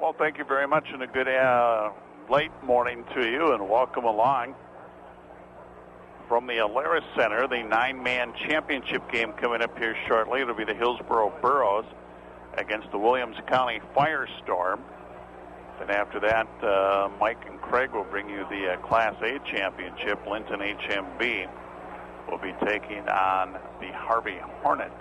Well, thank you very much, and a good late morning to you, and welcome along. From the Alerus Center, the 9-man championship game coming up here shortly. It'll be the Hillsboro Burros against the Williams County Firestorm. Then after that, Mike and Craig will bring you the Class A championship. Linton HMB will be taking on the Harvey Hornets.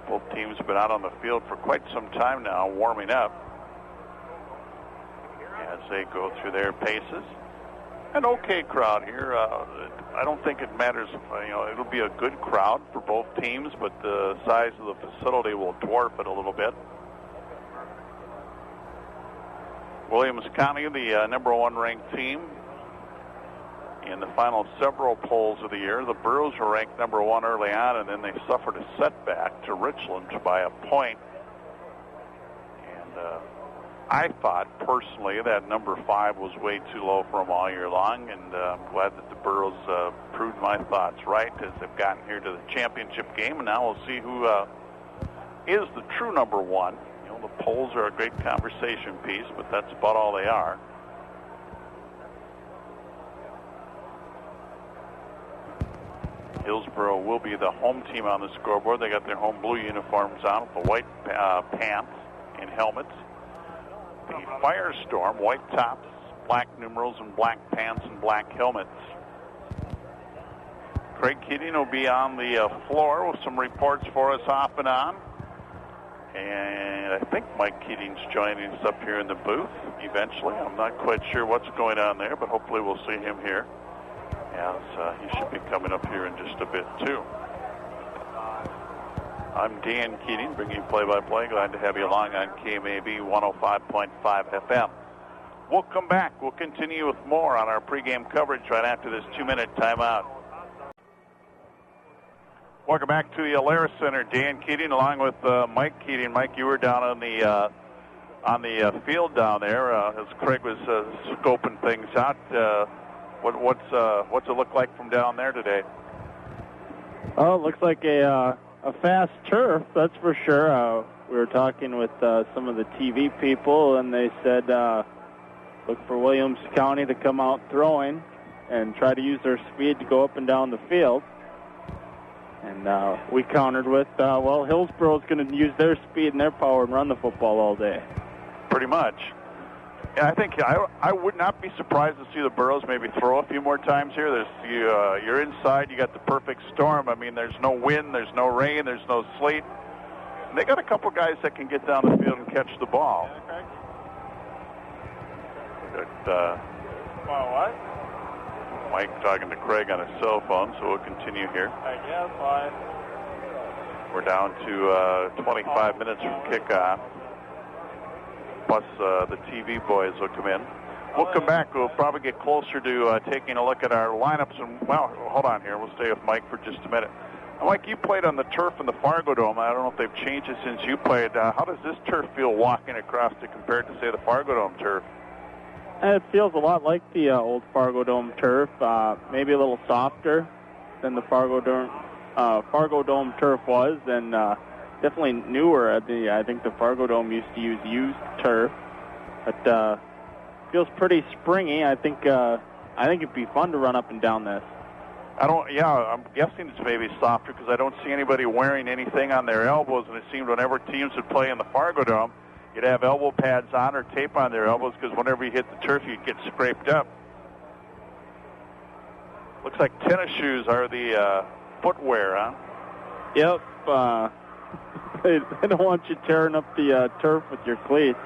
Both teams have been out on the field for quite some time now, warming up as they go through their paces. An okay crowd here. I don't think it matters. It'll be a good crowd for both teams, but the size of the facility will dwarf it a little bit. Williams County, the number 1 ranked team in the final several polls of the year. The Burros were ranked number 1 early on, and then they suffered a setback to Richland by a point. And I thought personally that number 5 was way too low for them all year long, and I'm glad that the Burros proved my thoughts right as they've gotten here to the championship game, and now we'll see who is the true number 1. The polls are a great conversation piece, but that's about all they are. Hillsboro will be the home team on the scoreboard. They got their home blue uniforms on with the white pants and helmets. The Firestorm, white tops, black numerals, and black pants and black helmets. Craig Keating will be on the floor with some reports for us off and on. And I think Mike Keating's joining us up here in the booth eventually. I'm not quite sure what's going on there, but hopefully we'll see him here, as he should be coming up here in just a bit too. I'm Dan Keating, bringing you play-by-play. Glad to have you along on KMAV 105.5 FM. We'll come back. We'll continue with more on our pregame coverage right after this 2-minute timeout. Welcome back to the Alerus Center. Dan Keating along with Mike Keating. Mike, you were down on the field down there as Craig was scoping things out. What's it look like from down there today? Oh, it looks like a fast turf, that's for sure. We were talking with some of the TV people, and they said look for Williams County to come out throwing and try to use their speed to go up and down the field. And we countered with, Hillsboro's going to use their speed and their power and run the football all day. Pretty much. Yeah, I think I would not be surprised to see the Burros maybe throw a few more times here. You're inside. You got the perfect storm. I mean, there's no wind, there's no rain, there's no sleet. And they got a couple guys that can get down the field and catch the ball. What? Mike talking to Craig on his cell phone, so we'll continue here. I guess why. We're down to 25 minutes from kickoff. Plus, the TV boys will come in. We'll come back. We'll probably get closer to taking a look at our lineups. And, well, hold on here. We'll stay with Mike for just a minute. Now, Mike, you played on the turf in the Fargo Dome. I don't know if they've changed it since you played. How does this turf feel walking across it compared to, say, the Fargo Dome turf? It feels a lot like the old Fargo Dome turf, maybe a little softer than the Fargo Dome turf was, and definitely newer. I think the Fargo Dome used to use used turf, but feels pretty springy. I think it'd be fun to run up and down this. I'm guessing it's maybe softer because I don't see anybody wearing anything on their elbows, and it seemed whenever teams would play in the Fargo Dome, you'd have elbow pads on or tape on their elbows because whenever you hit the turf, you'd get scraped up. Looks like tennis shoes are the footwear, huh? Yep. They don't want you tearing up the turf with your cleats.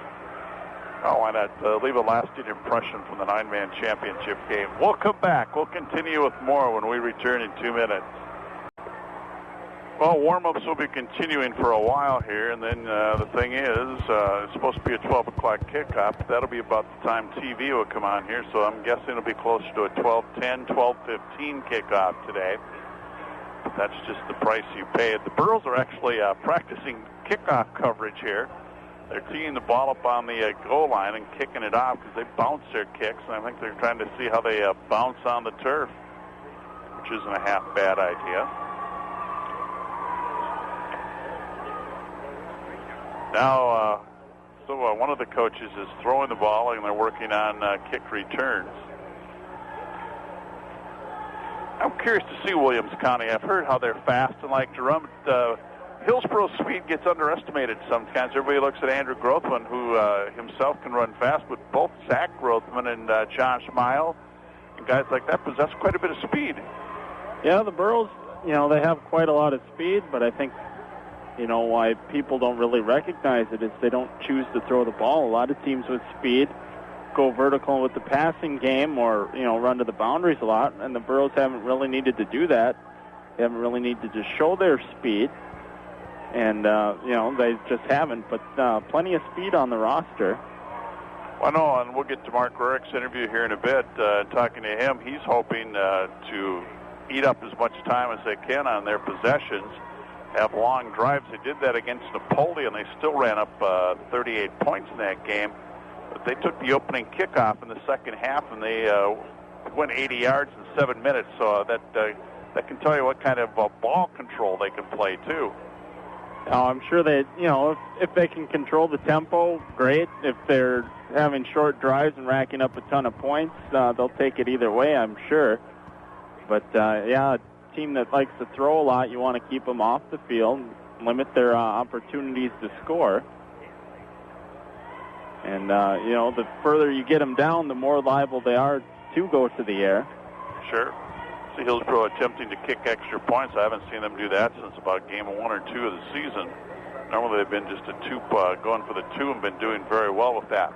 Oh, why not leave a lasting impression from the 9-man championship game? We'll come back. We'll continue with more when we return in 2 minutes. Well, warm-ups will be continuing for a while here, and then the thing is, it's supposed to be a 12 o'clock kickoff, but that'll be about the time TV will come on here, so I'm guessing it'll be closer to a 12:10, 12:15 kickoff today. But that's just the price you pay. The Burros are actually practicing kickoff coverage here. They're teeing the ball up on the goal line and kicking it off because they bounce their kicks, and I think they're trying to see how they bounce on the turf, which isn't a half bad idea. Now, also one of the coaches is throwing the ball, and they're working on kick returns. I'm curious to see Williams County. I've heard how they're fast and like to run. Hillsboro's speed gets underestimated sometimes. Everybody looks at Andrew Grothman, who himself can run fast, but both Zach Grothman and Josh Mile and guys like that possess quite a bit of speed. Yeah, the Burros, they have quite a lot of speed, but I think, why people don't really recognize it is they don't choose to throw the ball. A lot of teams with speed go vertical with the passing game or, run to the boundaries a lot, and the Burros haven't really needed to do that. They haven't really needed to show their speed. And, they just haven't, but plenty of speed on the roster. Well, no, and we'll get to Mark Rurick's interview here in a bit. Talking to him, he's hoping to eat up as much time as they can on their possessions, have long drives. They did that against Napoleon. They still ran up 38 points in that game. But they took the opening kickoff in the second half, and they went 80 yards in 7 minutes. So that can tell you what kind of ball control they can play, too. I'm sure they, if they can control the tempo, great. If they're having short drives and racking up a ton of points, they'll take it either way, I'm sure. But, a team that likes to throw a lot, you want to keep them off the field, limit their opportunities to score. And, the further you get them down, the more liable they are to go to the air. Sure. See Hillsboro attempting to kick extra points. I haven't seen them do that since about game 1 or 2 of the season. Normally they've been just a two, going for the 2 and been doing very well with that.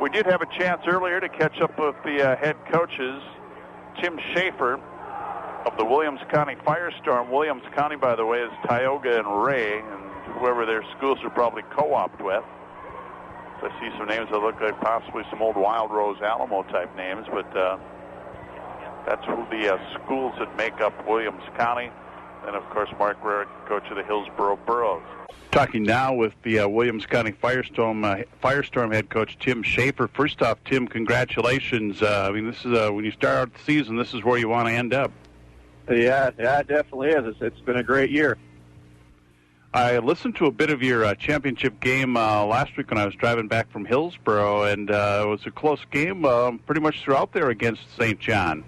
We did have a chance earlier to catch up with the head coaches, Tim Schaefer of the Williams County Firestorm. Williams County, by the way, is Tioga and Ray, and whoever their schools are probably co-opted with. So I see some names that look like possibly some old Wild Rose Alamo type names, but that's who the schools that make up Williams County. And, of course, Mark Rurick, coach of the Hillsboro Burros. Talking now with the Williams County Firestorm head coach, Tim Schaefer. First off, Tim, congratulations. This is when you start out the season, this is where you want to end up. Yeah, it definitely is. It's been a great year. I listened to a bit of your championship game last week when I was driving back from Hillsboro, and it was a close game pretty much throughout there against St. John.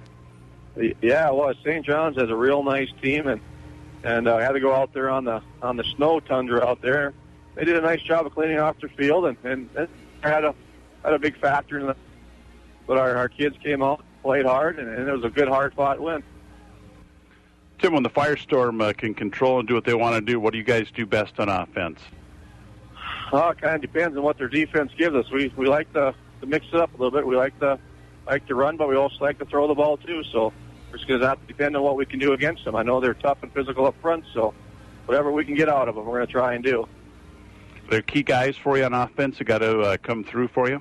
Yeah, well, St. John's has a real nice team, and I had to go out there on the snow tundra out there. They did a nice job of cleaning off their field, and had a big factor in it. But our kids came out, played hard, and it was a good, hard-fought win. Tim, when the Firestorm can control and do what they want to do, what do you guys do best on offense? Well, it kind of depends on what their defense gives us. We like to mix it up a little bit. We like to run, but we also like to throw the ball too. So we're just going to have to depend on what we can do against them. I know they're tough and physical up front, so whatever we can get out of them, we're going to try and do. They're key guys for you on offense that got to come through for you?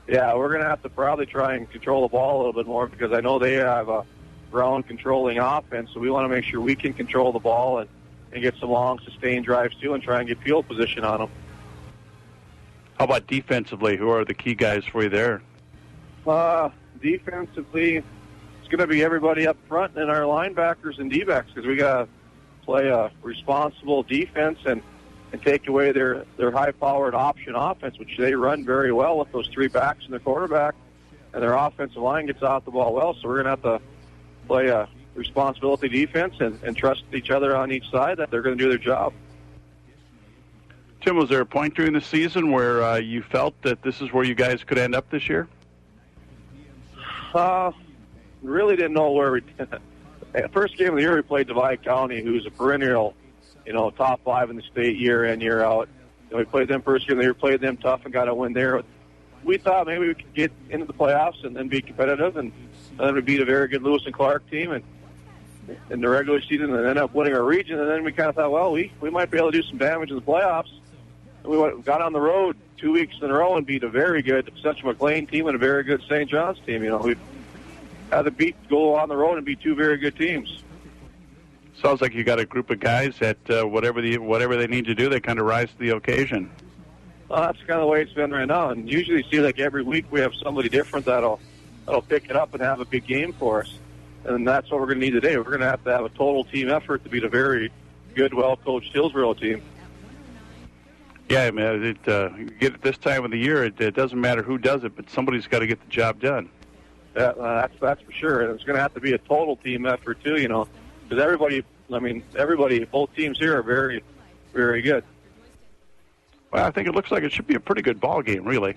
Yeah, we're going to have to probably try and control the ball a little bit more because I know they have a ground-controlling offense, so we want to make sure we can control the ball and get some long, sustained drives too and try and get field position on them. How about defensively? Who are the key guys for you there? Defensively, it's going to be everybody up front and our linebackers and D-backs because we got to play a responsible defense and take away their high-powered option offense, which they run very well with those 3 backs and the quarterback, and their offensive line gets out the ball well, so we're going to have to play a responsibility defense and trust each other on each side that they're going to do their job. Tim, was there a point during the season where you felt that this is where you guys could end up this year? Really didn't know where we... First game of the year, we played Divide County, who's a perennial, top 5 in the state year in, year out. And we played them first game of the year, played them tough and got a win there. We thought maybe we could get into the playoffs and then be competitive, and then we beat a very good Lewis and Clark team and in the regular season and end up winning our region. And then we kind of thought, well, we might be able to do some damage in the playoffs. And we got on the road 2 weeks in a row and beat a very good Central McLean team and a very good St. John's team. We had to go on the road and beat 2 very good teams. Sounds like you got a group of guys that whatever they need to do, they kind of rise to the occasion. That's kind of the way it's been right now. And usually it seems like every week we have somebody different that'll pick it up and have a big game for us. And that's what we're going to need today. We're going to have a total team effort to beat a very good, well-coached Hillsboro team. Yeah, I mean, you get it this time of the year, it doesn't matter who does it, but somebody's got to get the job done. That's for sure. And it's going to have to be a total team effort, too, because everybody, both teams here are very, very good. Well, I think it looks like it should be a pretty good ball game, really.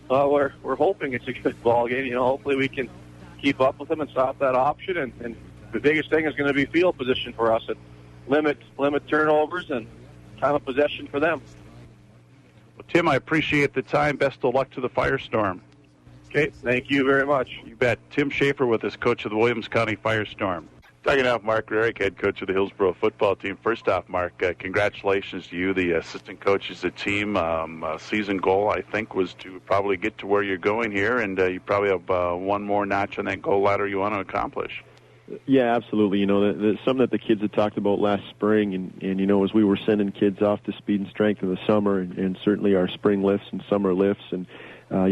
We're hoping it's a good ball game. Hopefully we can keep up with them and stop that option. And the biggest thing is going to be field position for us and limit turnovers and time of possession for them. Well, Tim, I appreciate the time. Best of luck to the Firestorm. Okay, thank you very much. You bet. Tim Schaefer with us, coach of the Williams County Firestorm. Talking now, Mark Rarick, head coach of the Hillsboro football team. First off, Mark, congratulations to you, the assistant coaches, the team. Season goal, I think, was to probably get to where you're going here, and you probably have one more notch on that goal ladder you want to accomplish. Yeah, absolutely. Something that the kids had talked about last spring, and as we were sending kids off to speed and strength in the summer, and certainly our spring lifts and summer lifts, and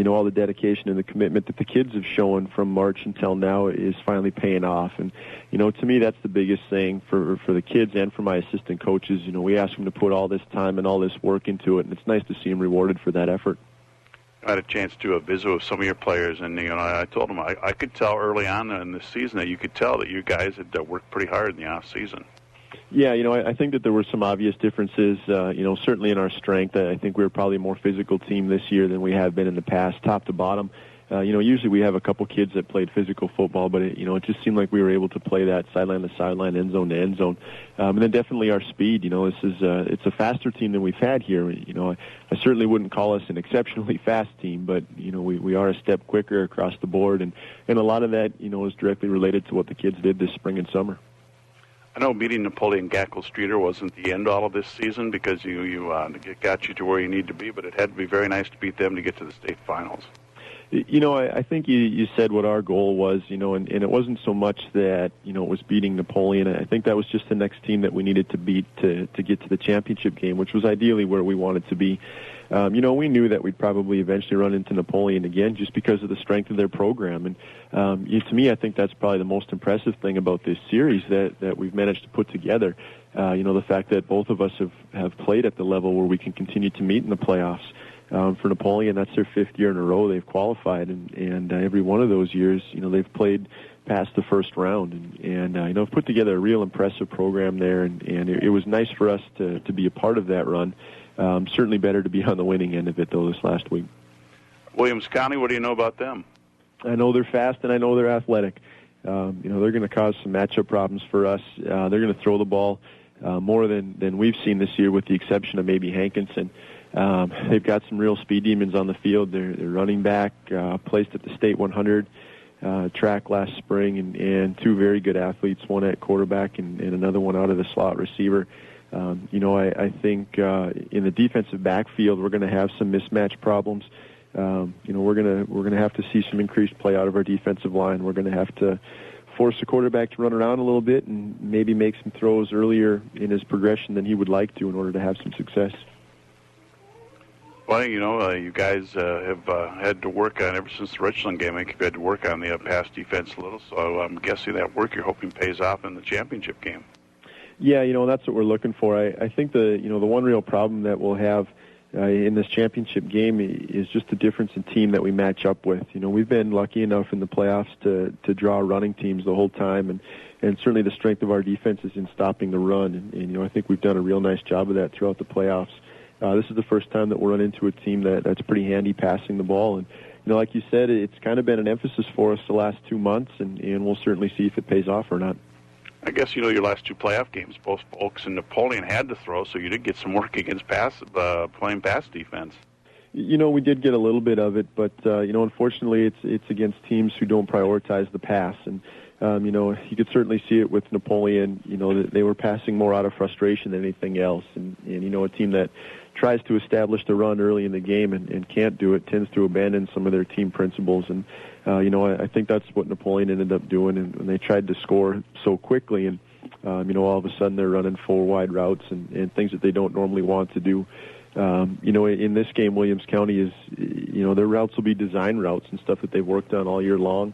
all the dedication and the commitment that the kids have shown from March until now is finally paying off. And, to me, that's the biggest thing for the kids and for my assistant coaches. We ask them to put all this time and all this work into it, and it's nice to see them rewarded for that effort. I had a chance to visit with some of your players, and I told them I could tell early on in the season that you could tell that you guys had worked pretty hard in the off season. Yeah, I think that there were some obvious differences, certainly in our strength. I think we were probably a more physical team this year than we have been in the past, top to bottom. Usually we have a couple kids that played physical football, but it just seemed like we were able to play that sideline to sideline, end zone to end zone. And then definitely our speed. It's a faster team than we've had here. I certainly wouldn't call us an exceptionally fast team, but we are a step quicker across the board, and a lot of that is directly related to what the kids did this spring and summer. I know beating Napoleon Gackle-Streeter wasn't the end all of this season because it got you to where you need to be, but it had to be very nice to beat them to get to the state finals. I think you said what our goal was, and it wasn't so much that, it was beating Napoleon. I think that was just the next team that we needed to beat to get to the championship game, which was ideally where we wanted to be. We knew that we'd probably eventually run into Napoleon again just because of the strength of their program. And to me, I think that's probably the most impressive thing about this series that we've managed to put together. The fact that both of us have played at the level where we can continue to meet in the playoffs. For Napoleon, that's their fifth year in a row they've qualified, and every one of those years, they've played past the first round, and I've put together a real impressive program there, and it was nice for us to be a part of that run. Certainly better to be on the winning end of it, though, this last week. Williams County, what do you know about them? I know they're fast, and I know they're athletic. They're going to cause some matchup problems for us. They're going to throw the ball more than we've seen this year, with the exception of maybe Hankinson. They've got some real speed demons on the field. They're running back, placed at the state 100 track last spring, and two very good athletes, one at quarterback and another one out of the slot receiver. I think in the defensive backfield we're going to have some mismatch problems. We're going to have to see some increased play out of our defensive line. We're going to have to force the quarterback to run around a little bit and maybe make some throws earlier in his progression than he would like to in order to have some success. Well, you guys have had to work on, ever since the Richland game, I think you've had to work on the pass defense a little, so I'm guessing that work you're hoping pays off in the championship game. Yeah, that's what we're looking for. I think the one real problem that we'll have in this championship game is just the difference in team that we match up with. We've been lucky enough in the playoffs to draw running teams the whole time, and certainly the strength of our defense is in stopping the run, and I think we've done a real nice job of that throughout the playoffs. This is the first time that we'll run into a team that's pretty handy passing the ball. And, like you said, it's kind of been an emphasis for us the last 2 months, and we'll certainly see if it pays off or not. I guess, your last two playoff games, both Oaks and Napoleon had to throw, so you did get some work against playing pass defense. We did get a little bit of it, but, unfortunately it's against teams who don't prioritize the pass. And, you could certainly see it with Napoleon. They were passing more out of frustration than anything else. And a team that tries to establish the run early in the game and can't do it tends to abandon some of their team principles. And, I think that's what Napoleon ended up doing. And when they tried to score so quickly, and, all of a sudden they're running 4 wide routes and things that they don't normally want to do. In this game, Williams County is, their routes will be design routes and stuff that they've worked on all year long.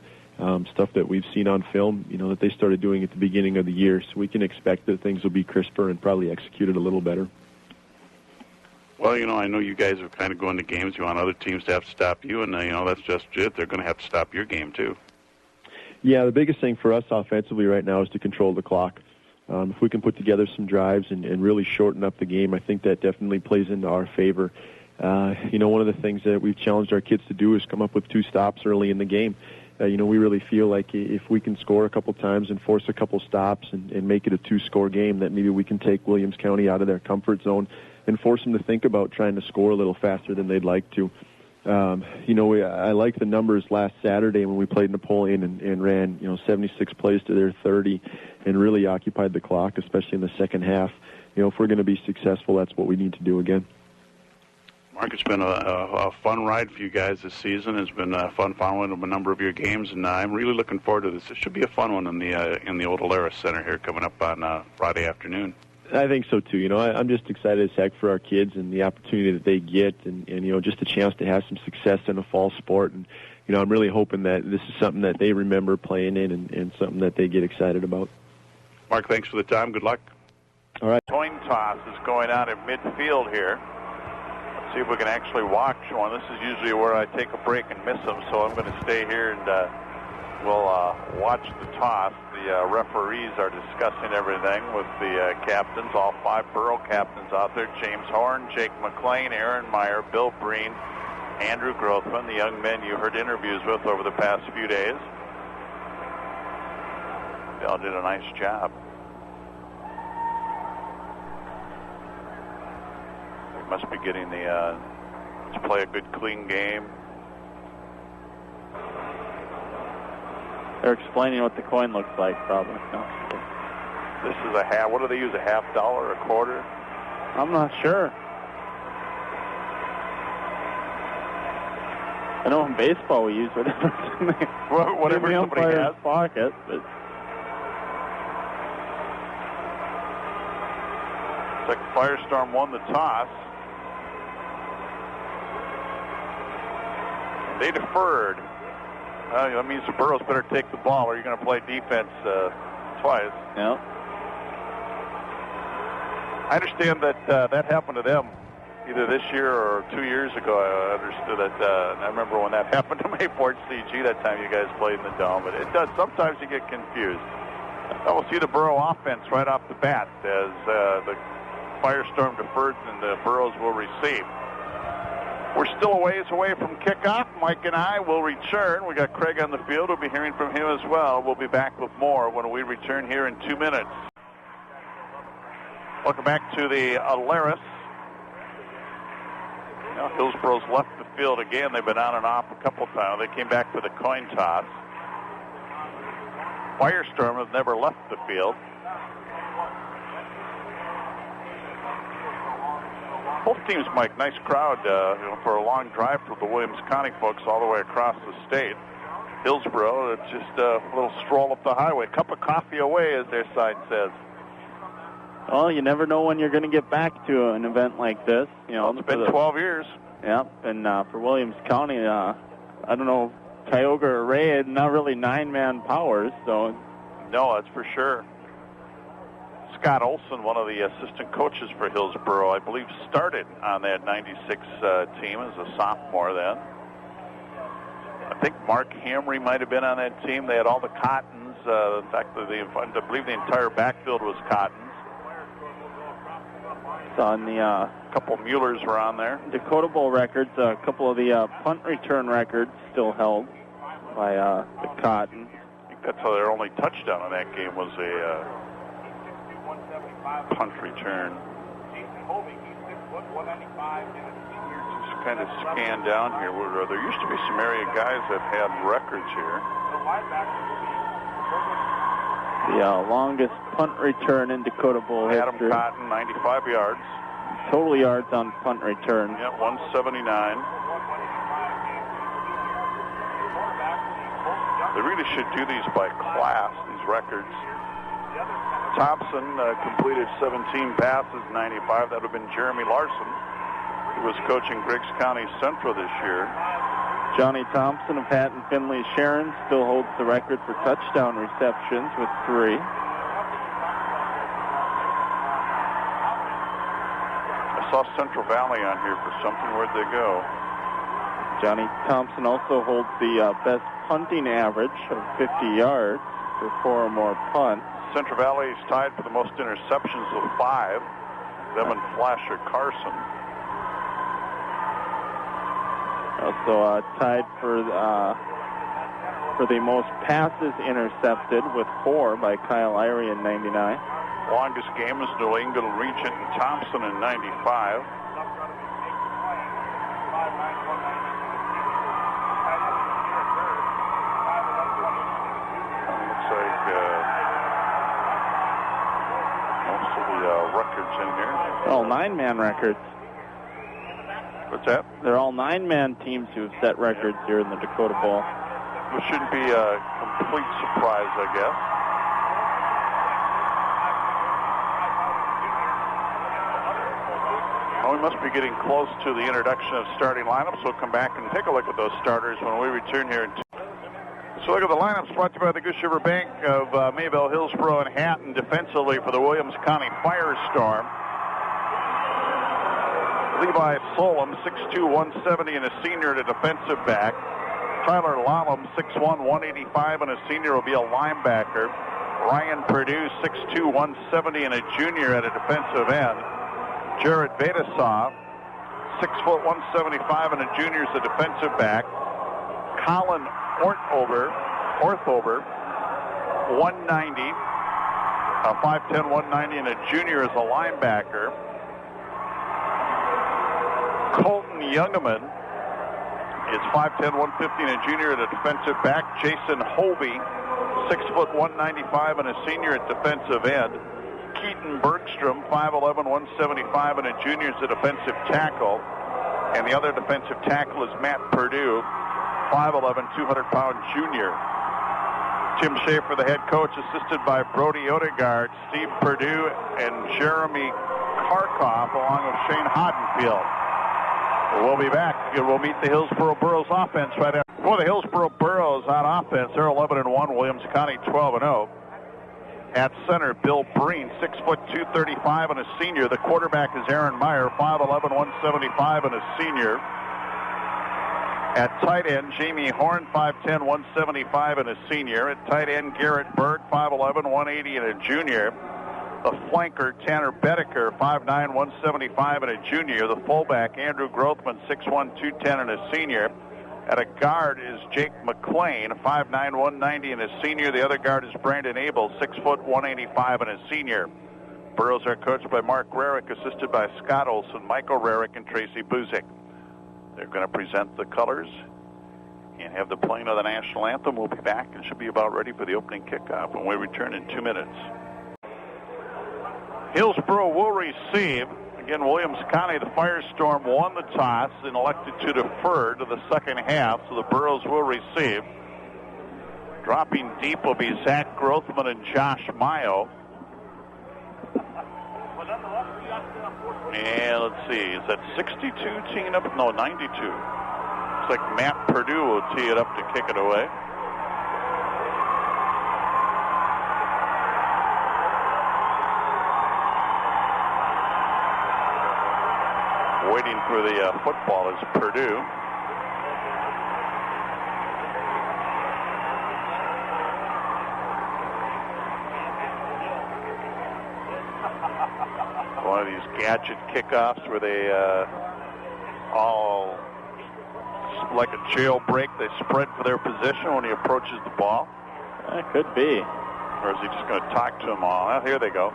Stuff that we've seen on film, that they started doing at the beginning of the year. So we can expect that things will be crisper and probably executed a little better. Well, I know you guys are kind of going to games. You want other teams to have to stop you, and, that's just it. They're going to have to stop your game, too. Yeah, the biggest thing for us offensively right now is to control the clock. If we can put together some drives and really shorten up the game, I think that definitely plays into our favor. One of the things that we've challenged our kids to do is come up with 2 stops early in the game. We really feel like if we can score a couple times and force a couple stops and make it a 2-score game, that maybe we can take Williams County out of their comfort zone and force them to think about trying to score a little faster than they'd like to. I like the numbers last Saturday when we played Napoleon and ran, 76 plays to their 30 and really occupied the clock, especially in the second half. If we're going to be successful, that's what we need to do again. Mark, it's been a fun ride for you guys this season. It's been fun following a number of your games, and I'm really looking forward to this. It should be a fun one in the old Alaris Center here coming up on Friday afternoon. I think so, too. I'm just excited as heck for our kids and the opportunity that they get and just a chance to have some success in a fall sport. And, I'm really hoping that this is something that they remember playing in and something that they get excited about. Mark, thanks for the time. Good luck. All right. Coin toss is going on at midfield here. Let's see if we can actually watch one. This is usually where I take a break and miss them, so I'm going to stay here and we'll watch the toss. The referees are discussing everything with the captains, all 5 Borough captains out there. James Horn, Jake McLean, Aaron Meyer, Bill Breen, Andrew Grothman, the young men you heard interviews with over the past few days. They all did a nice job. They must be getting to play a good, clean game. They're explaining what the coin looks like, probably. No. This is a half. What do they use? A $50, a quarter? I'm not sure. I know in baseball we use whatever somebody has pocket, but it's like Firestorm won the toss. And they deferred. That means the Burros better take the ball, or you're going to play defense twice. Yeah. I understand that that happened to them either this year or 2 years ago. I understood that. I remember when that happened to Mayport CG that time you guys played in the Dome. But it does. Sometimes you get confused. We'll see the Borough offense right off the bat as the Firestorm defers and the Burros will receive. We're still a ways away from kickoff. Mike and I will return. We got Craig on the field. We'll be hearing from him as well. We'll be back with more when we return here in 2 minutes. Welcome back to the Alaris. Hillsboro's left the field again. They've been on and off a couple times. They came back for the coin toss. Firestorm has never left the field. Both teams, Mike, nice crowd for a long drive for the Williams County folks all the way across the state. Hillsboro, it's just a little stroll up the highway. Cup of coffee away, as their sign says. Well, you never know when you're going to get back to an event like this. It's been 12 years. Yeah, and for Williams County, I don't know, Tioga or Ray had not really 9-man powers, so. No, that's for sure. Scott Olson, one of the assistant coaches for Hillsboro, I believe started on that 96 team as a sophomore then. I think Mark Hamry might have been on that team. They had all the Cottons. In fact, I believe the entire backfield was Cottons. On the couple of Muellers were on there. Dakota Bowl records, a couple of the punt return records still held by the Cotton. I think that's how their only touchdown in that game was a punt return. Just kind of scan down here. There used to be some area guys that had records here. The longest punt return in Dakota Bowl Adam history. Cotton, 95 yards. Total yards on punt return. Yeah, 179. They really should do these by class, these records. Thompson completed 17 passes, 95. That would have been Jeremy Larson, who was coaching Griggs County Central this year. Johnny Thompson of Hatton Finley Sharon still holds the record for touchdown receptions with 3. saw Central Valley on here for something. Where'd they go? Johnny Thompson also holds the best punting average of 50 yards for 4 or more punts. Central Valley is tied for the most interceptions of 5. Them and Flasher Carson. Also tied for the most passes intercepted with 4 by Kyle Irie in 99. Longest game is New England Regent and Thompson in 95. Looks like most of the records in here. They're all 9-man records. What's that? They're all 9-man teams who have set records here in the Dakota Bowl. It shouldn't be a complete surprise, I guess. Well, we must be getting close to the introduction of starting lineups. We'll come back and take a look at those starters when we return here. So look at the lineups brought to you by the Goose River Bank of Mayville, Hillsboro, and Hatton. Defensively for the Williams County Firestorm, Levi Solom, 6'2", 170, and a senior, and a defensive back. Tyler Lallam, 6'1", 185, and a senior, will be a linebacker. Ryan Perdue, 6'2", 170, and a junior at a defensive end. Jared Vedasaw, 6', 175, and a junior, is a defensive back. Colin Orthover, 190, 5'10", 190, and a junior, is a linebacker. Colton Youngeman is 5'10", 150, and a junior at a defensive back. Jason Hovey, 6', 195, and a senior at defensive end. Keaton Bergstrom, 5'11", 175, and a junior is a defensive tackle. And the other defensive tackle is Matt Perdue, 5'11", 200-pound junior. Tim Schaefer, the head coach, assisted by Brody Odegaard, Steve Perdue, and Jeremy Karkoff, along with Shane Hoddenfield. We'll be back, and we'll meet the Hillsboro Burros offense right after. For the Hillsboro Burros on offense, they're 11-1, Williams County 12-0. At center, Bill Breen, 6', 235, and a senior. The quarterback is Aaron Meyer, 5'11", 175, and a senior. At tight end, Jamie Horn, 5'10", 175, and a senior. At tight end, Garrett Berg, 5'11", 180, and a junior. The flanker, Tanner Bedecker, 5'9", 175, and a junior. The fullback, Andrew Grothman, 6'1", 210, and a senior. At a guard is Jake McClain, 5'9", 190, and a senior. The other guard is Brandon Abel, 6', 185, and a senior. Burros are coached by Mark Rarick, assisted by Scott Olson, Michael Rarick, and Tracy Buzik. They're going to present the colors and have the playing of the national anthem. We'll be back and should be about ready for the opening kickoff when we return in 2 minutes. Hillsboro will receive. Again, Williams County, the Firestorm won the toss and elected to defer to the second half, so the Burros will receive. Dropping deep will be Zach Grothman and Josh Mayo. And let's see, is that 62 teeing up? No, 92. Looks like Matt Perdue will tee it up to kick it away. Waiting for the football is Perdue. One of these gadget kickoffs where they all, like a jailbreak, they spread for their position when he approaches the ball. That could be. Or is he just going to talk to them all? Well, here they go.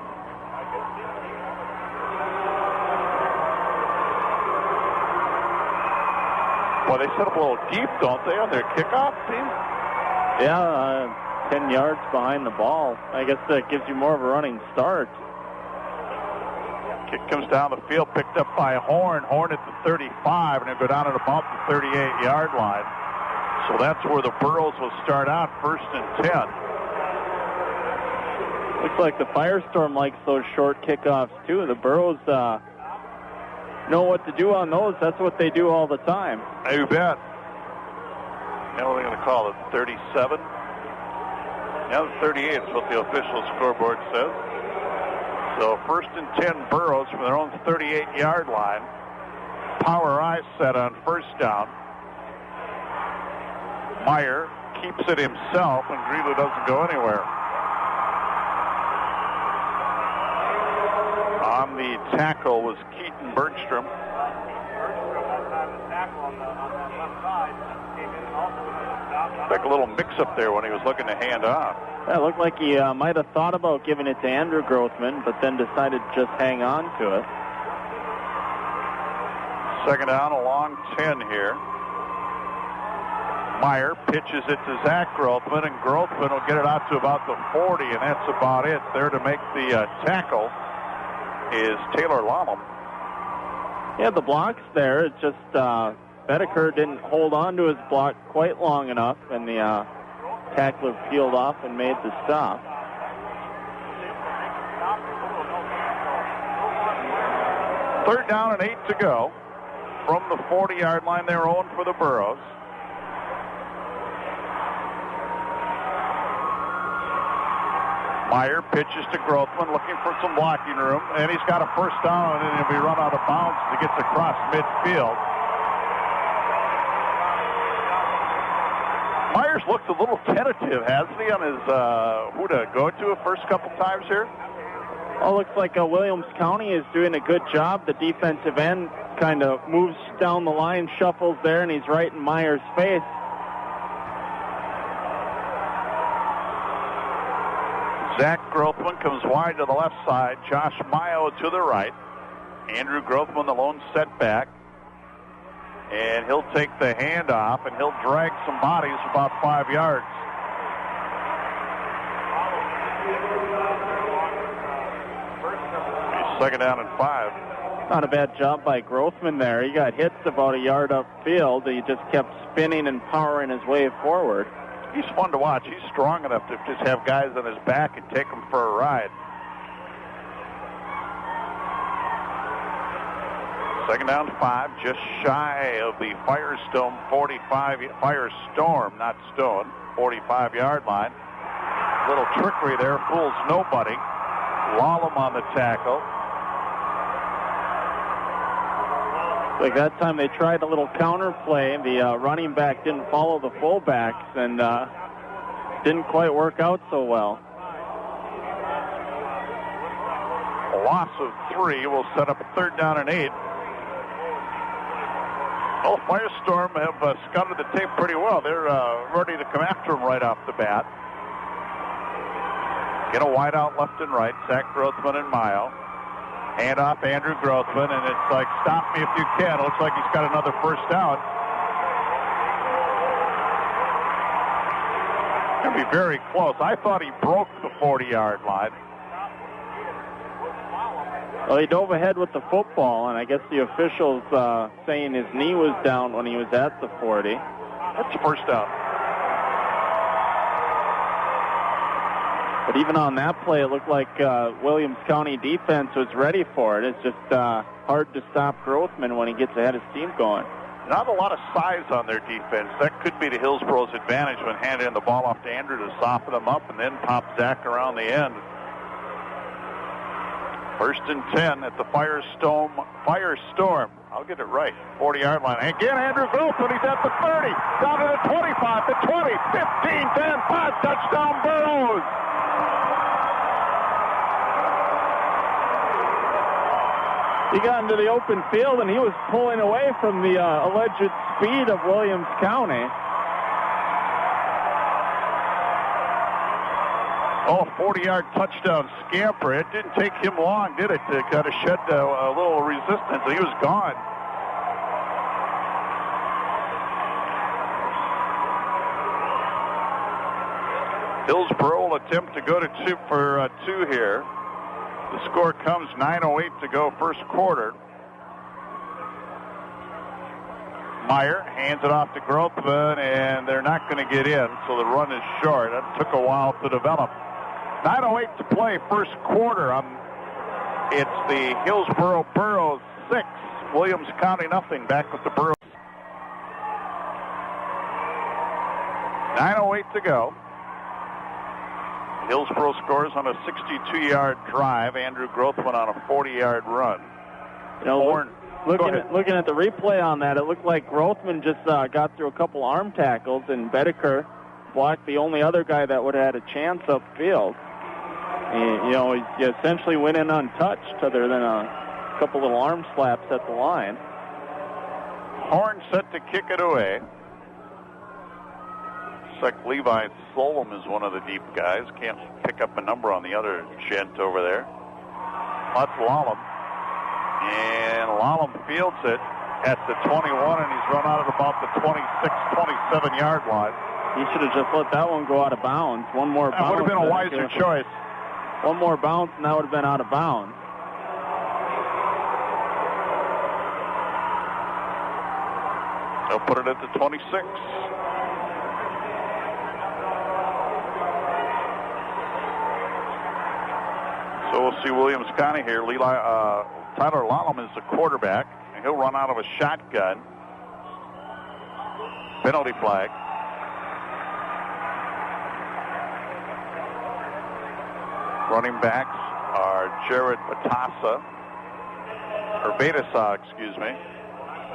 Well, they set up a little deep, don't they, on their kickoff team? Yeah, 10 yards behind the ball. I guess that gives you more of a running start. Kick comes down the field, picked up by Horn. Horn at the 35, and he'll go down at about the 38-yard line. So that's where the Burros will start out, 1st and 10. Looks like the Firestorm likes those short kickoffs, too. The Burros know what to do on those. That's what they do all the time. You bet. Now what are they going to call it, 37? Now 38 is what the official scoreboard says. So 1st and 10 Burros from their own 38-yard line. Power I set on first down. Meyer keeps it himself, and Greeley doesn't go anywhere. On the tackle was Keaton Bergstrom. Like a little mix-up there when he was looking to hand off. Yeah, it looked like he might have thought about giving it to Andrew Grothman, but then decided to just hang on to it. 2nd down, a long 10 here. Meyer pitches it to Zach Grothman, and Grothman will get it out to about the 40, and that's about it. There to make the tackle is Taylor Lallam. Yeah, the block's there. It's just Bedeker didn't hold on to his block quite long enough, and the tackler peeled off and made the stop. Third down and 8 to go. From the 40-yard line, they're on for the Burros. Meyer pitches to Grothman, looking for some blocking room, and he's got a first down, and he'll be run out of bounds as he gets across midfield. Myers looked a little tentative, hasn't he, on his who to go to the first couple times here? Oh, looks like Williams County is doing a good job. The defensive end kind of moves down the line, shuffles there, and he's right in Myers' face. Zach Grothman comes wide to the left side. Josh Mayo to the right. Andrew Grothman, the lone setback. And he'll take the handoff, and he'll drag some bodies about 5 yards. He's 2nd down and 5. Not a bad job by Grothman there. He got hits about a yard upfield. He just kept spinning and powering his way forward. He's fun to watch. He's strong enough to just have guys on his back and take them for a ride. 2nd down 5, just shy of the Firestorm 45-yard line. Little trickery there, fools nobody. Lallam on the tackle. Like that time they tried a little counter play. The running back didn't follow the fullbacks and didn't quite work out so well. A loss of 3 will set up a 3rd down and 8. Well, Firestorm have scouted the tape pretty well. They're ready to come after him right off the bat. Get a wide out left and right. Zach Grothman and Mayo. Hand off Andrew Grothman, and it's like, stop me if you can. It looks like he's got another first down. Going to be very close. I thought he broke the 40-yard line. Well, he dove ahead with the football, and I guess the officials saying his knee was down when he was at the 40. That's first down. But even on that play, it looked like Williams County defense was ready for it. It's just hard to stop Grothman when he gets ahead of steam going. Not a lot of size on their defense. That could be to Hillsboro's advantage when handing the ball off to Andrew to soften them up and then pop Zach around the end. 1st and 10 at the Firestorm. I'll get it right. 40-yard line. Again, Andrew Grothman. He's at the 30. Down to the 25, the 20, 15, 10, 5. Touchdown, Burros. He got into the open field, and he was pulling away from the alleged speed of Williams County. Oh, 40-yard touchdown scamper. It didn't take him long, did it, to kind of shed a little resistance. He was gone. Hillsboro will attempt to go to 2 for 2 here. The score comes 9:08 to go first quarter. Meyer hands it off to Grothman, and they're not going to get in, so the run is short. That took a while to develop. 9:08 to play first quarter. It's the Hillsboro Burros 6, Williams County nothing. Back with the Burros. 9:08 to go. Hillsboro scores on a 62-yard drive. Andrew Grothman on a 40-yard run. You know, looking at the replay on that, it looked like Grothman just got through a couple arm tackles, and Bedeker blocked the only other guy that would have had a chance upfield. And, you know, he essentially went in untouched other than a couple little arm slaps at the line. Horn set to kick it away. Looks like Levi Solom is one of the deep guys. Can't pick up a number on the other gent over there. That's Lallam. And Lallam fields it at the 21, and he's run out at about the 26, 27-yard line. He should have just let that one go out of bounds. One more bounce. That would have been a wiser choice. One more bounce, and that would have been out of bounds. They'll put it at the 26. So we'll see Williams County here. Tyler Lallam is the quarterback, and he'll run out of a shotgun. Penalty flag. Running backs are Jared Batasa, excuse me.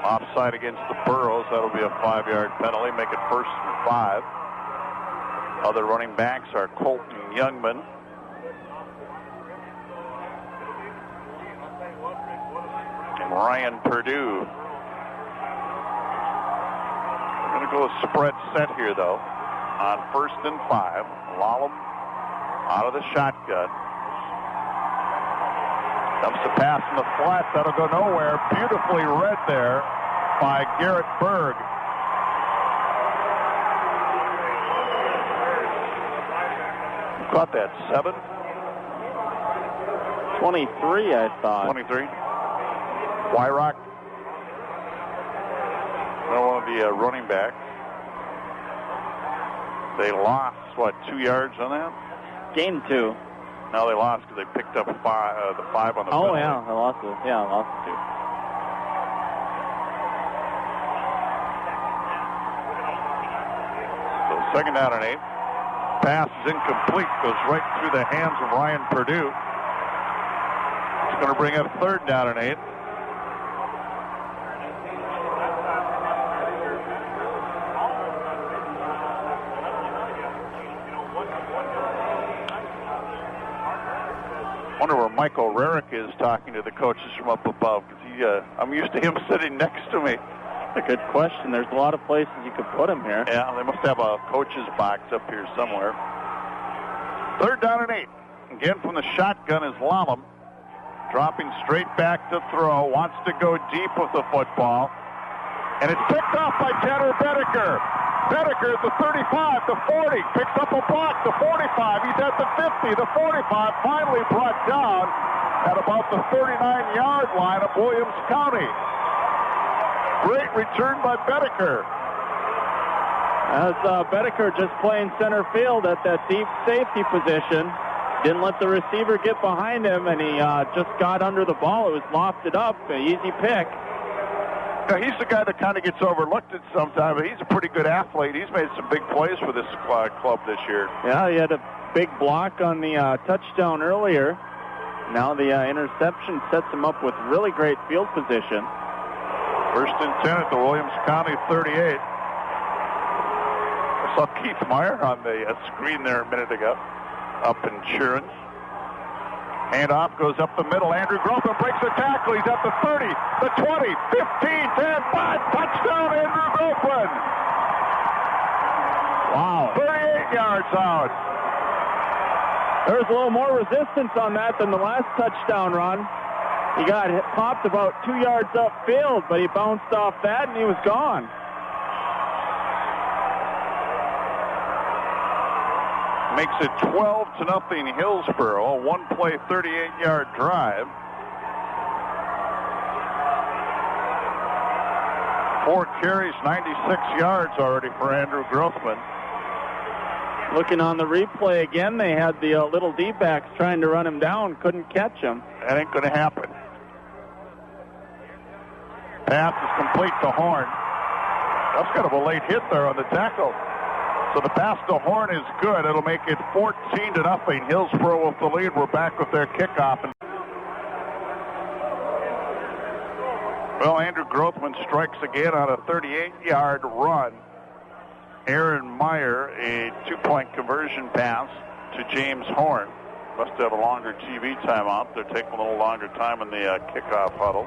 Offside against the Burros. That'll be a 5-yard penalty. Make it 1st and 5. Other running backs are Colton Youngman. And Ryan Perdue. We're going to go a spread set here, though. On 1st and 5. Lallam out of the shotgun. Comes to pass in the flat. That'll go nowhere. Beautifully read there by Garrett Berg. Caught that 7? 23, I thought. 23. Wyrock. One of the running backs. They lost, 2 yards on that? Gained 2. No, they lost because they picked up the 5 on the Oh, penalty. yeah, I lost it. Yeah, I lost it, too. So 2nd down and 8. Pass is incomplete. Goes right through the hands of Ryan Perdue. It's going to bring up 3rd down and 8. Wonder where Michael Rarick is talking to the coaches from up above, because I'm used to him sitting next to me. That's a good question. There's a lot of places you could put him here. Yeah, they must have a coach's box up here somewhere. 3rd down and 8. Again from the shotgun is Lallam. Dropping straight back to throw. Wants to go deep with the football. And it's picked off by Tanner Bedeker. Bedeker at the 35, the 40, picks up a block, the 45, he's at the 50, the 45, finally brought down at about the 39-yard line of Williams County. Great return by Bedeker. That's Bedeker just playing center field at that deep safety position. Didn't let the receiver get behind him, and he just got under the ball. It was lofted up, an easy pick. Now, he's the guy that kind of gets overlooked at sometimes, but he's a pretty good athlete. He's made some big plays for this club this year. Yeah, he had a big block on the touchdown earlier. Now the interception sets him up with really great field position. 1st and 10 at the Williams County 38. I saw Keith Meyer on the screen there a minute ago, up and cheering. Handoff goes up the middle. Andrew Grothman breaks the tackle. He's at the 30, the 20, 15, 10, 5. Touchdown, Andrew Grothman. Wow. 38 yards out. There's a little more resistance on that than the last touchdown run. He got popped about 2 yards upfield, but he bounced off that and he was gone. Makes it 12-0 Hillsboro. A one-play, 38-yard drive. 4 carries, 96 yards already for Andrew Grothman. Looking on the replay again, they had the little D-backs trying to run him down, couldn't catch him. That ain't going to happen. Pass is complete to Horn. That's kind of a late hit there on the tackle. So the pass to Horn is good. It'll make it 14-0. Hillsboro with the lead. We're back with their kickoff. Well, Andrew Grothman strikes again on a 38-yard run. Aaron Meyer, a 2-point conversion pass to James Horn. Must have a longer TV timeout. They're taking a little longer time in the kickoff huddle.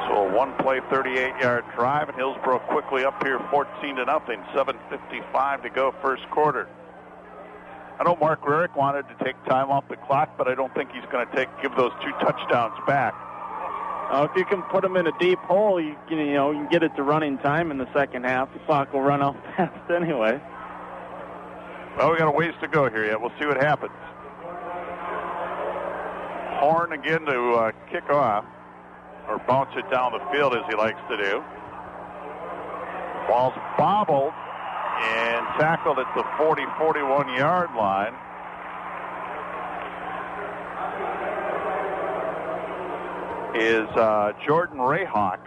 So a one-play, 38-yard drive, and Hillsboro quickly up here, 14-0. 7:55 to go, first quarter. I know Mark Rarick wanted to take time off the clock, but I don't think he's going to give those 2 touchdowns back. If you can put them in a deep hole, you can get it to running time in the second half. The clock will run out fast anyway. Well, we got a ways to go here yet. We'll see what happens. Horn again to kick off, or bounce it down the field as he likes to do. Ball's bobbled and tackled at the 41-yard line. Is Jordan Rayhawk.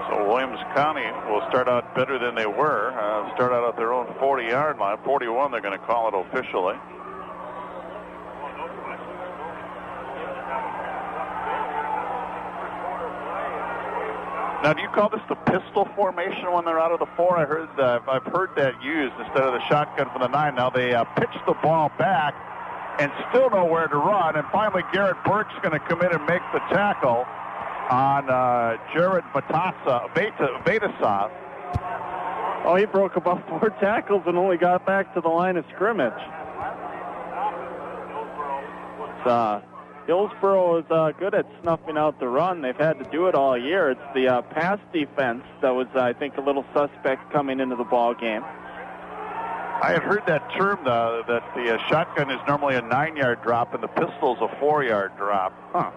So Williams County will start out better than they were. Start out at their own 40-yard line. 41, they're going to call it officially. Now, do you call this the pistol formation when they're out of the 4? I've heard that used instead of the shotgun from the 9. Now they pitch the ball back and still know where to run. And finally, Garrett Burke's going to come in and make the tackle on Jared Vatasov. Oh, he broke about 4 tackles and only got back to the line of scrimmage. Hillsboro is good at snuffing out the run. They've had to do it all year. It's the pass defense that was, I think, a little suspect coming into the ball game. I had heard that term, that the shotgun is normally a 9-yard drop and the pistol's a 4-yard drop. Huh.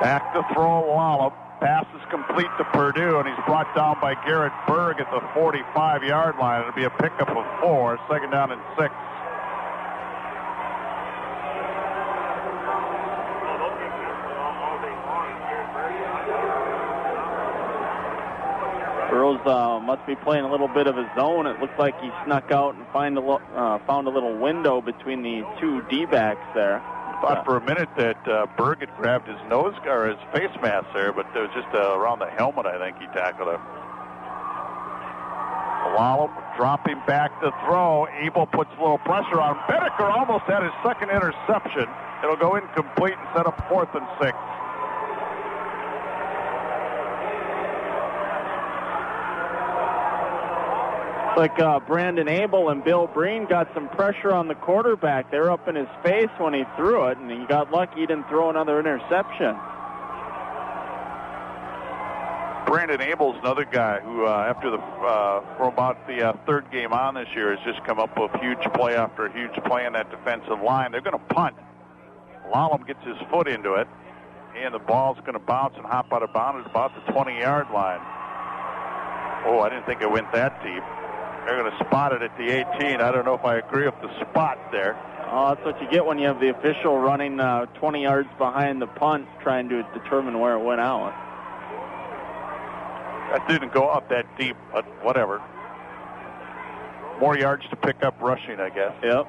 Back to throw, Wallop. Pass is complete to Purdue, and he's brought down by Garrett Berg at the 45-yard line. It'll be a pickup of 4, second down and 6. Burrows must be playing a little bit of a zone. It looks like he snuck out and found a little window between the 2 D-backs there. Thought for a minute that Berg had grabbed his nose or his face mask there, but it was just around the helmet, I think he tackled him. Wallop dropping back to throw. Abel puts a little pressure on. Bedecker almost had his second interception. It'll go incomplete and set up 4th and 6. Like Brandon Abel and Bill Breen got some pressure on the quarterback. They were up in his face when he threw it, and he got lucky he didn't throw another interception. Brandon Abel's another guy who, after for about the 3rd game on this year, has just come up with huge play after huge play in that defensive line. They're going to punt. Lallam gets his foot into it, and the ball's going to bounce and hop out of bounds at about the 20-yard line. Oh, I didn't think it went that deep. They're going to spot it at the 18. I don't know if I agree with the spot there. Oh, that's what you get when you have the official running 20 yards behind the punt trying to determine where it went out. That didn't go up that deep, but whatever. More yards to pick up rushing, I guess. Yep.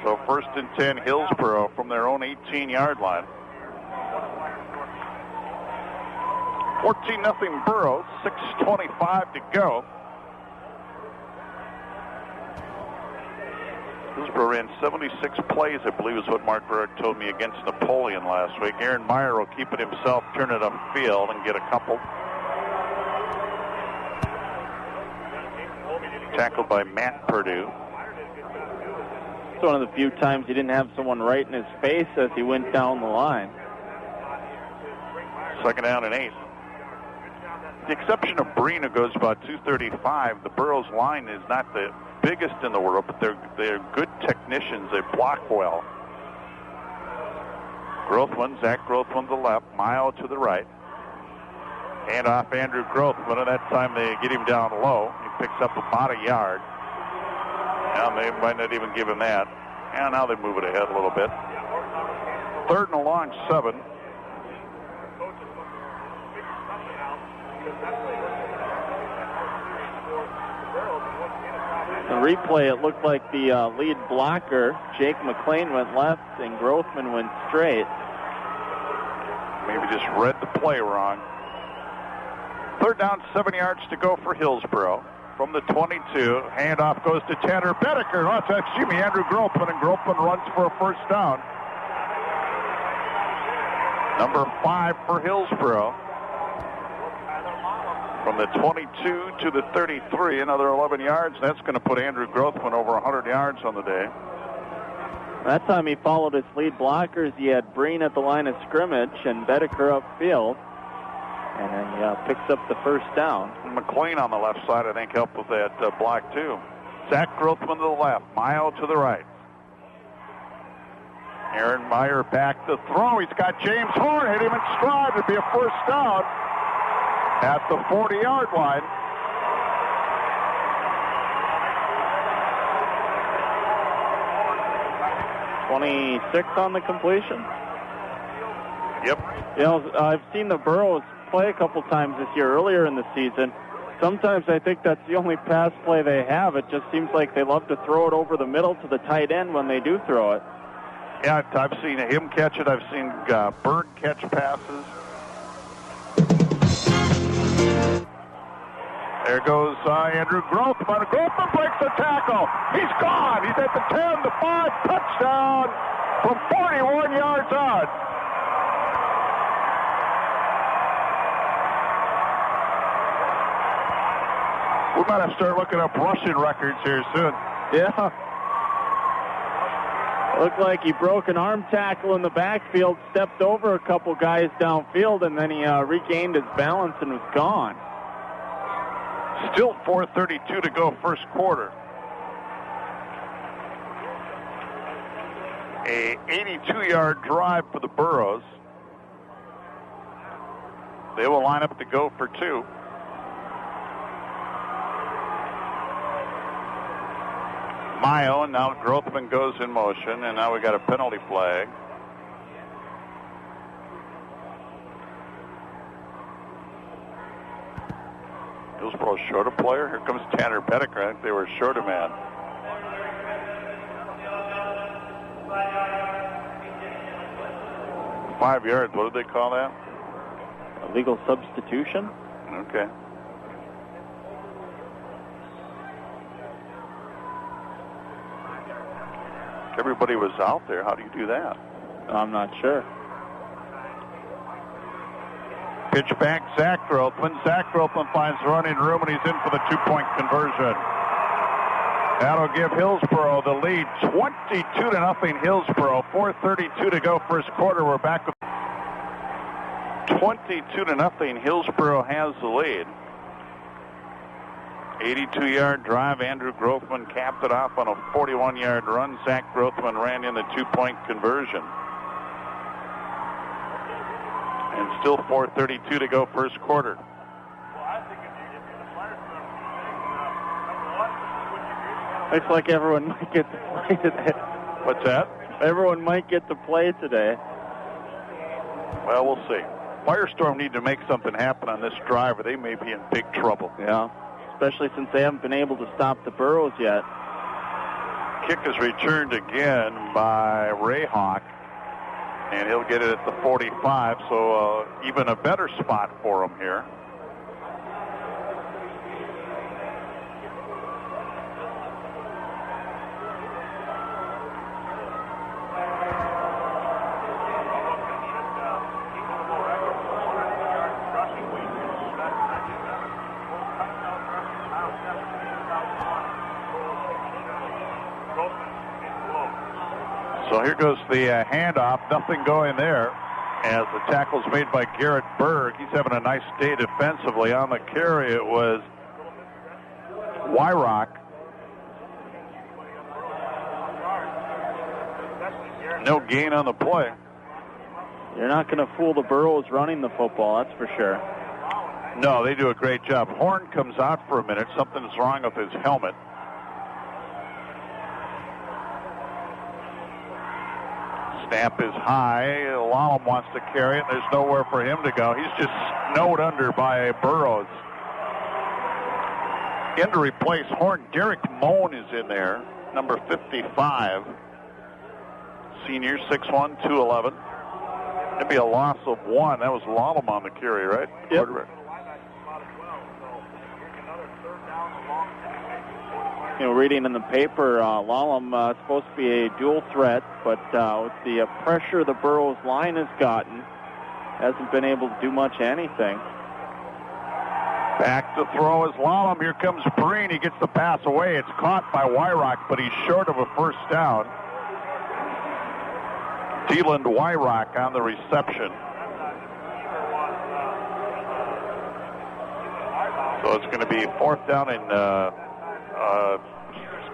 So 1st and 10, Hillsboro from their own 18-yard line. 14-0 Burrows, 6:25 to go. Hillsboro ran 76 plays, I believe is what Mark Burrow told me, against Napoleon last week. Aaron Meyer will keep it himself, turn it upfield, and get a couple. Tackled by Matt Purdue. It's one of the few times he didn't have someone right in his face as he went down the line. Second down and 8. The exception of Breen, who goes about 235, the Burrows line is not the biggest in the world, but they're good technicians. They block well. Zach Grothman to the left, Mile to the right. Hand off Andrew Grothman, and that time they get him down low. He picks up about a yard. Yeah, they might not even give him that. And now they move it ahead a little bit. 3rd and a long 7. The replay, it looked like the lead blocker, Jake McLean, went left and Grothman went straight. Maybe just read the play wrong. 3rd down, 7 yards to go for Hillsboro. From the 22, handoff goes to Tanner Bedecker. Andrew Grothman, and Grothman runs for a 1st down. Number 5 for Hillsboro. From the 22 to the 33, another 11 yards. That's going to put Andrew Grothman over 100 yards on the day. That time he followed his lead blockers. He had Breen at the line of scrimmage and Bedecker upfield. And then he picks up the 1st down. McLean on the left side, I think, helped with that block, too. Zach Grothman to the left, Mayo to the right. Aaron Meyer back to throw. He's got James Horn. Hit him in stride. It'd be a 1st down at the 40-yard line. .26 on the completion. Yep. You know, I've seen the Burros play a couple times this year earlier in the season. Sometimes I think that's the only pass play they have. It just seems like they love to throw it over the middle to the tight end when they do throw it. Yeah, I've seen him catch it. I've seen Bird catch passes. There goes Andrew Grothman. Grothman breaks the tackle. He's gone. He's at the 10, the 5, touchdown from 41 yards out. We might have to start looking up rushing records here soon. Yeah. Looked like he broke an arm tackle in the backfield, stepped over a couple guys downfield, and then he regained his balance and was gone. Still 4:32 to go, 1st quarter. A 82-yard drive for the Burros. They will line up to go for 2. Mayo, and now Grothman goes in motion, and now we got a penalty flag. Hillsboro short a player. Here comes Tanner Bedecker. I think they were short a man. Five yards. What did they call that? Illegal substitution. Okay. Everybody was out there. How do you do that? I'm not sure. Pitch back, Zach Grothman. Zach Grothman finds running room, and he's in for the 2-point conversion. That'll give Hillsboro the lead, 22-0 Hillsboro. 4:32 to go, 1st quarter. We're back with 22-0. Hillsboro has the lead. 82-yard drive. Andrew Grothman capped it off on a 41-yard run. Zach Grothman ran in the 2-point conversion. And still 4:32 to go, 1st quarter. Looks like everyone might get to play today. What's that? Everyone might get to play today. Well, we'll see. Firestorm need to make something happen on this drive, or they may be in big trouble. Yeah, especially since they haven't been able to stop the Burros yet. Kick is returned again by Ray Hawk, and he'll get it at the 45, so even a better spot for him here. So here goes the handoff. Nothing going there as the tackle's made by Garrett Berg. He's having a nice day defensively. On the carry, it was Wyrock. No gain on the play. You're not going to fool the Burros running the football, that's for sure. No, they do a great job. Horn comes out for a minute. Something's wrong with his helmet. Snap is high. Lallam wants to carry it. There's nowhere for him to go. He's just snowed under by Burrows. In to replace Horn, Derek Moan is in there, number 55. Senior, 6'1", 211. That'd be a loss of 1. That was Lallam on the carry, right? Yep. You know, reading in the paper, Lallam is supposed to be a dual threat, but with the pressure the Burrows line has gotten, hasn't been able to do much anything. Back to throw is Lallam. Here comes Breen. He gets the pass away. It's caught by Wyrock, but he's short of a first down. Deland Wyrock on the reception. So it's going to be 4th down and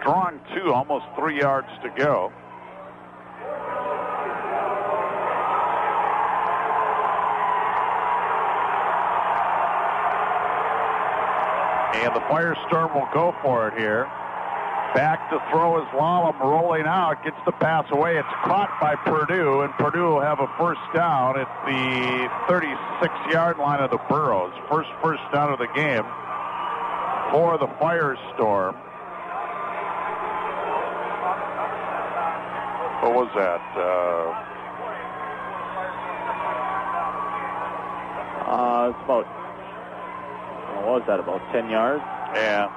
strong 2, almost 3 yards to go. And the Firestorm will go for it here. Back to throw is Lallam, rolling out, gets the pass away. It's caught by Purdue, and Purdue will have a first down at the 36-yard line of the Burrows. First down of the game for the Firestorm. What was that? It's about, what was that, about 10 yards? Yeah.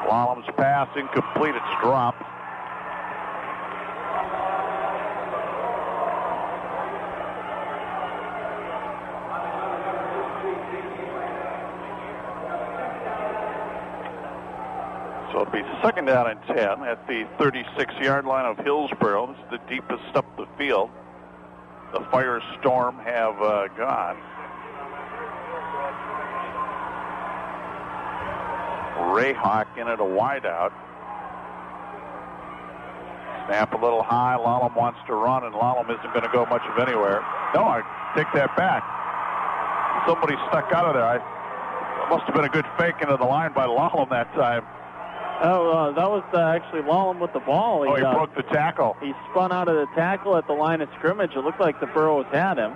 Lallam's pass incomplete. It's dropped. So it'll be 2nd down and 10 at the 36-yard line of Hillsboro. This is the deepest up the field the Firestorm have gone. Rayhawk in at a wideout. Snap a little high. Lallam wants to run, and Lallam isn't going to go much of anywhere. No, I take that back. Somebody stuck out of there. It must have been a good fake into the line by Lallam that time. Oh, that was actually Lallam with the ball. He broke the tackle. He spun out of the tackle at the line of scrimmage. It looked like the Burrows had him.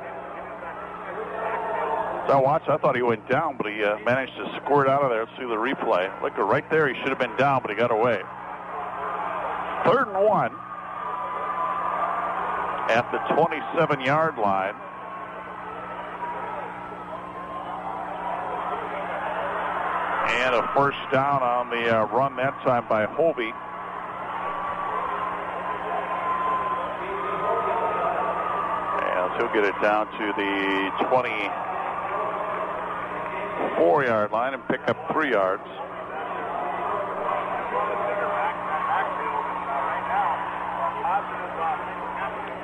I thought he went down, but he managed to squirt out of there. Let's see the replay. Look, right there, he should have been down, but he got away. 3rd and 1 at the 27-yard line. And a first down on the run that time by Hobie. And he'll get it down to the 24-yard line and pick up 3 yards.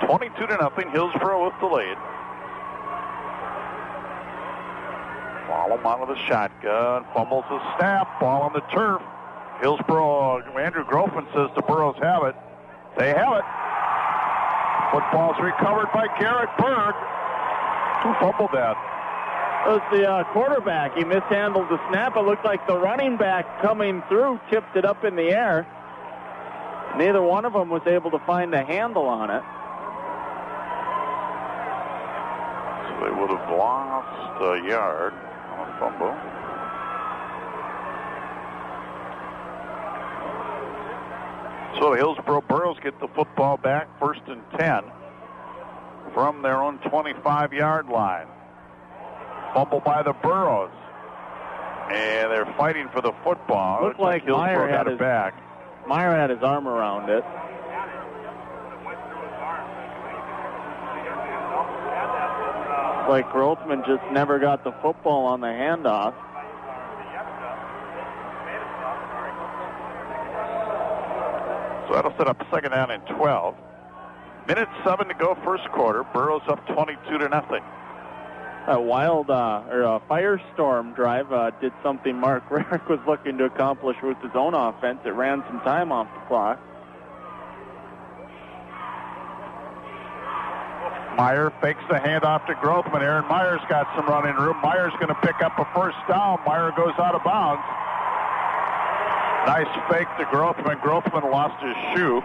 (22-0). Hillsboro with the lead. Lallam out of the shotgun, fumbles the snap, ball on the turf. Hillsboro, Andrew Groffman says the Burrows have it. They have it. Football's recovered by Garrett Berg. Who fumbled that? It was the quarterback. He mishandled the snap. It looked like the running back coming through tipped it up in the air. Neither one of them was able to find a handle on it. So they would have lost a yard on a fumble. So the Hillsboro Burrows get the football back, 1st and 10 from their own 25-yard line. Fumble by the Burrows. And they're fighting for the football. Looked like Hillsboro got it back. Meyer had his arm around it. Like Grothman just never got the football on the handoff. So that'll set up 2nd down and 12. Minute 7 to go, first quarter. Burrows up 22-0. A wild a Firestorm drive did something Mark Rarick was looking to accomplish with his own offense. It ran some time off the clock. Meyer fakes the handoff to Grothman. Aaron Meyer's got some running room. Meyer's going to pick up a first down. Meyer goes out of bounds. Nice fake to Grothman. Grothman lost his shoe.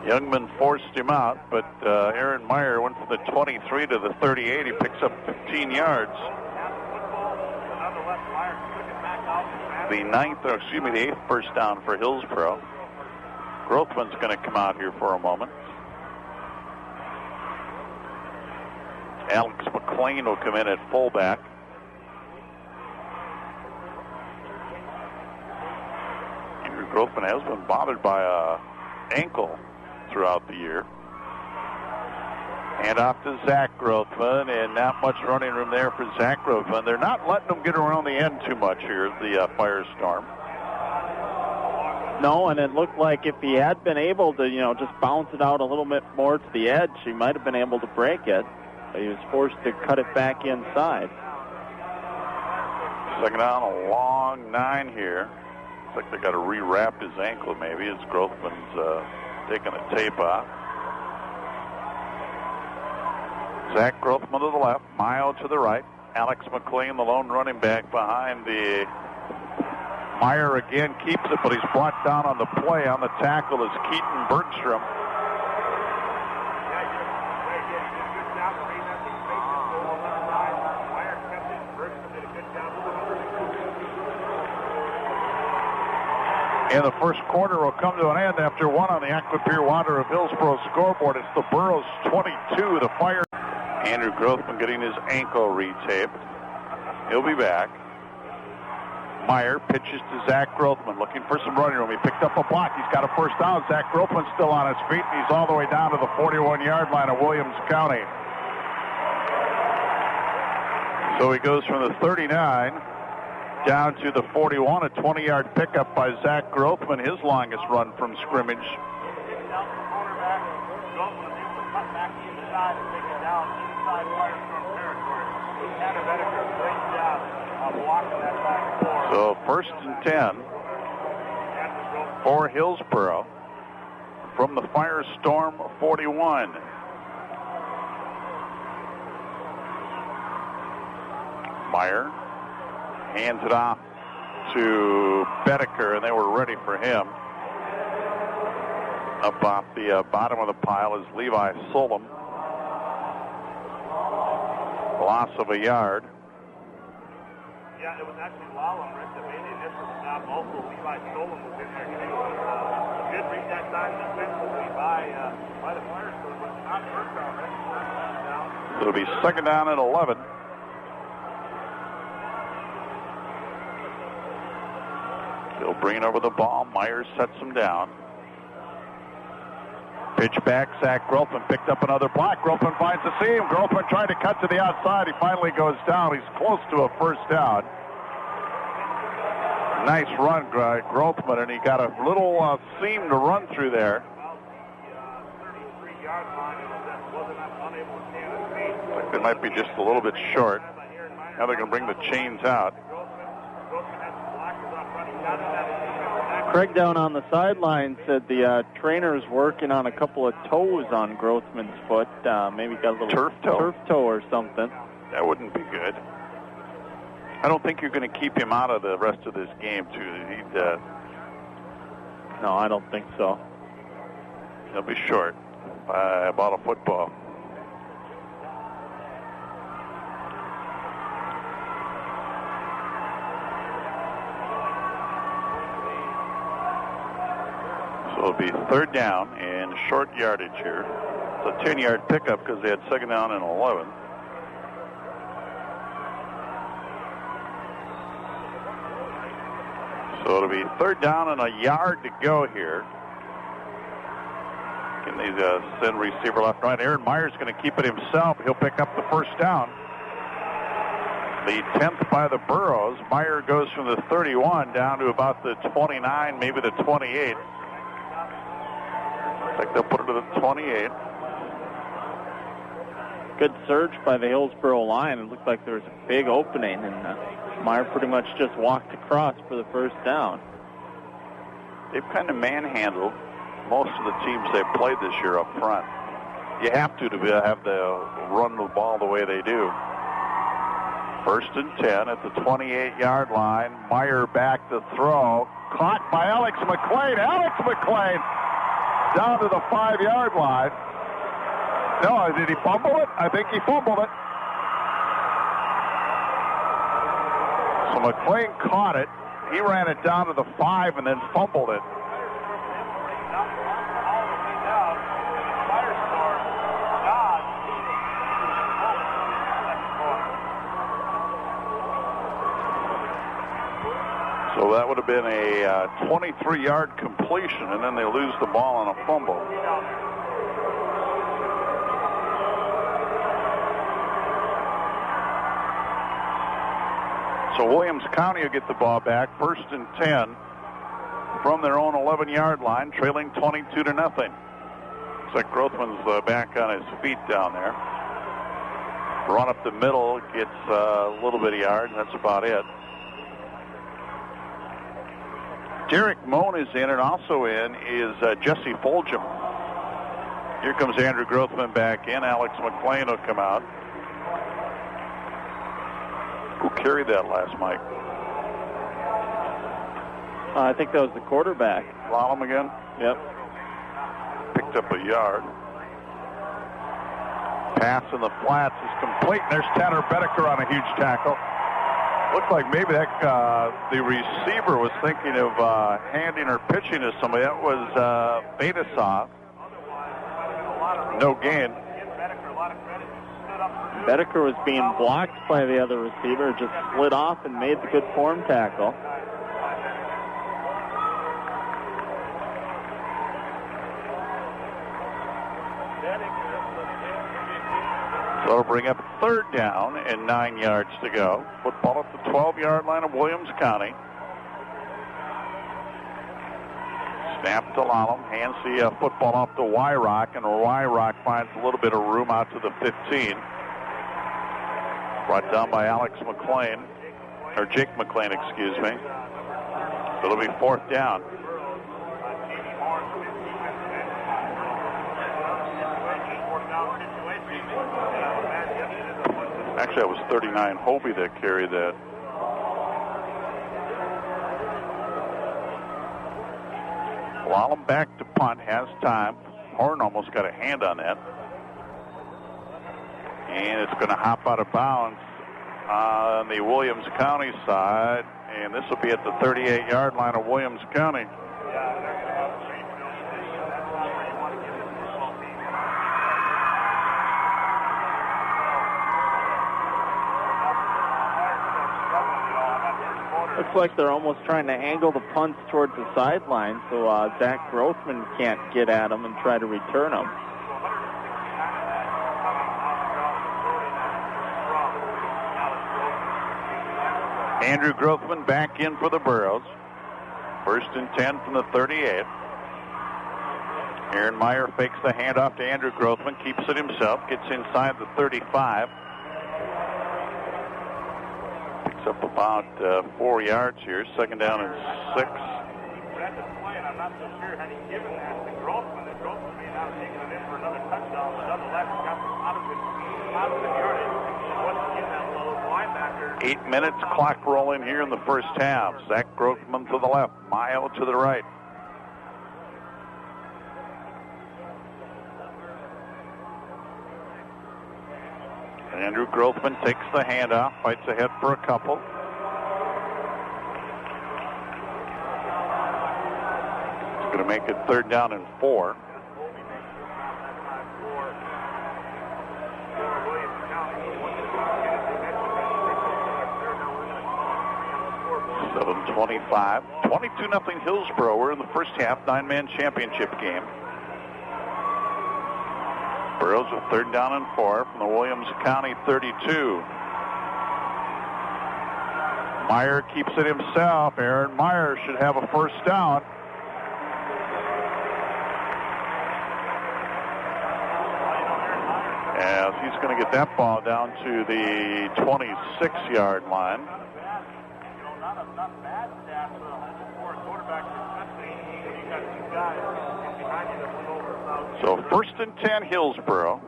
Youngman forced him out, but Aaron Meyer went from the 23 to the 38. He picks up 15 yards. The eighth first down for Hillsboro. Grothman's going to come out here for a moment. Alex McLean will come in at fullback. Andrew Grothman has been bothered by a ankle throughout the year. And off to Zach Grothman, and not much running room there for Zach Grothman. They're not letting him get around the end too much here, the Firestorm. No, and it looked like if he had been able to, just bounce it out a little bit more to the edge, he might have been able to break it. But he was forced to cut it back inside. Second down, a long 9 here. Looks like they got to rewrap his ankle maybe as Grothman's taking a tape off. Zach Grothman to the left, Mile to the right. Alex McLean, the lone running back behind the Meyer again keeps it, but he's brought down on the play. On the tackle is Keaton Bergstrom. And the first quarter will come to an end after one on the Aquapure Water of Hillsboro scoreboard. It's the Burros 22, the Fire. Andrew Grothman getting his ankle retaped. He'll be back. Meyer pitches to Zach Grothman, looking for some running room. He picked up a block. He's got a first down. Zach Grothman's still on his feet, and he's all the way down to the 41-yard line of Williams County. So he goes from the 39 down to the 41, a 20-yard pickup by Zach Grothman, his longest run from scrimmage. So first and 10 for Hillsboro from the Firestorm 41. Meyer hands it off to Bedecker, and they were ready for him. Up off the bottom of the pile is Levi Solom. Loss of a yard. Yeah, it was actually Lallam, Rick, that made the initial stop. Also, Levi Solom was in there, too. Good read that time defensively by the Firestorm, but not first down, Rick. It'll be second down and 11. They'll bring over the ball. Myers sets him down. Pitch back. Zach Grothman picked up another block. Grothman finds the seam. Grothman tried to cut to the outside. He finally goes down. He's close to a first down. Nice run, Grothman, and he got a little seam to run through there. Looks like they might be just a little bit short. Now they're going to bring the chains out. Craig down on the sideline said the trainer's working on a couple of toes on Grothman's foot. Maybe got a little turf toe or something. That wouldn't be good. I don't think you're going to keep him out of the rest of this game, too. No, I don't think so. He'll be short by about a football. So it'll be third down and short yardage here. It's a 10-yard pickup because they had second down and 11. So it'll be third down and a yard to go here. Can they send receiver left right? Aaron Meyer's going to keep it himself. He'll pick up the first down. The 10th by the Burros. Meyer goes from the 31 down to about the 29, maybe the 28. I think they'll put it to the 28. Good surge by the Hillsboro line. It looked like there was a big opening, and Meyer pretty much just walked across for the first down. They've kind of manhandled most of the teams they've played this year up front. You have to have the run the ball the way they do. First and 10 at the 28-yard line. Meyer back to throw. Caught by Alex McLean. Alex McLean down to the 5-yard line. No, did he fumble it? I think he fumbled it. So McLean caught it. He ran it down to the 5 and then fumbled it. So that would have been a 23-yard completion, and then they lose the ball on a fumble. So Williams County will get the ball back, 1st and 10 from their own 11-yard line, trailing 22-0. Looks like Grothman's back on his feet down there. Run up the middle, gets a little bit of yard, and that's about it. Derek Moan is in, and also in is Jesse Fulgham. Here comes Andrew Grothman back in. Alex McLean will come out. Who carried that last, Mike? I think that was the quarterback. Slalom again? Yep. Picked up a yard. Pass in the flats is complete. There's Tanner Bedecker on a huge tackle. Looked like maybe that the receiver was thinking of handing or pitching to somebody. That was Betasoff. No gain. Bedecker was being blocked by the other receiver, just slid off and made the good form tackle. So it'll bring up 3rd down and 9 yards to go. Football at the 12-yard line of Williams County. Snap to Lallam, hands the football off to Wyrock, and Wyrock finds a little bit of room out to the 15. Brought down by Alex McLean, or Jake McLean, excuse me. So it'll be 4th down. Actually, it was 39 Hobie that carried that. Lallam back to punt, has time. Horn almost got a hand on that. And it's going to hop out of bounds on the Williams County side. And this will be at the 38-yard line of Williams County. Looks like they're almost trying to angle the punts towards the sideline so Zach Grothman can't get at them and try to return them. Andrew Grothman back in for the Burros. 1st and 10 from the 38. Aaron Meyer fakes the handoff to Andrew Grothman, keeps it himself, gets inside the 35. Picks up about 4 yards here, 2nd down and 6. I'm not so sure had he given that to Grothman, that Grothman may not have taken it in for another touchdown, but nonetheless, he got out of the yardage. Wasn't getting that low linebacker. 8 minutes, clock rolling here in the first half. Zach Grothman to the left, Mayo to the right. Andrew Grothman takes the handoff, fights ahead for a couple. He's going to make it 3rd down and 4. .25, 22-0 Hillsboro. We're in the first half, 9-man championship game. Burrows with 3rd down and 4 from the Williams County 32. Meyer keeps it himself. Aaron Meyer should have a 1st down. As he's going to get that ball down to the 26-yard line. So 1st and 10 Hillsboro.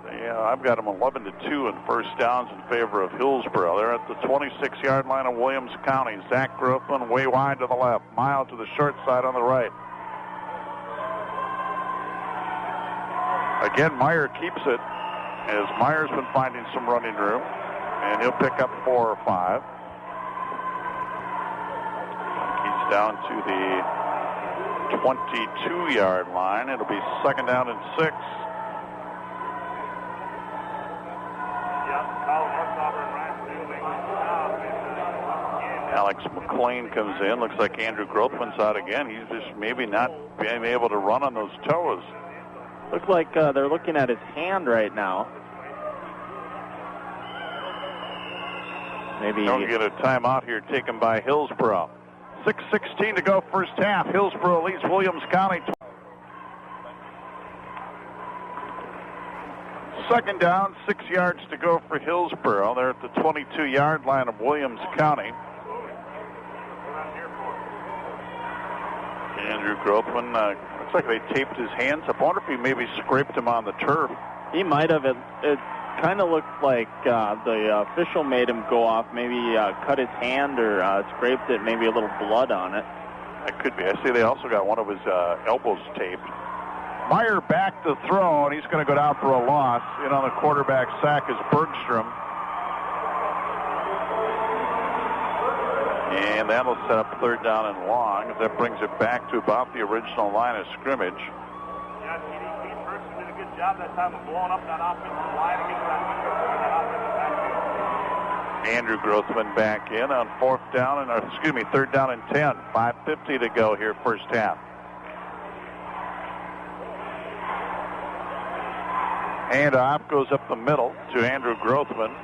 Yeah, I've got them 11-2 in 1st downs in favor of Hillsboro. They're at the 26-yard line of Williams County. Zach Grothman way wide to the left, Mile to the short side on the right. again, Meyer keeps it, as Meyer's been finding some running room, and he'll pick up 4 or 5. He's down to the 22-yard line. It'll be 2nd down and 6. Alex McLean comes in. Looks like Andrew Grothman's out again. He's just maybe not being able to run on those toes. Looks like they're looking at his hand right now. Maybe don't get a timeout here taken by Hillsboro. 6:16 to go first half. Hillsboro leads Williams County. 2nd down, 6 yards to go for Hillsboro. They're at the 22-yard line of Williams County. Andrew Grothman, looks like they taped his hands up. I wonder if he maybe scraped him on the turf. He might have. It kind of looked like the official made him go off, maybe cut his hand or scraped it, maybe a little blood on it. That could be. I see they also got one of his elbows taped. Meyer back to throw, and he's going to go down for a loss. In on the quarterback sack is Bergstrom. And that'll set up 3rd down and long. That brings it back to about the original line of scrimmage. Yeah, Keating Bergstrom did a good job that time of blowing up that offensive line and getting that offensive backfield. Andrew Grothman back in on 3rd down and 10. 5:50 to go here first half. Handoff goes up the middle to Andrew Grothman.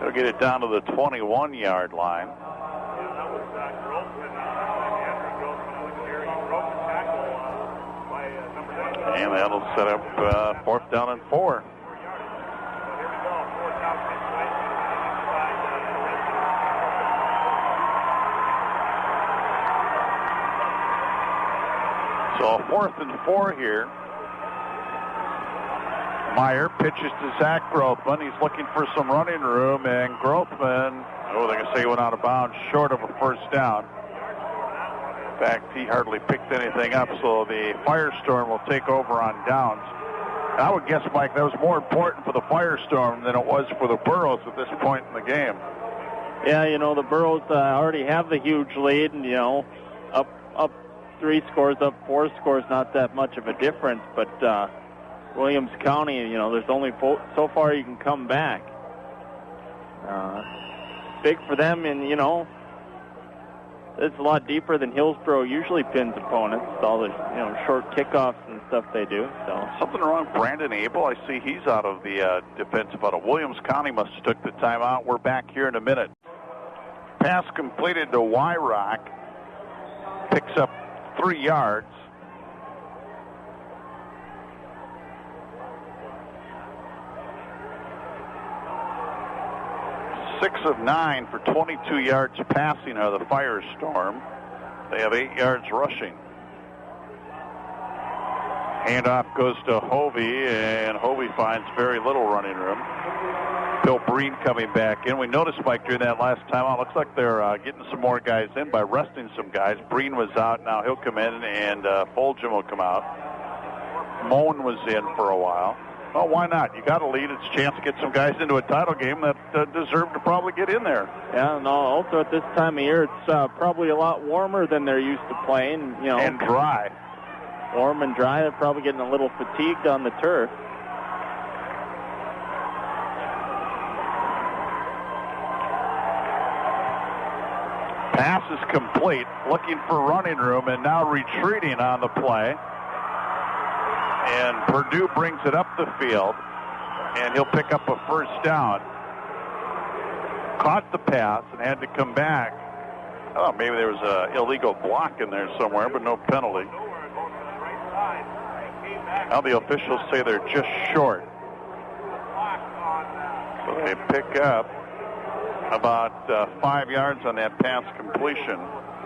He'll get it down to the 21-yard line. And that'll set up 4th down and 4. So 4th and 4 here. Meyer pitches to Zach Grothman. He's looking for some running room, and Grothman, they can say he went out of bounds short of a first down. In fact, he hardly picked anything up, so the Firestorm will take over on downs. And I would guess, Mike, that was more important for the Firestorm than it was for the Burros at this point in the game. Yeah, the Burros already have the huge lead, and, up 3 scores, up 4 scores, not that much of a difference, but Williams County, there's only so far you can come back. Big for them, and, it's a lot deeper than Hillsboro usually pins opponents. All the, short kickoffs and stuff they do. So something wrong, Brandon Abel. I see he's out of the defensive huddle. Williams County must have took the timeout. We're back here in a minute. Pass completed to Wyrock. Picks up 3 yards. 6 of 9 for 22 yards passing are the Firestorm. They have 8 yards rushing. Handoff goes to Hovey, and Hovey finds very little running room. Bill Breen coming back in. We noticed, Mike, during that last timeout, looks like they're getting some more guys in by resting some guys. Breen was out. Now he'll come in, and Fulgham will come out. Moen was in for a while. Well, why not? You got a lead. It's a chance to get some guys into a title game that deserve to probably get in there. Yeah, and also at this time of year, it's probably a lot warmer than they're used to playing. And dry. Warm and dry. They're probably getting a little fatigued on the turf. Pass is complete. Looking for running room, and now retreating on the play. And Purdue brings it up the field, and he'll pick up a first down. Caught the pass and had to come back. Oh, maybe there was an illegal block in there somewhere, but no penalty. Now the officials say they're just short. So they pick up about 5 yards on that pass completion.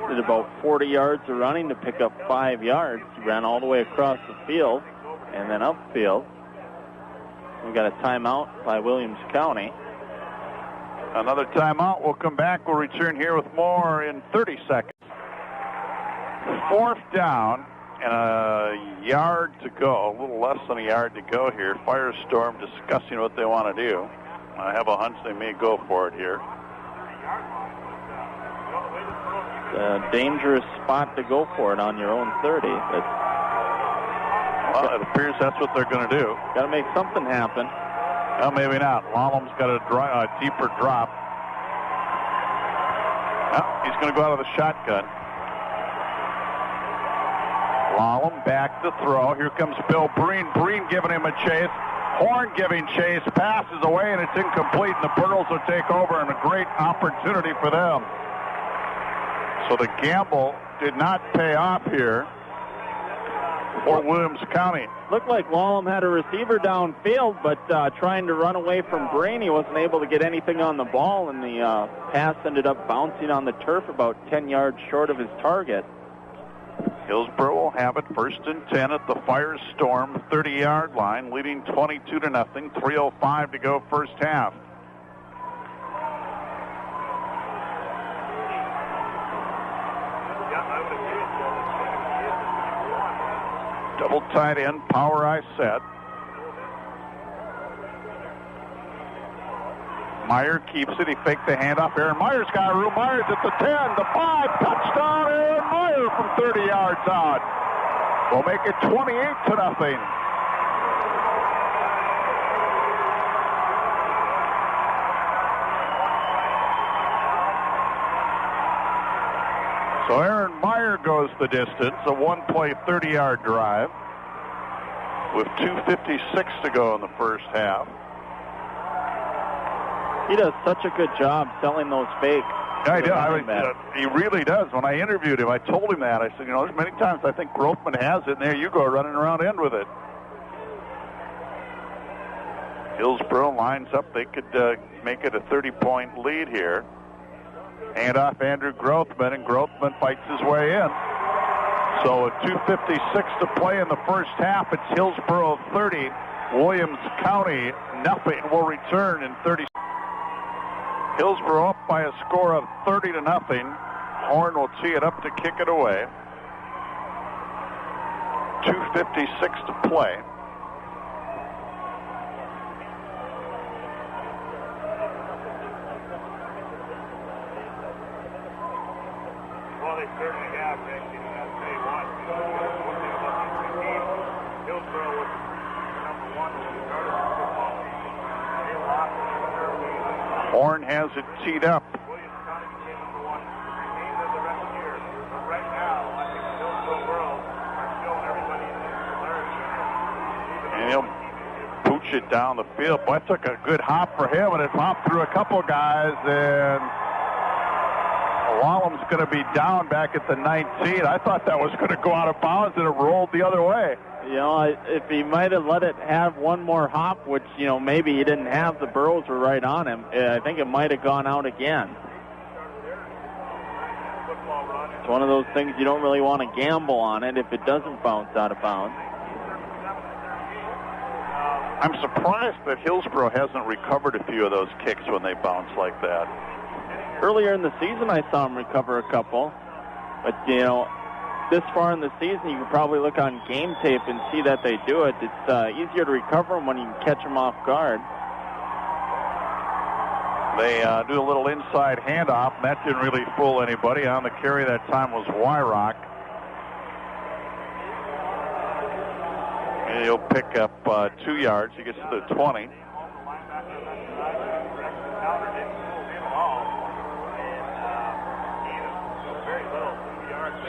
Did about 40 yards of running to pick up 5 yards. He ran all the way across the field and then upfield. We've got a timeout by Williams County. Another timeout. We'll come back. We'll return here with more in 30 seconds. 4th down and a yard to go, a little less than a yard to go here. Firestorm discussing what they want to do. I have a hunch they may go for it here. It's a dangerous spot to go for it on your own 30. Well, it appears that's what they're going to do. Got to make something happen. Well, maybe not. Lallam's got a deeper drop. Well, he's going to go out of the shotgun. Lallam back to throw. Here comes Bill Breen. Breen giving him a chase. Horn giving chase. Passes away, and it's incomplete, and the Burros will take over, and a great opportunity for them. So the gamble did not pay off here for Williams County. Looked like Lallam had a receiver downfield, but trying to run away from Breen, he wasn't able to get anything on the ball, and the pass ended up bouncing on the turf about 10 yards short of his target. Hillsboro will have it 1st and 10 at the Firestorm 30-yard line, leading 22-0. 3:05 to go first half. Double tight end, power eye set. Meyer keeps it. He faked the handoff. Aaron Meyer's got room. Meyer's at the 10, the 5. Touchdown, Aaron Meyer from 30 yards out. We'll make it 28-0. So Aaron Meyer goes the distance, a one-play 30-yard drive with 2:56 to go in the first half. He does such a good job selling those fakes. Yeah, he really does. When I interviewed him, I told him that. I said, there's many times I think Grothman has it, and there you go running around end with it. Hillsboro lines up. They could make it a 30-point lead here. Hand off Andrew Grothman, and Grothman fights his way in. So with 2:56 to play in the first half, it's Hillsboro 30, Williams County nothing. Will return in 30. Hillsboro up by a score of 30-0. Horn will tee it up to kick it away. 2:56 to play. Well, they certainly have, Nick. I'll tell you what. One thing about these two teams, Hillsboro was number one when we started the football season. They lost it. Horn has it teed up. Williams County became number one. Remained there the rest of the year. But right now, I think the Hillsboro girls are showing everybody the similarity. And he'll pooch it down the field. Boy, it took a good hop for him, and it hopped through a couple guys, and Lallam's going to be down back at the 19. I thought that was going to go out of bounds, and it rolled the other way. If he might have let it have one more hop, which, maybe he didn't have, the Burros were right on him, I think it might have gone out again. It's one of those things you don't really want to gamble on it if it doesn't bounce out of bounds. I'm surprised that Hillsboro hasn't recovered a few of those kicks when they bounce like that. Earlier in the season, I saw him recover a couple. But, this far in the season, you can probably look on game tape and see that they do it. It's easier to recover them when you can catch them off guard. They do a little inside handoff, and that didn't really fool anybody. On the carry that time was Wyrock. And he'll pick up 2 yards. He gets to the 20.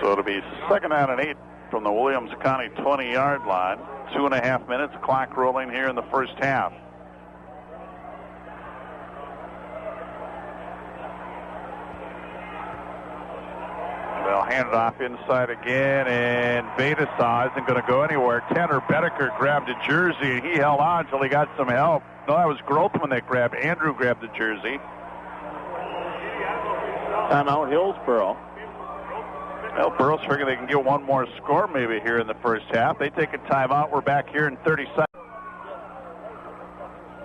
So it'll be 2nd down and 8 from the Williams County 20-yard line. 2.5 minutes, clock rolling here in the first half. They'll hand it off inside again, and Betasaw isn't going to go anywhere. Tanner Bedeker grabbed a jersey, and he held on until he got some help. No, that was Grothman that grabbed. Andrew grabbed the jersey. Timeout Hillsboro. Well, Burros figure they can get one more score maybe here in the first half. They take a timeout. We're back here in 30 seconds.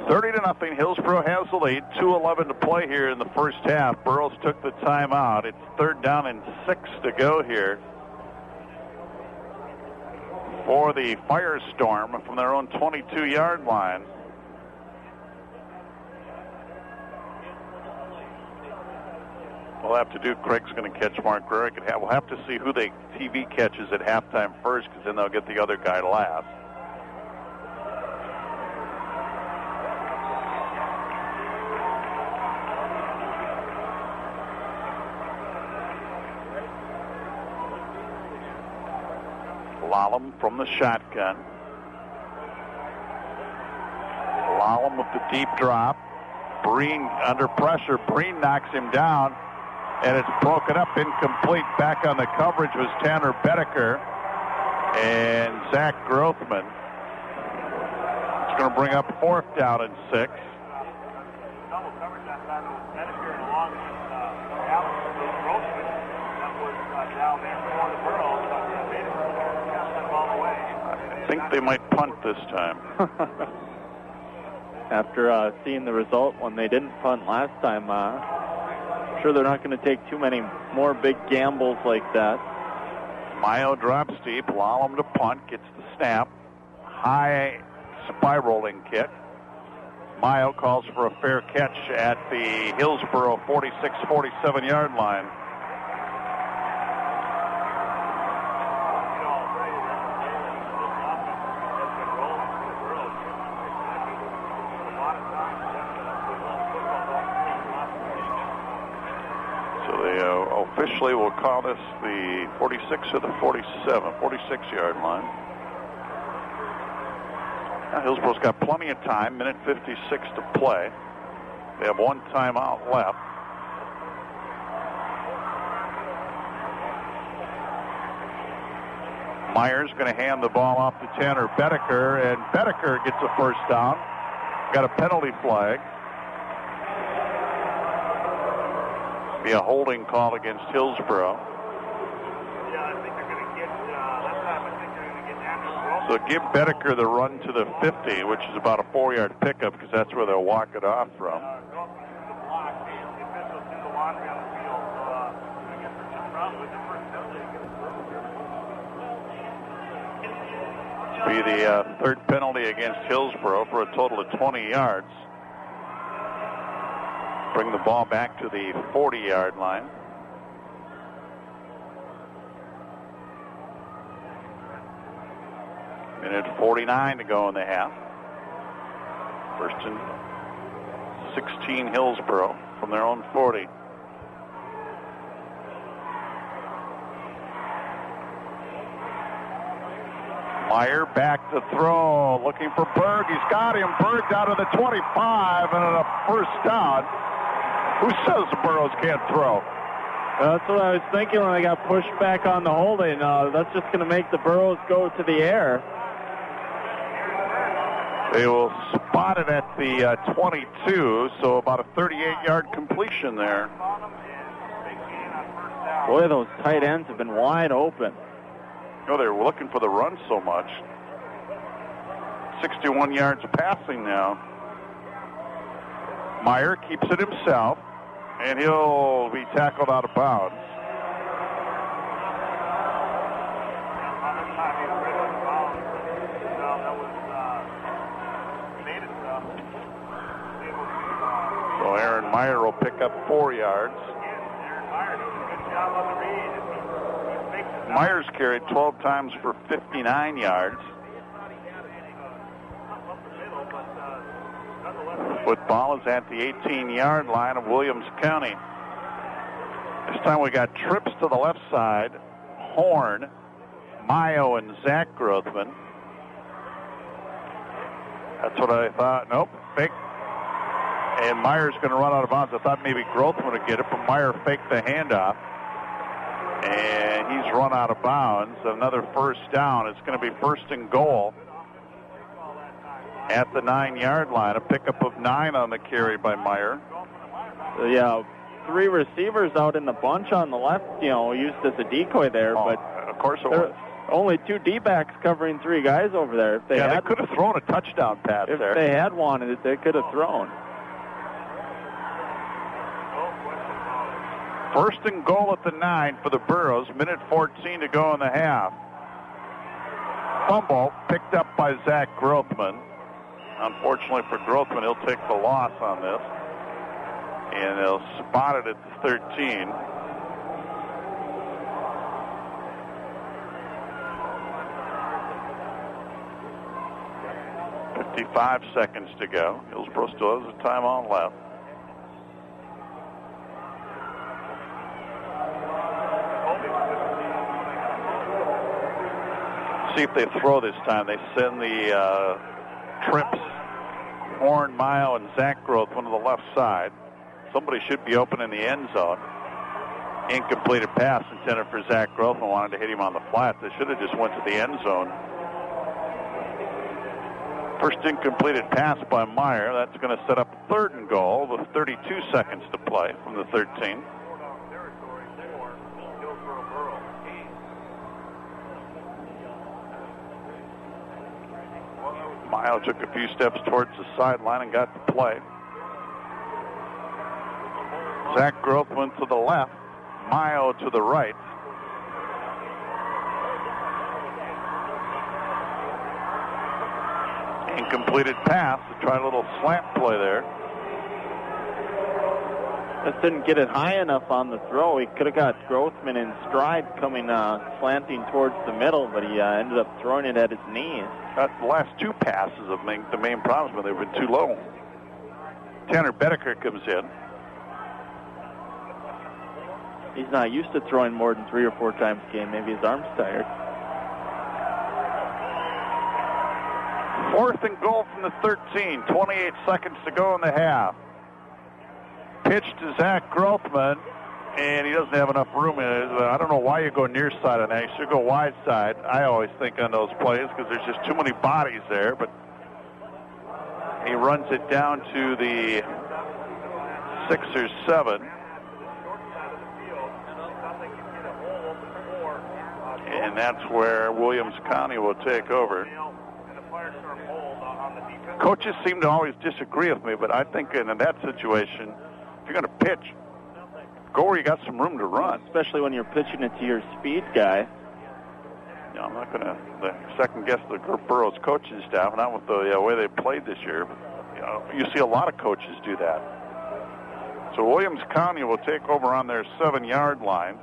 30-0. Hillsboro has the lead. 2:11 to play here in the first half. Burros took the timeout. It's 3rd down and 6 to go here. for the Firestorm from their own 22-yard line. We'll have to do, Craig's going to catch Mark Rurick. We'll have to see who the TV catches at halftime first, because then they'll get the other guy last. Lallam from the shotgun. Lallam with the deep drop. Breen under pressure. Breen knocks him down, and it's broken up, incomplete. Back on the coverage was Tanner Bedecker and Zach Grothman. It's going to bring up 4th down and 6. Double coverage that time. It was Bedecker along with Grothman that was down there before the Burrows. I think they might punt this time. After seeing the result when they didn't punt last time, I'm sure they're not going to take too many more big gambles like that. Mayo drops deep. Lallam to punt. Gets the snap. High spiraling kick. Mayo calls for a fair catch at the Hillsboro 46-47 yard line. Officially, we'll call this the 46 or the 46-yard line. Now, Hillsboro's got plenty of time, minute 56 to play. They have one timeout left. Myers going to hand the ball off to Tanner Bedecker, and Bedecker gets a first down. Got a penalty flag. Be a holding call against Hillsboro. Yeah, I think they're going to get, that time I think they're going to get Andrew Grothman. So give Bedecker the run to the 50, which is about a 4-yard pickup, because that's where they'll walk it off from. Grothman through the block. The officials do the laundry on the field, so I guess they're just probably with the first penalty. Be the third penalty against Hillsboro for a total of 20 yards. Bring the ball back to the 40-yard line. Minute 49 to go in the half. First and 16 Hillsboro from their own 40. Meyer back to throw, looking for Berg. He's got him. Berg down to the 25 and a first down. Who says the Burrows can't throw? That's what I was thinking when I got pushed back on the holding. That's just going to make the Burrows go to the air. They will spot it at the 22, so about a 38-yard completion there. Boy, those tight ends have been wide open. You know, they were looking for the run so much. 61 yards passing now. Meyer keeps it himself, and he'll be tackled out of bounds. So Aaron Meyer will pick up 4 yards. Myers carried 12 times for 59 yards. Football is at the 18-yard line of Williams County. This time we got trips to the left side. Horn, Mayo, and Zach Grothman. That's what I thought. Nope, fake. And Meyer's going to run out of bounds. I thought maybe Grothman would get it, but Meyer faked the handoff. And he's run out of bounds. Another first down. It's going to be first and goal at the 9-yard line. A pickup of 9 on the carry by Meyer. Yeah, 3 receivers out in the bunch on the left, used as a decoy there. But of course it was. Only 2 D-backs covering 3 guys over there. If they they could have thrown a touchdown pass there. If they had wanted it, they could have thrown. First and goal at the 9 for the Burros. Minute 14 to go in the half. fumble picked up by Zach Grothman. Unfortunately for Grothman, he'll take the loss on this. And they'll spot it at the 13. "55 seconds to go. Hillsboro still has a timeout left. See if they throw this time. They send the trips, Horn, Mayo, and Zach Grothman to the left side. Somebody should be open in the end zone. Incompleted pass intended for Zach Grothman. Wanted to hit him on the flat. They should have just went to the end zone. First incompleted pass by Meyer. That's going to set up 3rd and goal with 32 seconds to play from the 13. Mayo took a few steps towards the sideline and got the play. Zach Grothman to the left, Mayo to the right. Incompleted pass to try a little slant play there. Just didn't get it high enough on the throw. He could have got Grothman in stride coming slanting towards the middle, but he ended up throwing it at his knees. The last 2 passes have been the main problems, but they've been too low. Tanner Bedecker comes in. He's not used to throwing more than 3 or 4 times a game. Maybe his arm's tired. 4th and goal from the 13. 28 seconds to go in the half. Pitch to Zach Grothman, and he doesn't have enough room. I don't know why you go near side on that. You should go wide side. I always think on those plays because there's just too many bodies there. But he runs it down to the 6 or 7. And that's where Williams County will take over. Coaches seem to always disagree with me, but I think in that situation, if you're going to pitch, go where you got some room to run. Especially when you're pitching it to your speed guy. You know, I'm not going to second guess the Burroughs coaching staff, not with the way they played this year. But, you see a lot of coaches do that. So Williams County will take over on their 7-yard line.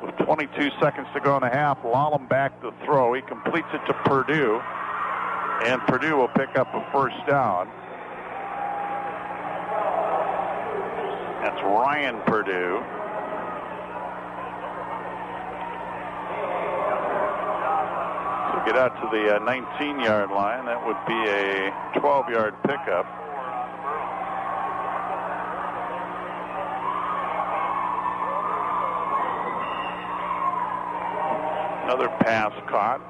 With 22 seconds to go in the half, Lallam back to throw. He completes it to Purdue, and Purdue will pick up a 1st down. That's Ryan Purdue. So get out to the 19-yard line. That would be a 12-yard pickup. Another pass caught,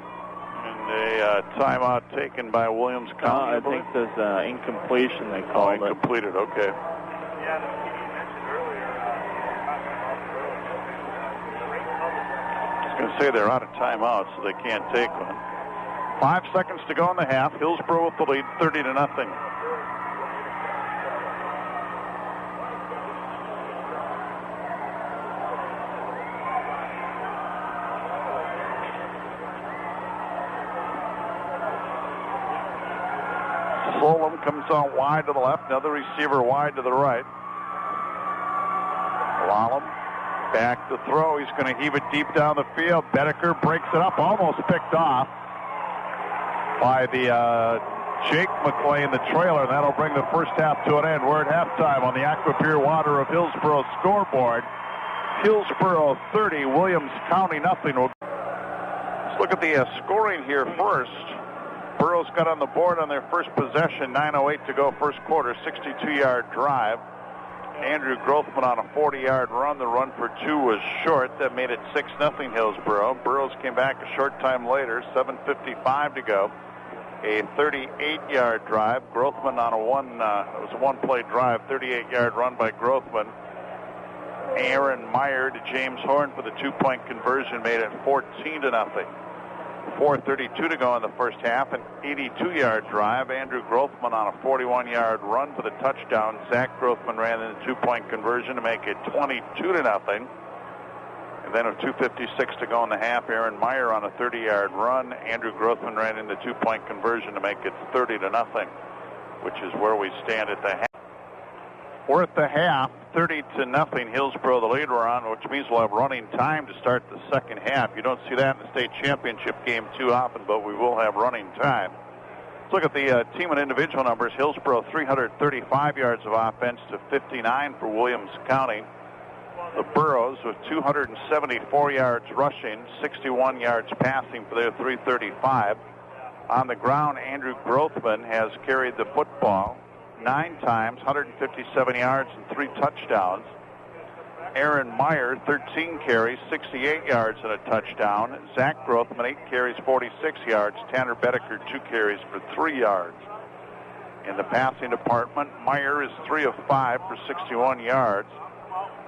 and a timeout taken by Williams County. I think there's incompletion, they call it. Incompleted, okay. I was going to say they're out of timeout, so they can't take one. 5 seconds to go in the half. Hillsboro with the lead, 30-0. Solom comes out wide to the left, another receiver wide to the right. Lallam back to throw. He's going to heave it deep down the field. Bedecker breaks it up, almost picked off by the Jake McClain, the trailer. And that'll bring the first half to an end. We're at halftime on the Aquapure Water of Hillsboro scoreboard. Hillsboro 30, Williams County nothing. Let's look at the scoring here first. Burroughs got on the board on their first possession, 9:08 to go first quarter, 62-yard drive. Andrew Grothman on a 40-yard run. The run for 2 was short. That made it 6-0 Hillsboro. Burroughs came back a short time later, 7:55 to go. A 38-yard drive. Grothman on it was a one-play drive, 38-yard run by Grothman. Aaron Meyer to James Horn for the 2-point conversion, made it 14-0. 4:32 to go in the first half. An 82-yard drive. Andrew Grothman on a 41-yard run for the touchdown. Zach Grothman ran in the 2-point conversion to make it 22-0. And Then with 2:56 to go in the half, Aaron Meyer on a 30-yard run. Andrew Grothman ran in the two-point conversion to make it 30-0, which is where we stand at the half. We're at the half, 30-0. Hillsboro the lead we're on, which means we'll have running time to start the second half. You don't see that in the state championship game too often, but we will have running time. Let's look at the team and individual numbers. Hillsboro 335 yards of offense to 59 for Williams County. The Burros with 274 yards rushing, 61 yards passing for their 335. On the ground, Andrew Grothman has carried the football 9 times, 157 yards and 3 touchdowns. Aaron Meyer, 13 carries, 68 yards and a touchdown. Zach Grothman, 8 carries, 46 yards. Tanner Bedecker, 2 carries for 3 yards. In the passing department, Meyer is 3 of 5 for 61 yards.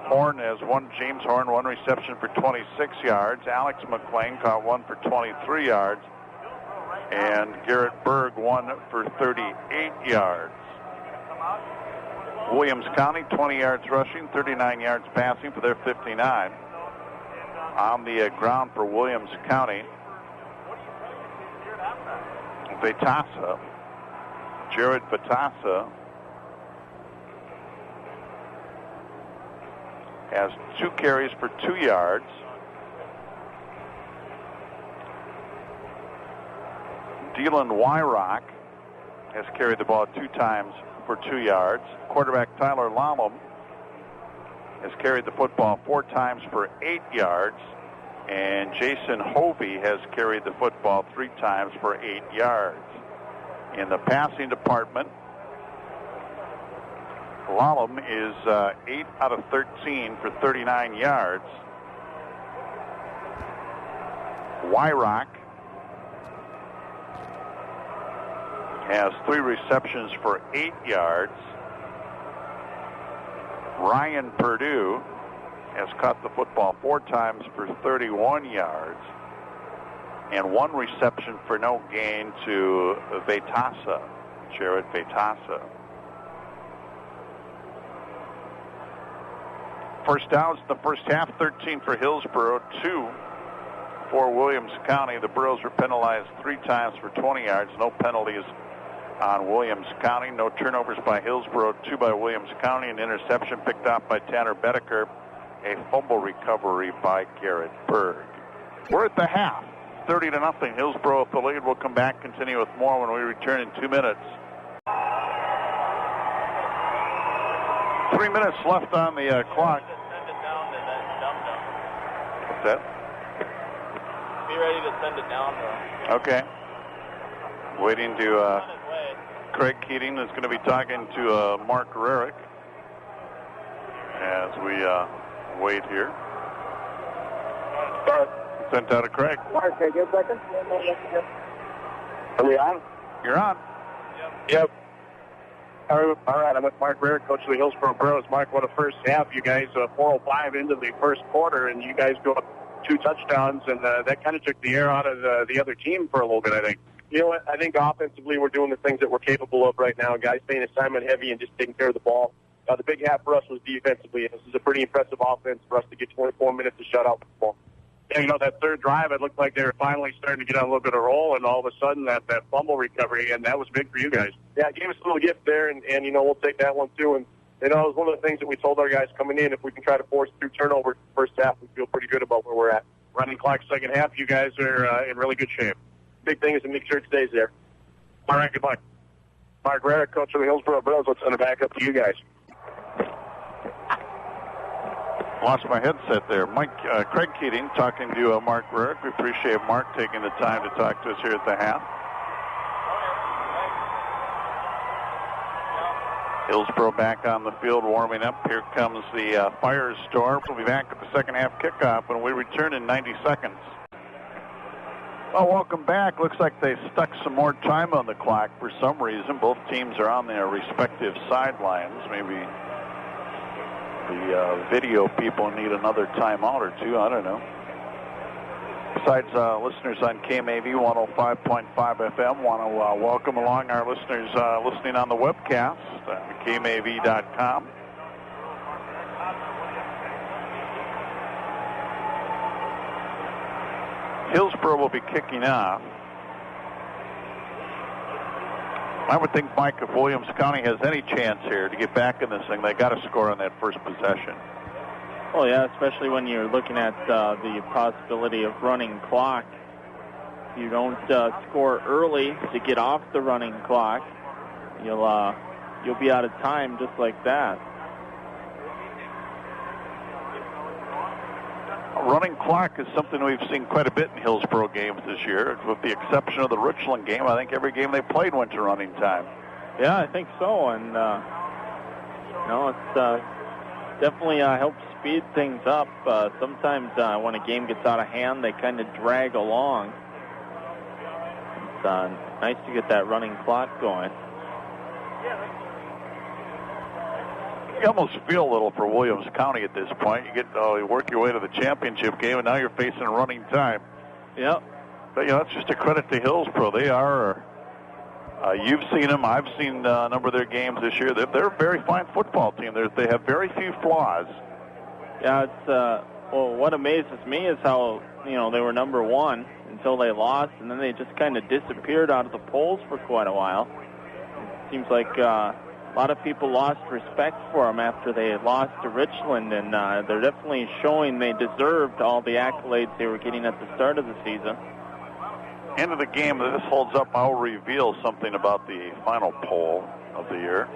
Horn has James Horn, 1 reception for 26 yards. Alex McClain caught 1 for 23 yards. And Garrett Berg, 1 for 38 yards. Williams County, 20 yards rushing, 39 yards passing for their 59. On the ground for Williams County, Vitasa, Jared Vitasa, has 2 carries for 2 yards. Dylan Wyrock has carried the ball 2 times for 2 yards. Quarterback Tyler Lallam has carried the football 4 times for 8 yards. And Jason Hovey has carried the football 3 times for 8 yards. In the passing department, Lallam is 8 out of 13 for 39 yards. Wyrock has 3 receptions for 8 yards. Ryan Purdue has caught the football 4 times for 31 yards. And 1 reception for no gain to Vitasa, Jared Vitasa. First downs in the first half, 13 for Hillsboro, 2 for Williams County. The Burros were penalized 3 times for 20 yards. No penalties on Williams County. No turnovers by Hillsboro, 2 by Williams County. An interception picked off by Tanner Bedecker. A fumble recovery by Garrett Berg. We're at the half, 30-0. Hillsboro with the lead. We'll come back, continue with more when we return in 2 minutes. 3 minutes left on the clock. What's that? Be ready to send it down, though. Okay. Waiting to Craig Keating is going to be talking to Mark Rarick as we wait here. Sent out to Craig. Mark, can I get a second? Are we on? You're on. Yep. All right, I'm with Mark Rarick, coach of the Hillsboro Burros. Mark, what a first half. You guys 4:05 into the first quarter, and you guys go up 2 touchdowns, and that kind of took the air out of the other team for a little bit, I think. You know what? I think offensively we're doing the things that we're capable of right now. Guys staying assignment heavy and just taking care of the ball. The big half for us was defensively. This is a pretty impressive offense for us to get 24 minutes to shut out the ball. Yeah, you know, that third drive, it looked like they were finally starting to get on a little bit of roll, and all of a sudden that fumble recovery, and that was big for you guys. Yeah, it gave us a little gift there, and you know, we'll take that one too. And, you know, it was one of the things that we told our guys coming in, if we can try to force 2 turnovers first half, we feel pretty good about where we're at. Running clock second half, you guys are in really good shape. Big thing is to make sure it stays there. All right, goodbye. Mark Rarick, coach of the Hillsboro Burros. Let's send it back up to you guys. Lost my headset there. Craig Keating talking to Mark Rarick. We appreciate Mark taking the time to talk to us here at the half. Hillsboro back on the field warming up. Here comes the fire storm. We'll be back at the second half kickoff when we return in 90 seconds. Well, welcome back. Looks like they stuck some more time on the clock for some reason. Both teams are on their respective sidelines. Maybe the video people need another timeout or 2. I don't know. Besides listeners on KMAV 105.5 FM, want to welcome along our listeners listening on the webcast at KMAV.com. Hillsboro will be kicking off. I would think, Mike, if Williams County has any chance here to get back in this thing, they got to score on that first possession. Oh, yeah, especially when you're looking at the possibility of running clock. If you don't score early to get off the running clock, you'll be out of time just like that. A running clock is something we've seen quite a bit in Hillsboro games this year. With the exception of the Richland game, I think every game they played went to running time. Yeah, I think so, and it's definitely helps speed things up. Sometimes when a game gets out of hand, they kind of drag along. It's nice to get that running clock going. You almost feel a little for Williams County at this point. You work your way to the championship game, and now you're facing running time. Yep. But that's just a credit to Hillsboro. They are. You've seen them. I've seen a number of their games this year. They're a very fine football team. They have very few flaws. Yeah, it's what amazes me is how they were number one until they lost, and then they just kind of disappeared out of the polls for quite a while. It seems like a lot of people lost respect for them after they lost to Richland, and they're definitely showing they deserved all the accolades they were getting at the start of the season. End of the game, if this holds up, I'll reveal something about the final poll of the year.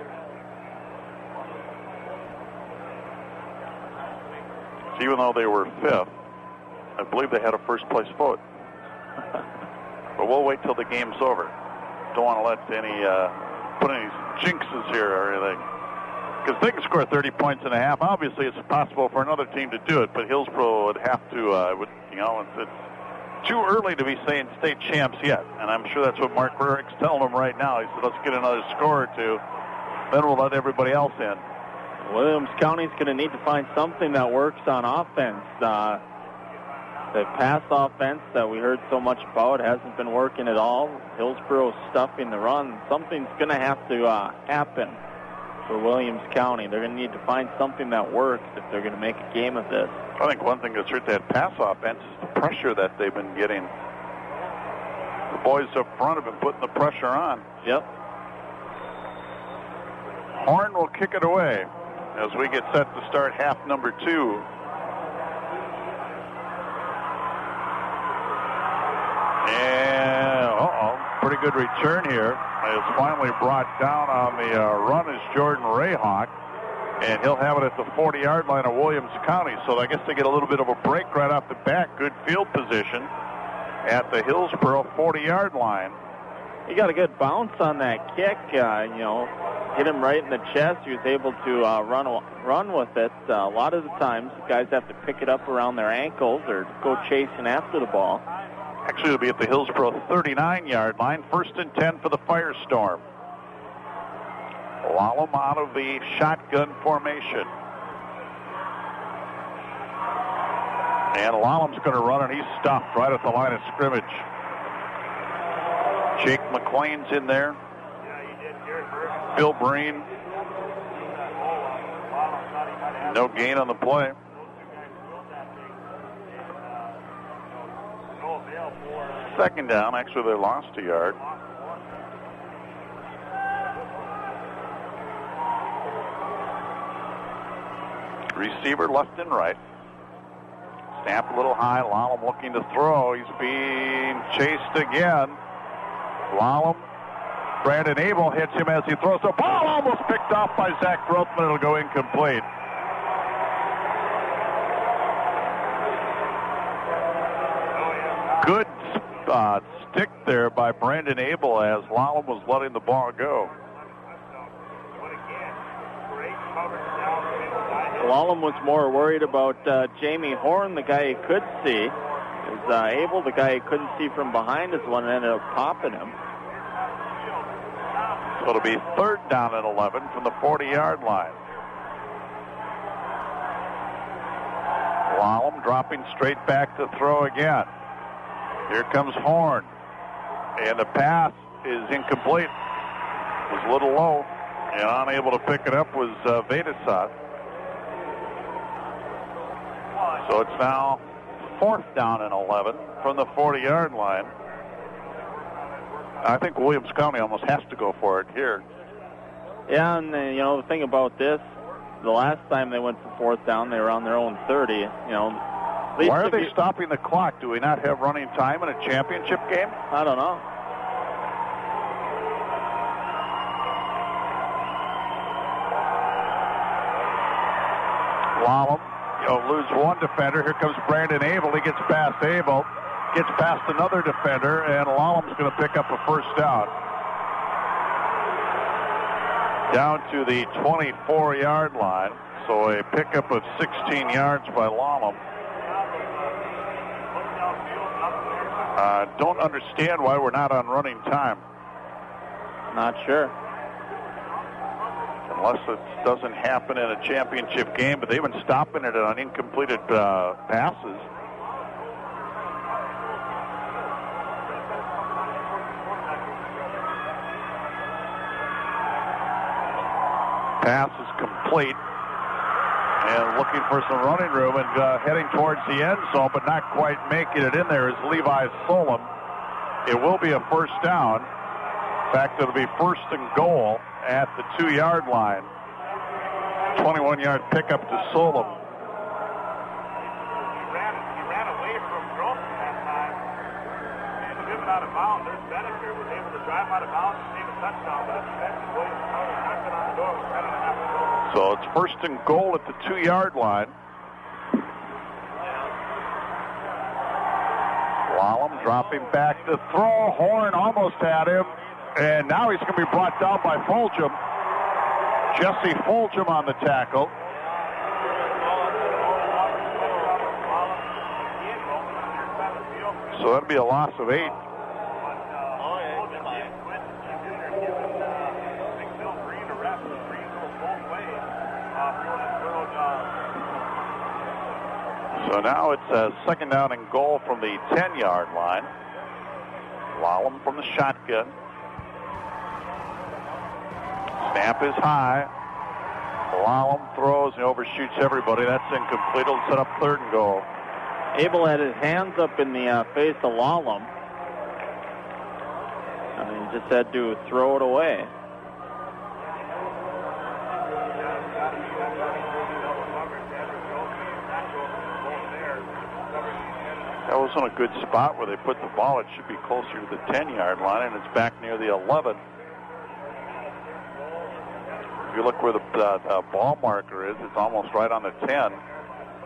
So even though they were fifth, I believe they had a first-place vote. But we'll wait till the game's over. Don't want to let put any jinxes here or anything. Because they can score 30 points and a half. Obviously, it's possible for another team to do it, but Hillsboro would have to, it's too early to be saying state champs yet. And I'm sure that's what Mark Rurick's telling them right now. He said, let's get another score or two, then we'll let everybody else in. Williams County's going to need to find something that works on offense. The pass offense that we heard so much about hasn't been working at all. Hillsboro's stuffing the run. Something's going to have to happen for Williams County. They're going to need to find something that works if they're going to make a game of this. I think one thing that's hurt that pass offense is the pressure that they've been getting. The boys up front have been putting the pressure on. Yep. Horn will kick it away as we get set to start half number 2. And, pretty good return here. It's finally brought down on the run is Jordan Rayhawk, and he'll have it at the 40-yard line of Williams County. So I guess they get a little bit of a break right off the bat. Good field position at the Hillsboro 40-yard line. He got a good bounce on that kick, hit him right in the chest. He was able to run with it. A lot of the times, guys have to pick it up around their ankles or go chasing after the ball. Actually, it'll be at the Hillsboro 39-yard line. 1st and 10 for the Firestorm. Lallam out of the shotgun formation. And Lallam's going to run, and he's stopped right at the line of scrimmage. Jake McLean's in there. Bill Breen. No gain on the play. Second down. Actually, they lost a yard. Receiver left and right. Snap a little high. Lallam looking to throw. He's being chased again. Lallam. Brandon Abel hits him as he throws. The ball almost picked off by Zach Grothman. It'll go incomplete. Good stick there by Brandon Abel as Lallam was letting the ball go. Lallam was more worried about Jamie Horn, the guy he could see. Abel, the guy he couldn't see from behind, is the one that ended up popping him. So it'll be 3rd down and 11 from the 40-yard line. Lallam dropping straight back to throw again. Here comes Horn. And the pass is incomplete. It was a little low. And unable to pick it up was Vedasat. So it's now 4th down and 11 from the 40-yard line. I think Williams County almost has to go for it here. Yeah, and the thing about this, the last time they went for 4th down, they were on their own 30. Why are they stopping the clock? Do we not have running time in a championship game? I don't know. Lallam, lose one defender. Here comes Brandon Abel. He gets past Abel, gets past another defender, and Lallam's going to pick up a 1st down. Down to the 24-yard line. So a pickup of 16 yards by Lallam. Don't understand why we're not on running time. Not sure. Unless it doesn't happen in a championship game, but they've been stopping it on incompleted passes. Pass is complete. And looking for some running room and heading towards the end zone, but not quite making it in there is Levi Solom. It will be a 1st down. In fact, it'll be 1st and goal at the 2-yard line. 21-yard pickup to Solom. He ran away from Grossman that time and driven out of bounds. There's Beneker was able to drive out of bounds and save a touchdown, but eventually Williams County knocked it on the door with 10.5 to go. So it's 1st and goal at the 2-yard line. Lallam dropping back to throw. Horn almost had him. And now he's going to be brought down by Fulgham. Jesse Fulgham on the tackle. So that'll be a loss of 8. So now it's a 2nd down and goal from the 10-yard line. Lallam from the shotgun. Snap is high. Lallam throws and overshoots everybody. That's incomplete. It'll set up 3rd and goal. Abel had his hands up in the face of Lallam. I mean, he just had to throw it away. That wasn't a good spot where they put the ball. It should be closer to the 10-yard line, and it's back near the 11. If you look where the ball marker is, it's almost right on the 10.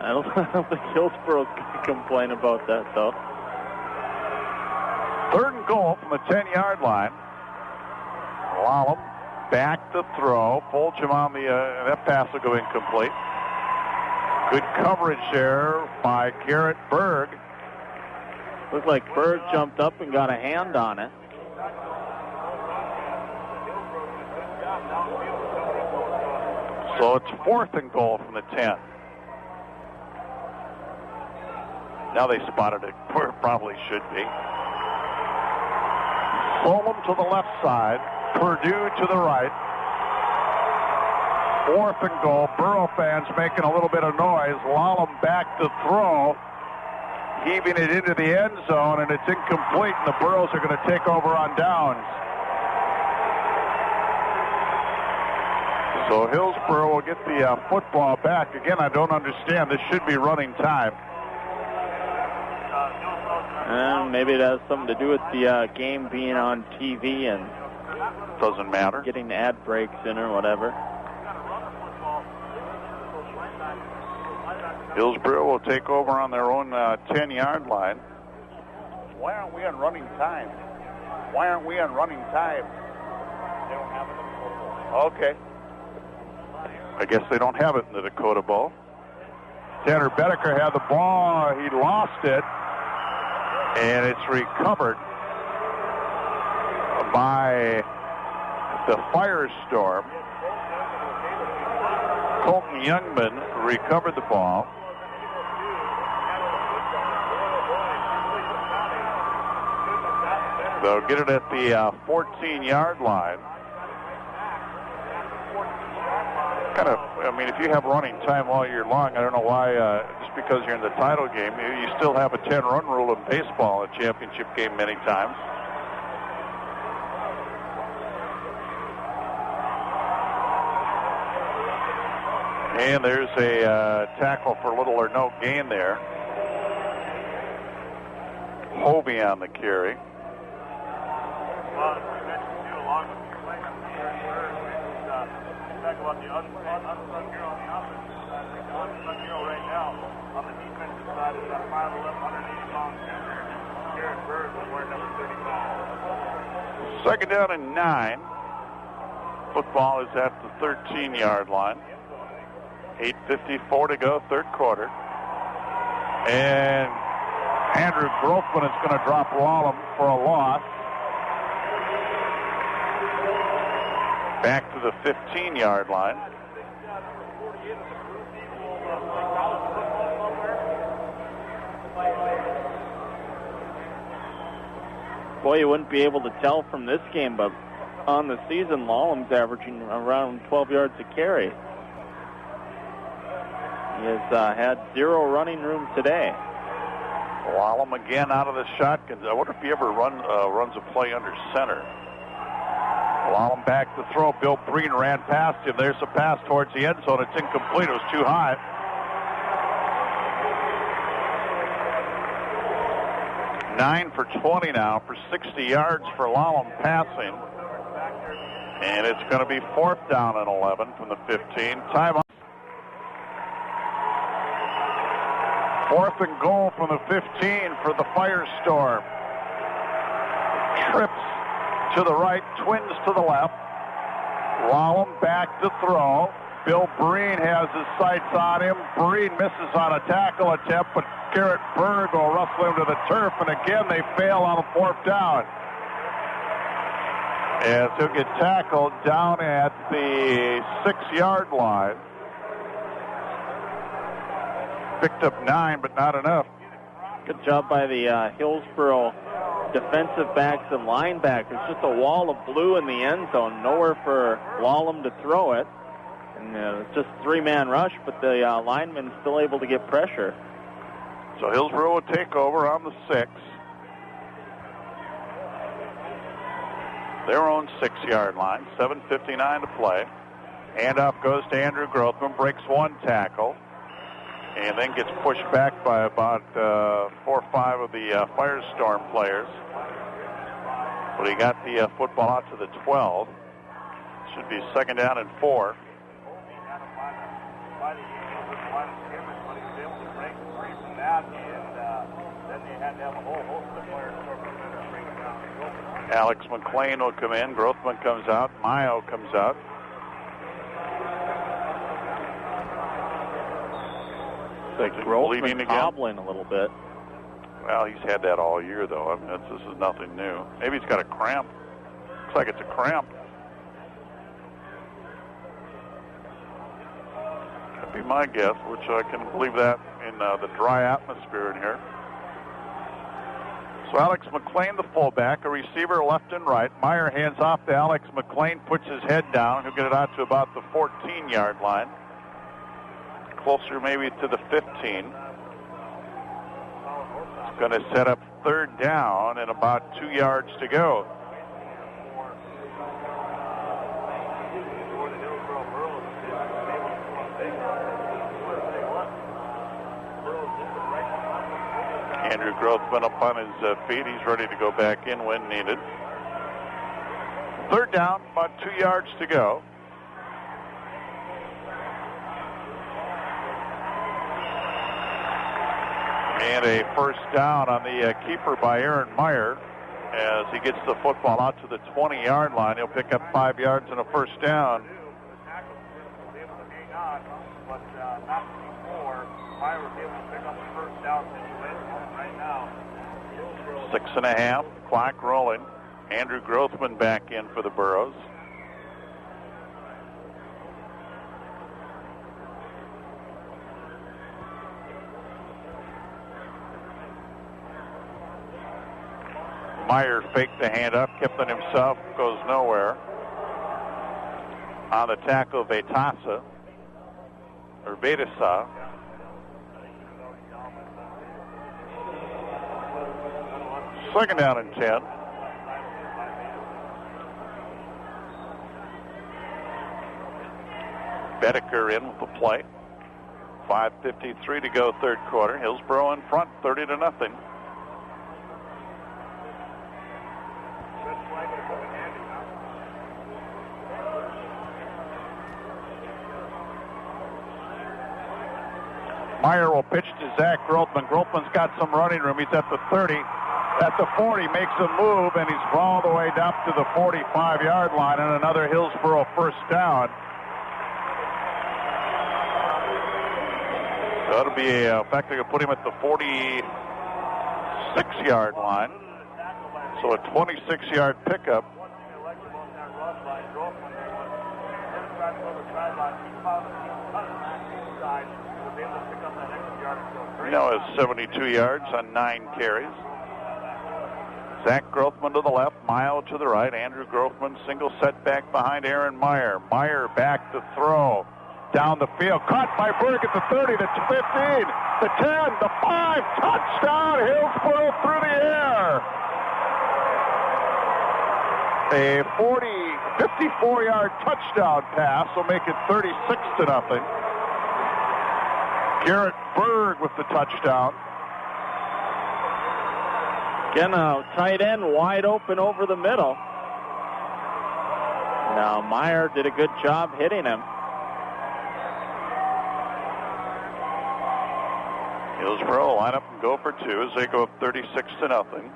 I don't think Hillsboro's going to complain about that, though. 3rd and goal from the 10-yard line. Lallam back to throw. Fulgham on the that pass will go incomplete. Good coverage there by Garrett Berg. Looked like Berg jumped up and got a hand on it. So it's 4th and goal from the 10. Now they spotted it where it probably should be. Solom to the left side. Purdue to the right. 4th and goal. Borough fans making a little bit of noise. Lallam back to throw. Heaving it into the end zone, and it's incomplete, and the Burros are going to take over on downs. So Hillsboro will get the football back. Again, I don't understand. This should be running time. And maybe it has something to do with the game being on TV and doesn't matter. Getting ad breaks in or whatever. Hillsboro will take over on their own 10-yard line. Why aren't we on running time? Why aren't we on running time? They don't have it in the Dakota Bowl. Okay. I guess they don't have it in the Dakota Bowl. Tanner Bedecker had the ball. He lost it. And it's recovered by the Firestorm. Colton Youngman recovered the ball. They'll get it at the 14-yard line. If you have running time all year long, I don't know why, just because you're in the title game, you still have a 10-run rule in baseball, a championship game many times. And there's a tackle for little or no gain there. Hovey on the carry. Well, as we mentioned, too, along with the playing on the talk about the unsung hero on the offensive side. I think the unsung hero right now on the defensive side is that 5'11", 180-pound center, Garrett Bird, wearing number 35. Second down and 9. Football is at the 13-yard line. 8:54 to go, third quarter. And Andrew Grothman is going to drop Wallem for a loss. Back to the 15-yard line. Boy, you wouldn't be able to tell from this game, but on the season, Lallam's averaging around 12 yards a carry. He has had 0 running room today. Wallem again out of the shotguns. I wonder if he ever runs a play under center. Wallem back to throw. Bill Breen ran past him. There's a pass towards the end zone. It's incomplete. It was too high. Nine for 20 now for 60 yards for Wallem passing. And it's going to be 4th down and 11 from the 15. Timeout. 4th and goal from the 15 for the Firestorm. Trips to the right, twins to the left. Wallem back to throw. Bill Breen has his sights on him. Breen misses on a tackle attempt, but Garrett Berg will rustle him to the turf, and again they fail on a 4th down. As he'll get tackled down at the 6-yard line. Picked up 9, but not enough. Good job by the Hillsboro defensive backs and linebackers. Just a wall of blue in the end zone. Nowhere for Wallem to throw it. And it's just 3-man rush, but the lineman still able to get pressure. So Hillsboro will take over on the 6. Their own 6-yard line. 7:59 to play. Handoff goes to Andrew Grothman. Breaks 1 tackle. And then gets pushed back by about 4 or 5 of the Firestorm players. But he got the football out to the 12. Should be 2nd down and 4. Alex McLean will come in. Grothman comes out. Mayo comes out. Grothman hobbling a little bit. Well, he's had that all year, though. I mean, this is nothing new. Maybe he's got a cramp. Looks like it's a cramp. That'd be my guess, which I can believe that in the dry atmosphere in here. So Alex McLean, the fullback, a receiver left and right. Meyer hands off to Alex McLean, puts his head down. He'll get it out to about the 14-yard line. Closer maybe to the 15. It's going to set up 3rd down and about 2 yards to go. Andrew Grothman up on his feet. He's ready to go back in when needed. 3rd down, about 2 yards to go. And a 1st down on the keeper by Aaron Meyer as he gets the football out to the 20-yard line. He'll pick up 5 yards and a 1st down. 6.5, clock rolling. Andrew Grothman back in for the Burros. Meyer faked the hand up, kept it himself, goes nowhere. On the tackle, Vetasa. Urbedesa. Second down and 10. Bedecker in with the play. 5:53 to go, third quarter. Hillsboro in front, 30-0. Meyer will pitch to Zach Grothman. Grothman's got some running room. He's at the 30. At the 40, makes a move, and he's all the way down to the 45-yard line, and another Hillsboro first down. So that'll be in fact, they're going to put him at the 46-yard line. So a 26-yard pickup. Now has 72 yards on 9 carries. Zach Grothman to the left, Mile to the right. Andrew Grothman single setback behind Aaron Meyer. Meyer back to throw. Down the field, caught by Berg at the 30, the 15, the 10, the 5, touchdown, Hillsboro through the air. A 54-yard touchdown pass will make it 36-0. Garrett Berg with the touchdown. Again, a tight end wide open over the middle. Now Meyer did a good job hitting him. Hillsboro line up and go for two as they go up 36-0.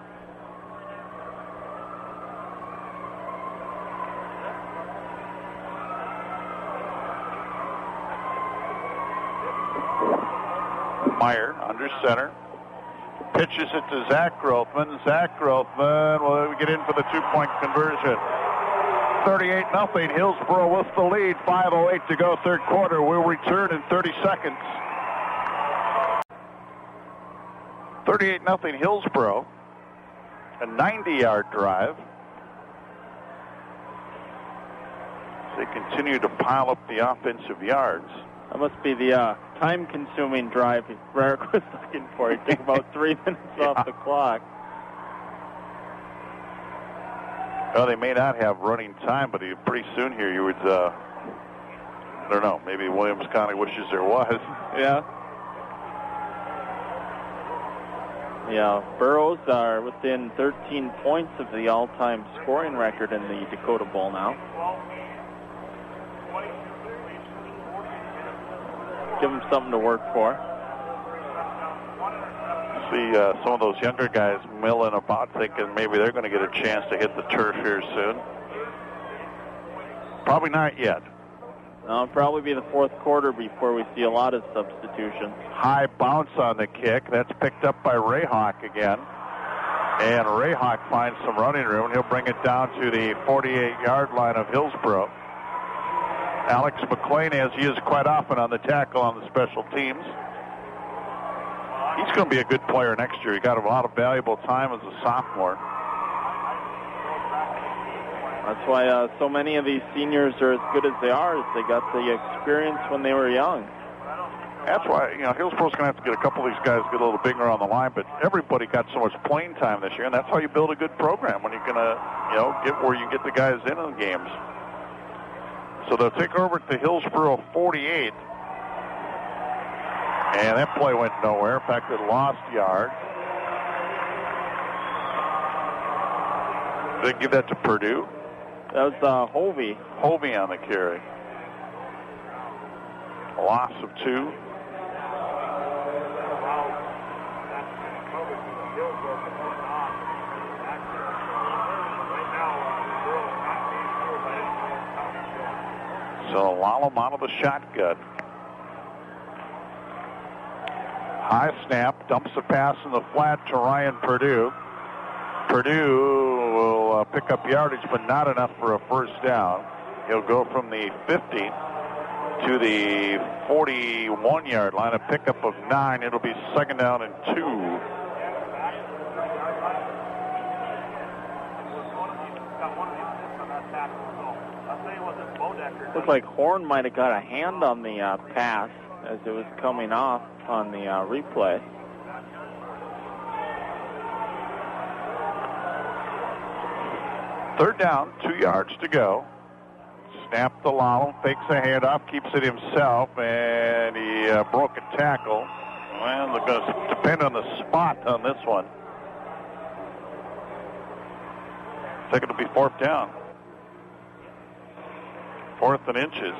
Meyer under center. Pitches it to Zach Grothman. Zach Grothman will get in for the two-point conversion. 38-0. Hillsboro with the lead. 5:08 to go, third quarter. We'll return in 30 seconds. 38-0 Hillsboro. A 90-yard drive. They continue to pile up the offensive yards. That must be the time-consuming drive Rarick was looking for. It took about 3 minutes off the clock. Well, they may not have running time, but pretty soon here you would, I don't know, maybe Williams County wishes there was. Yeah. Yeah, Burrows are within 13 points of the all-time scoring record in the Dakota Bowl now. Give them something to work for. See some of those younger guys milling about, thinking maybe they're going to get a chance to hit the turf here soon. Probably not yet. It'll probably be the fourth quarter before we see a lot of substitutions. High bounce on the kick. That's picked up by Rayhawk again. And Rayhawk finds some running room. He'll bring it down to the 48-yard line of Hillsboro. Alex McLean, as he is quite often on the tackle on the special teams. He's going to be a good player next year. He got a lot of valuable time as a sophomore. That's why so many of these seniors are as good as they are, as they got the experience when they were young. That's why, Hillsboro's going to have to get a couple of these guys get a little bigger on the line, but everybody got so much playing time this year, and that's how you build a good program, when you're going to, get where you get the guys in the games. So they'll take over at the Hillsboro 48. And that play went nowhere. In fact, it lost yards. Did they give that to Purdue? That was Hovey. Hovey on the carry. A loss of 2. So Lallam out of the shotgun. High snap, dumps a pass in the flat to Ryan Purdue. Purdue will pick up yardage, but not enough for a first down. He'll go from the 50 to the 41-yard line, a pickup of 9. It'll be second down and 2. Looks like Horn might have got a hand on the pass. as it was coming off on the replay. Third down, 2 yards to go. Snap to Lalo, fakes a handoff, keeps it himself, and he broke a tackle. Well, they're going to depend on the spot on this one. I think it'll be fourth down. 4th and inches.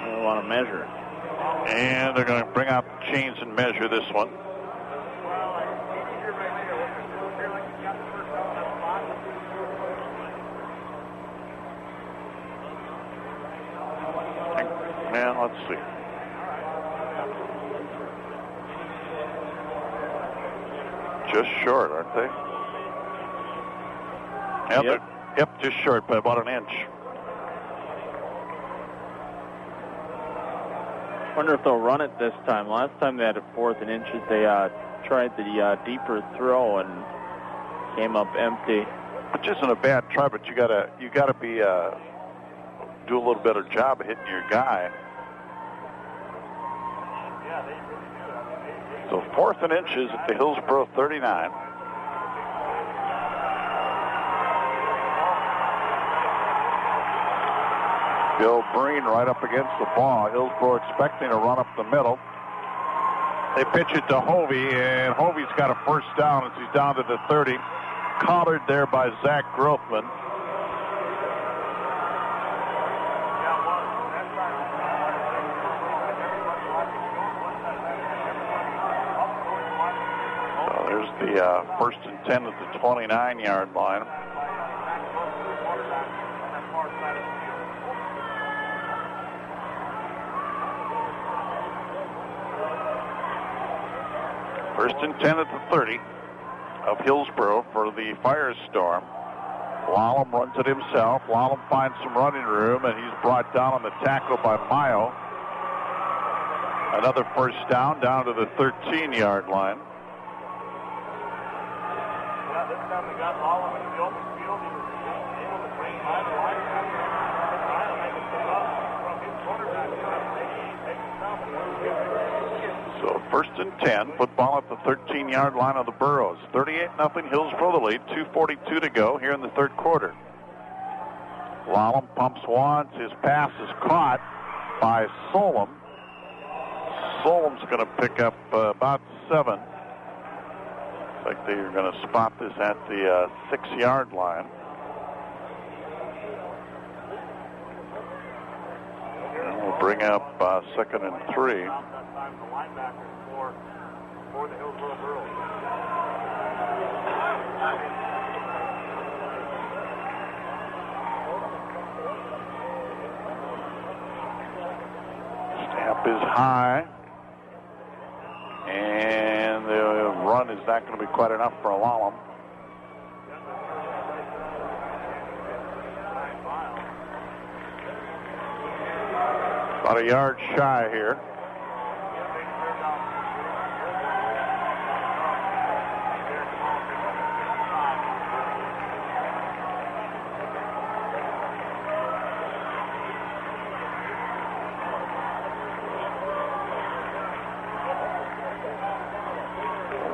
They want to measure. And they're going to bring out the chains and measure this one. And let's see. Just short, aren't they? Yep, just short by about an inch. Wonder if they'll run it this time. Last time they had a 4th and inches, they tried the deeper throw and came up empty. Which isn't a bad try, but you gotta be do a little better job of hitting your guy. So 4th and inches at the Hillsboro 39. Bill Breen right up against the ball. Hillsboro expecting a run up the middle. They pitch it to Hovey, and Hovey's got a first down as he's down to the 30. Collared there by Zach Grothman. So there's the 1st and 10 at the 29-yard line. First and 10 at the 30 of Hillsboro for the Firestorm. Lallam runs it himself. Lallam finds some running room, and he's brought down on the tackle by Mayo. Another first down to the 13-yard line. Yeah, this time they got Lallam in the open field. He was able to bring by the line. Trying to make it up from his quarterback. So 1st and 10, football at the 13-yard line of the Burros. 38-0 Hillsboro the lead, 2:42 to go here in the third quarter. Lallam pumps once, his pass is caught by Solom. Solom's going to pick up about 7. Looks like they're going to spot this at the 6-yard line. And we'll bring up 2nd and 3. For the Hillsboro Burros. Snap is high, and the run is not going to be quite enough for Lallam. About a yard shy here.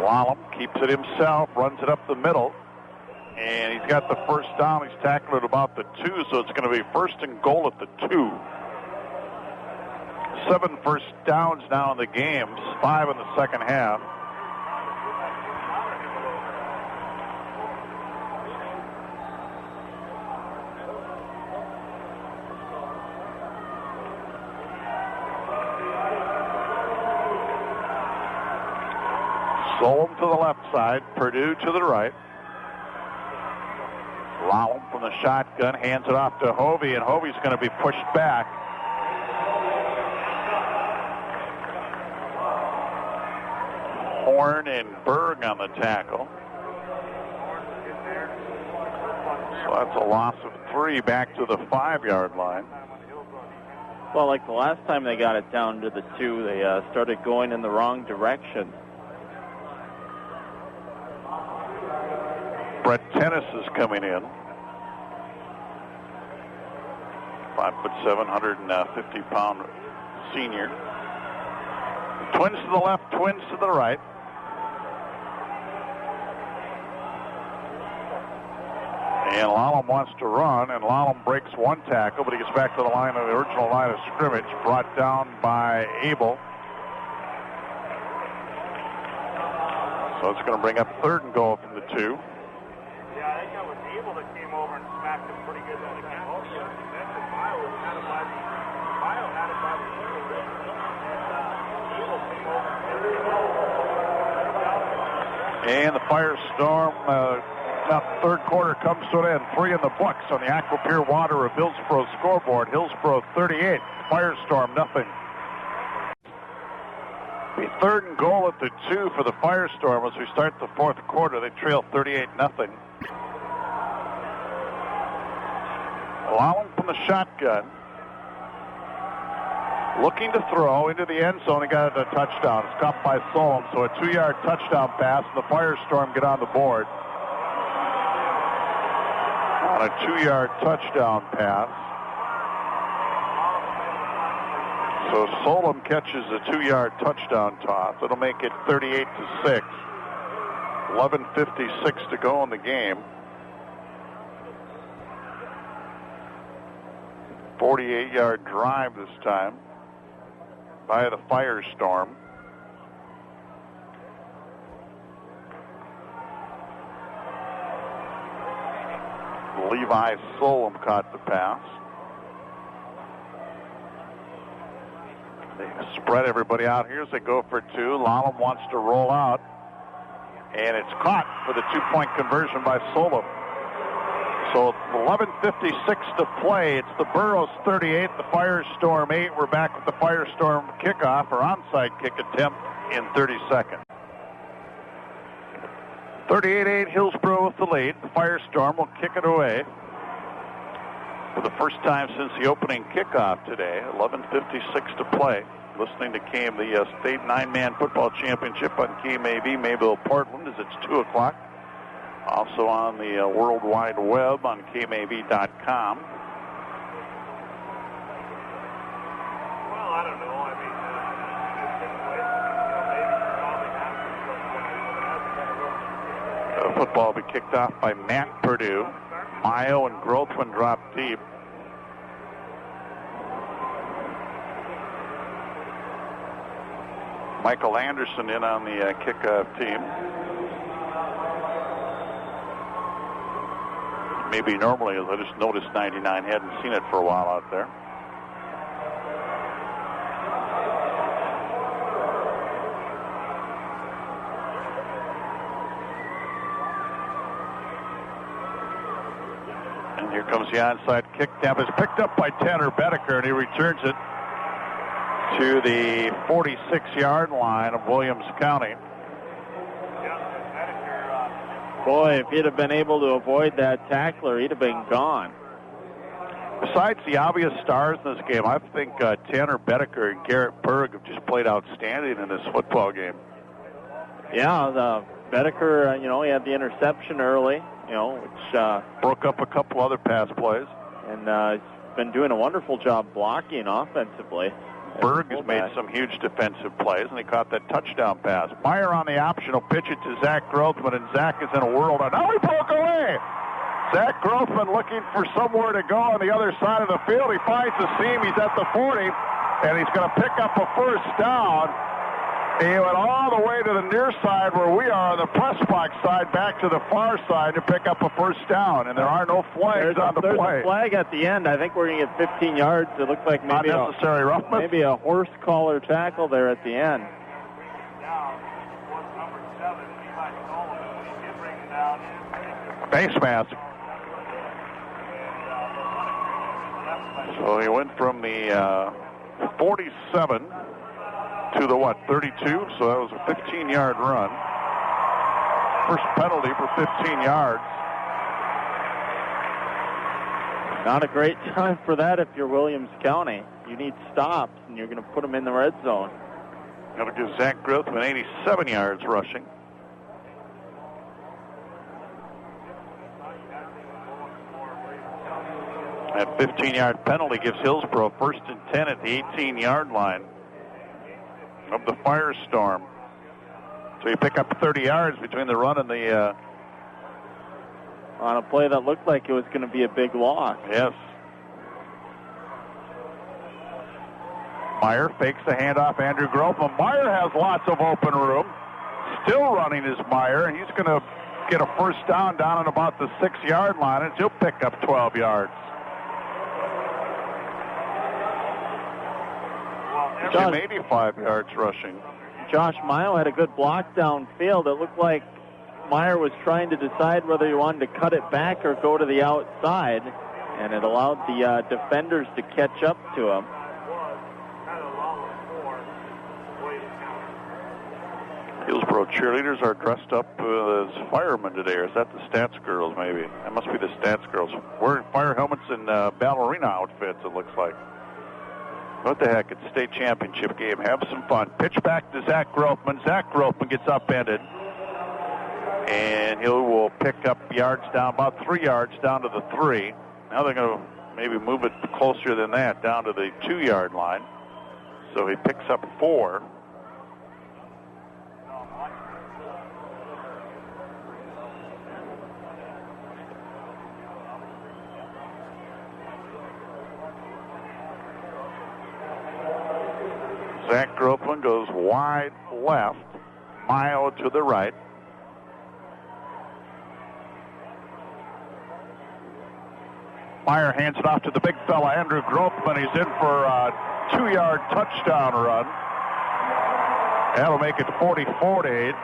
Lallam keeps it himself, runs it up the middle, and he's got the first down. He's tackled at about the 2, so it's going to be 1st and goal at the 2. 7 first downs now in the game, 5 in the second half. Solom to the left side, Purdue to the right. Lallam from the shotgun hands it off to Hovey, and Hovey's going to be pushed back. Horn and Berg on the tackle. So that's a loss of 3 back to the 5-yard line. Well, like the last time they got it down to the 2, they started going in the wrong direction. Brett Tennis is coming in. 5'7", 150-pound senior. Twins to the left, twins to the right. And Lallam wants to run, and Lallam breaks one tackle, but he gets back to the line of the original line of scrimmage, brought down by Abel. So it's going to bring up 3rd and goal from the 2. Yeah, I think that was Abel that came over and smacked him pretty good on the game. Also, defensive Bio had it by the Abel came over. And the Firestorm, now 3rd quarter comes to an end. 3 in the books on the Aquapure Water of Hillsboro scoreboard. Hillsboro 38, Firestorm nothing. The 3rd and goal at the 2 for the Firestorm as we start the 4th quarter. They trail 38-0. Lallam from the shotgun. Looking to throw into the end zone. He got a touchdown. It's caught by Solom, so a 2-yard touchdown pass, and the Firestorm get on the board. On a 2-yard touchdown pass. So Solom catches a 2-yard touchdown toss. It'll make it 38-6. 11:56 to go in the game. 48-yard drive this time by the Firestorm. Levi Solom caught the pass. They spread everybody out here as they go for 2. Lallam wants to roll out, and it's caught for the 2-point conversion by Solom. So 11:56 to play. It's the Burros 38, the Firestorm 8. We're back with the Firestorm kickoff or onside kick attempt in 30 seconds. 38-8 Hillsboro with the lead. The Firestorm will kick it away for the first time since the opening kickoff today. 11:56 to play. Listening to the State 9-Man Football Championship on KMAV Mayville, Portland, as it's 2 o'clock. Also on the World Wide Web on KMAV.com. Well, I don't know. I mean, Football will be kicked off by Matt Purdue. Mayo and Grothman drop deep. Michael Anderson in on the kickoff team. Maybe normally, as I just noticed 99, hadn't seen it for a while out there. And here comes the onside kick. Snap is picked up by Tanner Bedeker, and he returns it to the 46-yard line of Williams County. Boy, if he'd have been able to avoid that tackler, he'd have been gone. Besides the obvious stars in this game, I think Tanner Bedeker and Garrett Berg have just played outstanding in this football game. Yeah, the Bedeker, he had the interception early, which broke up a couple other pass plays. And he's been doing a wonderful job blocking offensively. Berg has made some huge defensive plays, and he caught that touchdown pass. Meyer on the optional pitch it to Zach Grothman, and Zach is in a whirl. Now he broke away. Zach Grothman looking for somewhere to go on the other side of the field. He finds the seam. He's at the 40, and he's going to pick up a first down. He went all the way to the near side where we are on the press box side, back to the far side to pick up a first down, and there are no flags on the play. There's a flag at the end. I think we're going to get 15 yards. It looks like maybe unnecessary roughness. Maybe a horse collar tackle there at the end. Face mask. So he went from the 47 to the 32, so that was a 15-yard run. First penalty for 15 yards. Not a great time for that if you're Williams County. You need stops, and you're going to put them in the red zone. Going to give Zach Grothman 87 yards rushing. That 15-yard penalty gives Hillsboro first and 10 at the 18-yard line of the Firestorm. So you pick up 30 yards between the run and the... on a play that looked like it was going to be a big loss. Yes. Meyer fakes the handoff, Andrew Groveman. Meyer has lots of open room. Still running is Meyer, and he's going to get a first down at about the 6-yard line, and he'll pick up 12 yards. Josh, 85 yards rushing. Josh Meyer had a good block downfield. It looked like Meyer was trying to decide whether he wanted to cut it back or go to the outside, and it allowed the defenders to catch up to him. Hillsboro cheerleaders are dressed up as firemen today, or is that the Stats girls maybe? That must be the Stats girls. Wearing fire helmets and ballerina outfits, it looks like. What the heck, it's a state championship game. Have some fun. Pitch back to Zach Grothman. Zach Grothman gets upended. And he will pick up yards down, about 3 yards down to the 3. Now they're going to maybe move it closer than that, down to the 2-yard line. So he picks up 4. Zach Grothman goes wide left, Mile to the right. Meyer hands it off to the big fella, Andrew Grothman. He's in for a 2-yard touchdown run. That'll make it 44-8.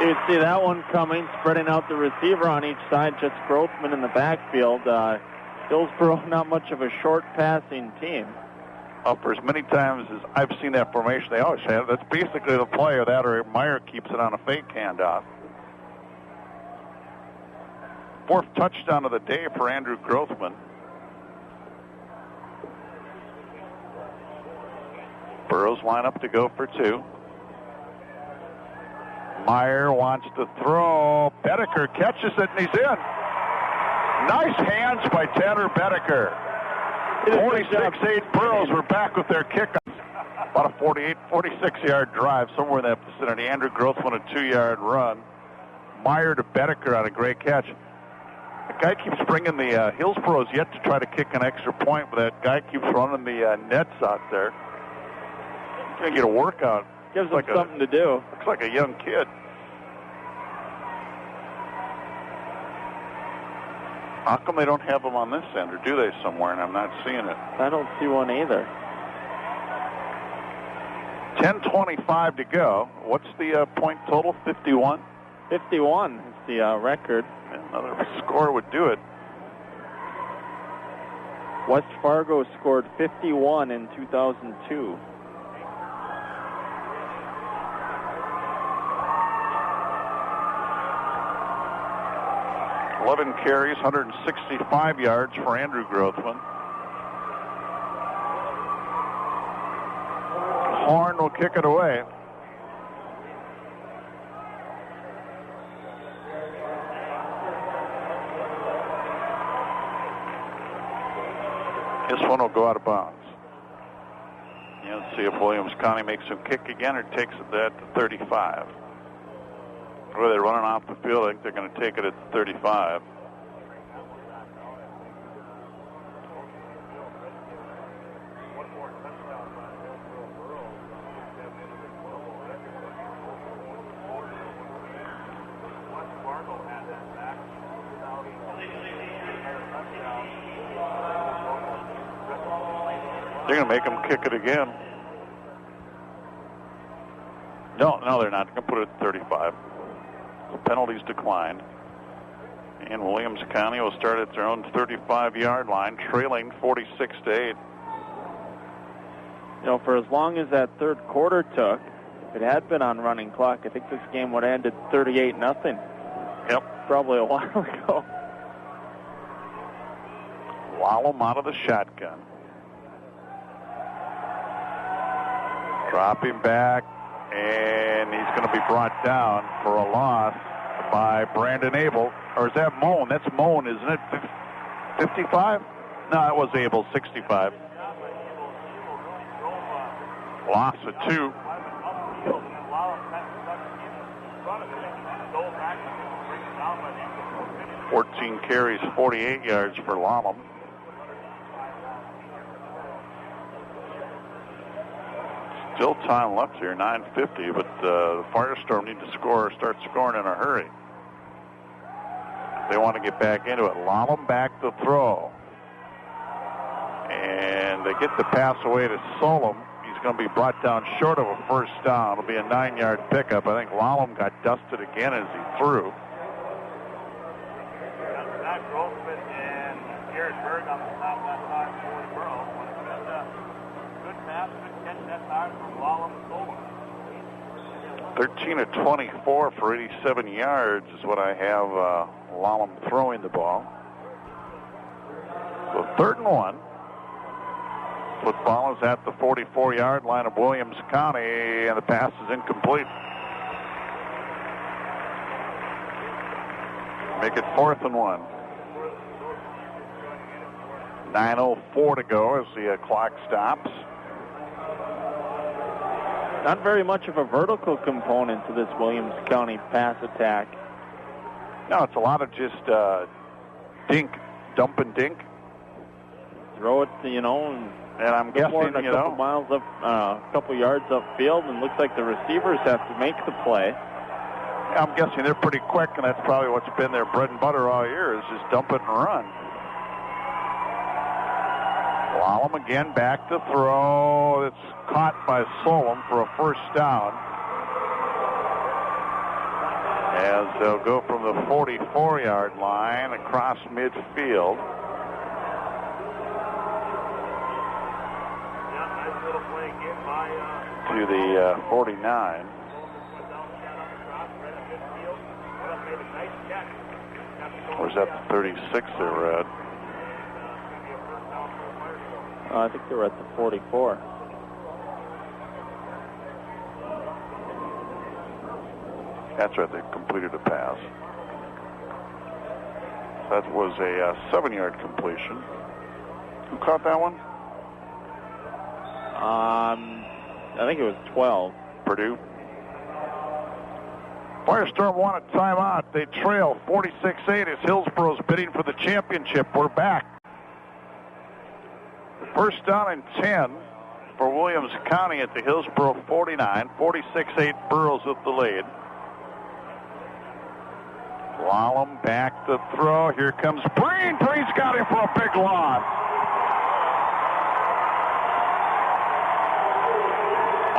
You'd see that one coming, spreading out the receiver on each side, just Grothman in the backfield. Hillsboro, not much of a short passing team. For as many times as I've seen that formation, they always have. That's basically the play of that, or Meyer keeps it on a fake handoff. 4th touchdown of the day for Andrew Grothman. Burrows line up to go for 2. Meyer wants to throw. Bedecker catches it, and he's in. Nice hands by Tanner Bedecker. 46-8 Burrows were back with their kickoff. About a 46-yard drive, somewhere in that vicinity. Andrew Grothman a 2-yard run. Meyer to Bedecker on a great catch. The guy keeps bringing the Hillsboro's yet to try to kick an extra point, but that guy keeps running the nets out there. He's going to get a workout. Gives him something to do. Looks like a young kid. How come they don't have them on this end, or do they somewhere, and I'm not seeing it? I don't see one either. 10:25 to go. What's the point total? 51? 51 is the record. Another score would do it. West Fargo scored 51 in 2002. Eleven carries, 165 yards for Andrew Grothman. Horn will kick it away. This one will go out of bounds. Let's see if Williams County makes him kick again or takes it at the 35. Or they're running off the field. I think they're going to take it at the 35. They're going to make him kick it again. No, they're not. They're going to put it at 35. The penalties declined. And Williams County will start at their own 35-yard line, trailing 46-8. For as long as that third quarter took, if it had been on running clock, I think this game would have ended 38-0. Yep. Probably a while ago. Wallum out of the shotgun. Dropping back, and he's going to be brought down for a loss by Brandon Abel. Or is that Moan? That's Moan, isn't it? 55? No, it was Abel, 65. Loss of 2. 14 carries, 48 yards for Lallam. Still time left here, 9:50, but the Firestorm need to start scoring in a hurry. They want to get back into it. Lallam back to throw. And they get the pass away to Solom. He's going to be brought down short of a first down. It'll be a 9-yard pickup. I think Lallam got dusted again as he threw. Zach Grossman and Garrett Berg on the top of that time for the Borough. Good pass, good catch that time from Lallam and Solom. 13 of 24 for 87 yards is what I have Lallam throwing the ball. So 3rd and 1. Football is at the 44-yard line of Williams County, and the pass is incomplete. Make it 4th and 1. 9:04 to go as the clock stops. Not very much of a vertical component to this Williams County pass attack. No, it's a lot of just dump and dink. Throw it, and I'm guessing, a couple miles up, a couple yards upfield, and looks like the receivers have to make the play. I'm guessing they're pretty quick, and that's probably what's been their bread and butter all year, is just dump it and run. Lallam again back to throw. It's caught by Solom for a first down. As they'll go from the 44-yard line across midfield. To the 49. Or is that the 36 they were at? I think they were at the 44. That's right, they completed a pass. That was a 7-yard completion. Who caught that one? I think it was 12. Purdue. Firestorm want a timeout. They trail 46-8 as Hillsboro's bidding for the championship. We're back. First down and 10 for Williams County at the Hillsboro 49. 46-8 Burroughs with the lead. Lallam back to throw. Here comes Breen. Breen's got him for a big loss.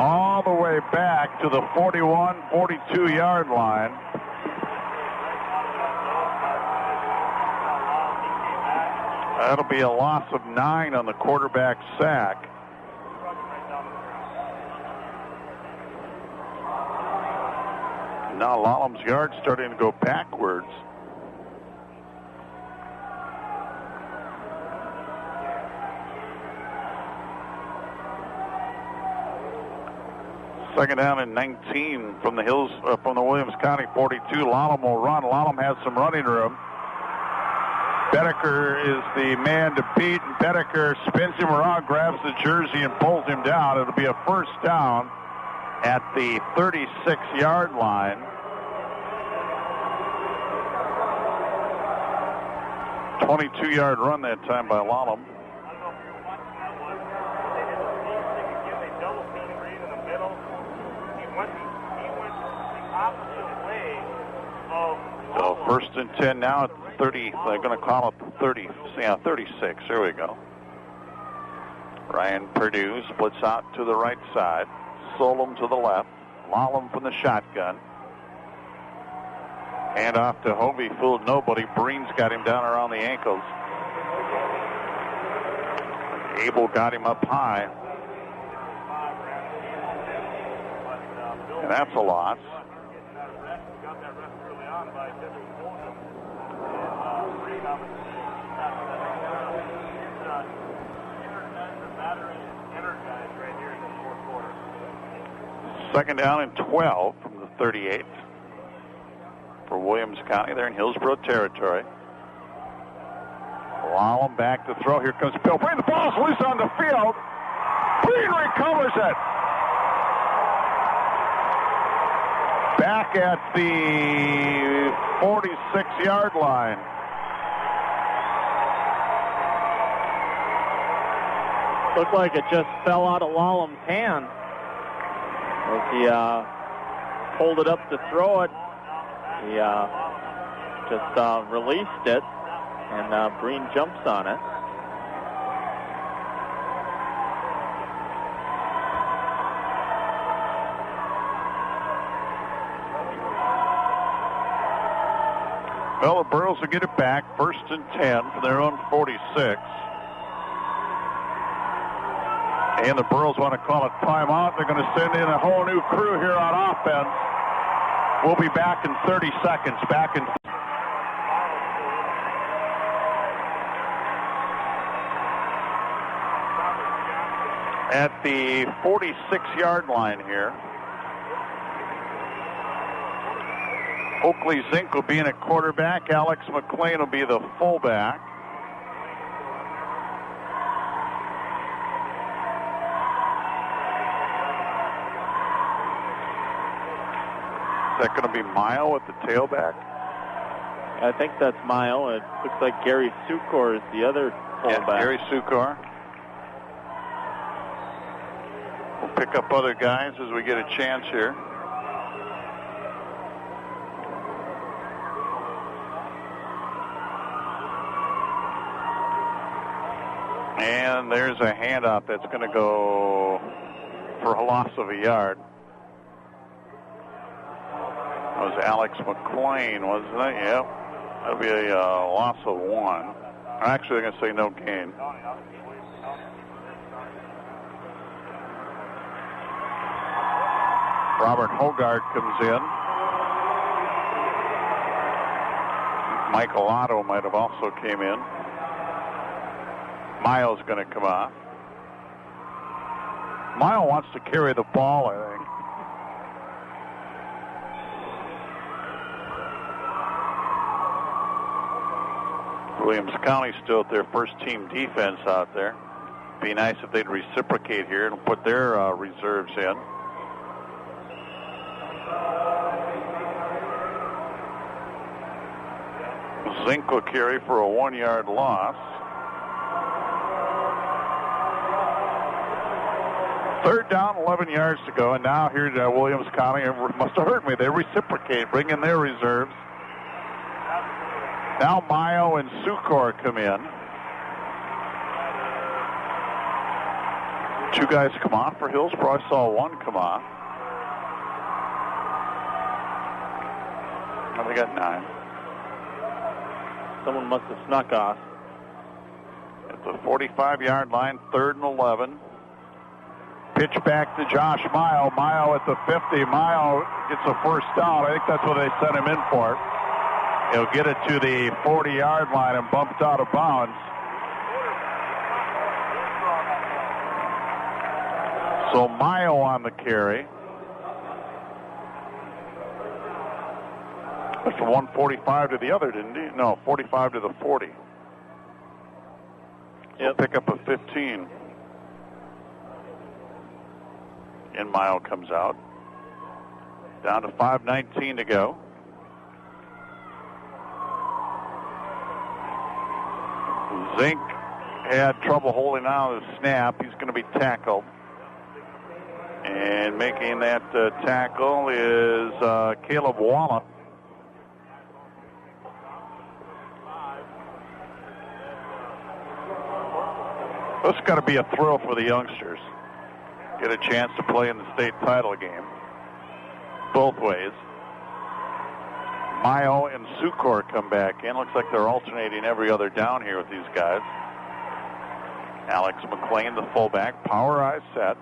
All the way back to the 41, 42-yard line. That'll be a loss of 9 on the quarterback sack. Now Lallam's yard starting to go backwards. Second down and 19 from the Williams County 42. Lallam will run. Lallam has some running room. Bedecker is the man to beat, and Bedecker spins him around, grabs the jersey, and pulls him down. It'll be a first down at the 36-yard line. 22-yard run that time by Lallam. So first and 10 now at 30. They're going to call it 30. Yeah, 36. There we go. Ryan Purdue splits out to the right side. Solom to the left. Lallam from the shotgun. Hand off to Hovey. Fooled nobody. Breen's got him down around the ankles. Abel got him up high. And that's a loss. Second down and 12 from the 38 for Williams County. They're in Hillsboro territory. Lallem back to throw. Here comes Pilbury. The ball's loose on the field. Green recovers it. Back at the 46-yard line. Looked like it just fell out of Lallem's hand as he pulled it up to throw it. He just released it, and Breen jumps on it. Well, the Burros will get it back, 1st and 10 from their own 46. And the Burros want to call it timeout. They're going to send in a whole new crew here on offense. We'll be back in 30 seconds. Back in. At the 46-yard line here. Oakley Zink will be in at quarterback. Alex McLean will be the fullback. Is that going to be Mayo at the tailback? I think that's Mayo. It looks like Gary Sukor is the other fullback. Yeah, Gary Sukor. We'll pick up other guys as we get a chance here. And there's a handoff that's going to go for a loss of a yard. That was Alex McLean, wasn't it? Yep. That'll be a loss of 1. Actually, they're going to say no gain. Robert Hogard comes in. Michael Otto might have also came in. Mayo's going to come off. Mayo wants to carry the ball, I think. Williams County still at their first team defense out there. Be nice if they'd reciprocate here and put their reserves in. Zink will carry for a 1-yard loss. 3rd down, 11 yards to go, and now here's Williams County. Must have heard me. They reciprocate, bring in their reserves. Now Mayo and Sukor come in. 2 guys come off for Hillsboro. I saw 1 come off. Oh, they got 9. Someone must have snuck off. At the 45-yard line, 3rd and 11. Pitch back to Josh Mayo. Mayo at the 50. Mayo gets a 1st down. I think that's what they sent him in for. He'll get it to the 40-yard line and bumped out of bounds. So Mayo on the carry. That's from 145 to the other, didn't he? No, 45 to the 40. He'll pick up a 15. And Mayo comes out. Down to 5:19 to go. Zink had trouble holding on to the snap. He's going to be tackled. And making that tackle is Caleb Wallop. This has got to be a thrill for the youngsters. Get a chance to play in the state title game. Both ways. Mayo and Sukor come back in. Looks like they're alternating every other down here with these guys. Alex McLean, the fullback. Power eye set.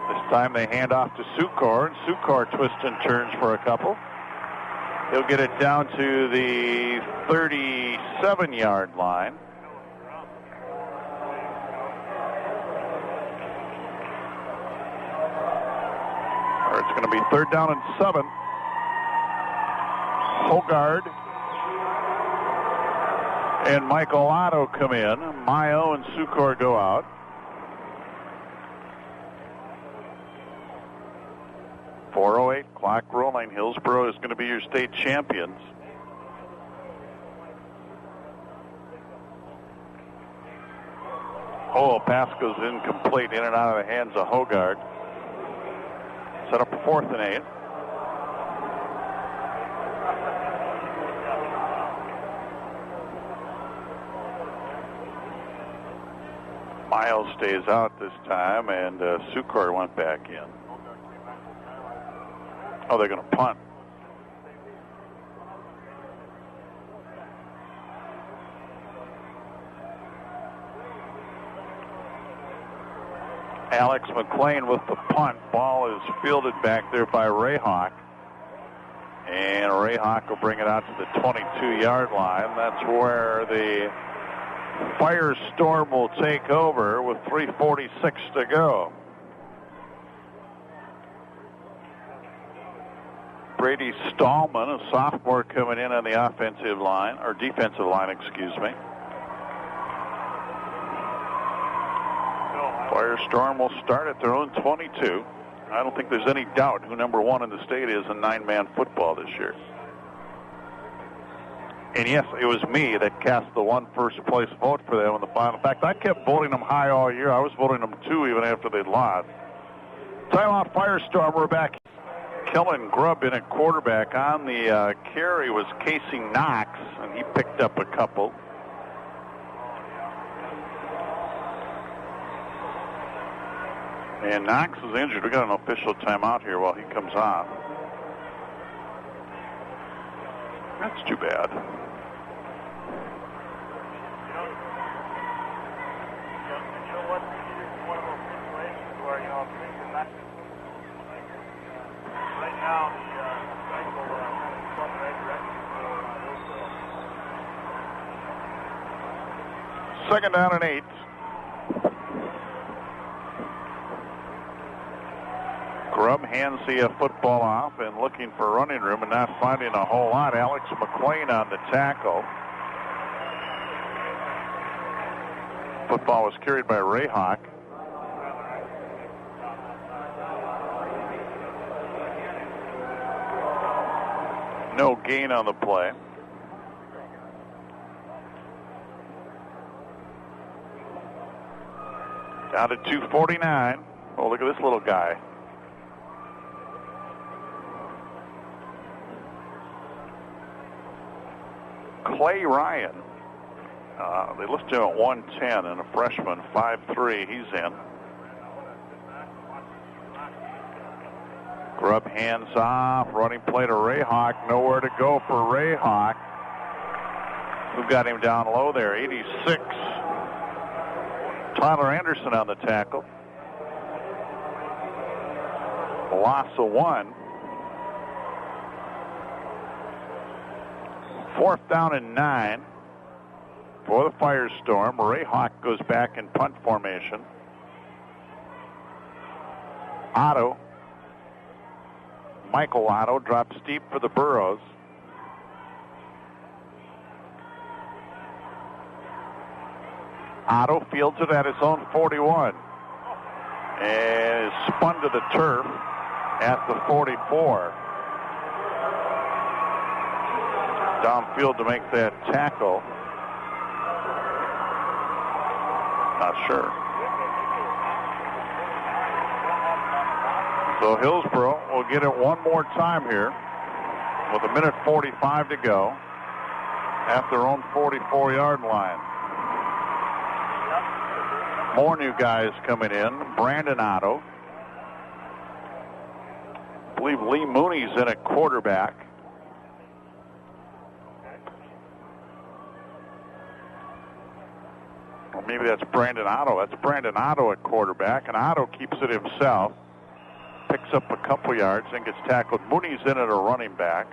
This time they hand off to Sukor, and Sukor twists and turns for a couple. He'll get it down to the 37-yard line. It's going to be 3rd down and 7. Hogard and Michael Otto come in. Mayo and Sukor go out. .408, clock rolling. Hillsboro is going to be your state champions. Oh, pass goes incomplete, in and out of the hands of Hogard. Set up a 4th and 8. Miles stays out this time, and Sukor went back in. Oh, they're going to punt. Alex McLean with the punt. Ball is fielded back there by Rayhawk. And Rayhawk will bring it out to the 22-yard line. That's where the Firestorm will take over with 3:46 to go. Brady Stallman, a sophomore, coming in on the offensive line, or defensive line, excuse me. Firestorm will start at their own 22. I don't think there's any doubt who number 1 in the state is in 9-man football this year. And yes, it was me that cast the one first-place vote for them in the final. In fact, I kept voting them high all year. I was voting them 2 even after they'd lost. Timeout, Firestorm. We're back. Kellen Grubb in at quarterback. On the carry was Casey Knox, and he picked up a couple. And Knox is injured. We got an official timeout here while he comes on. That's too bad. You know what? It's one of those situations where, right now, the cycle kind of from the right direction for Second down and 8. Grubb hands the football off and looking for running room and not finding a whole lot. Alex McLean on the tackle. Football was carried by Rayhawk. No gain on the play. Down to 2:49. Oh, look at this little guy. Clay Ryan. They listed him at 110 and a freshman, 5'3". He's in. Grubb hands off, running play to Rayhawk. Nowhere to go for Rayhawk. Who got him down low there? 86. Tyler Anderson on the tackle. Loss of 1. 4th down and 9 for the Firestorm. Rayhawk goes back in punt formation. Otto. Michael Otto drops deep for the Burros. Otto fields it at his own 41 and is spun to the turf at the 44. Downfield to make that tackle. Not sure. So Hillsboro will get it one more time here with 1:45 to go at their own 44-yard line. More new guys coming in. Brandon Otto. I believe Lee Mooney's in at quarterback. Or maybe that's Brandon Otto. That's Brandon Otto at quarterback, and Otto keeps it himself. Picks up a couple yards and gets tackled. Mooney's in at a running back.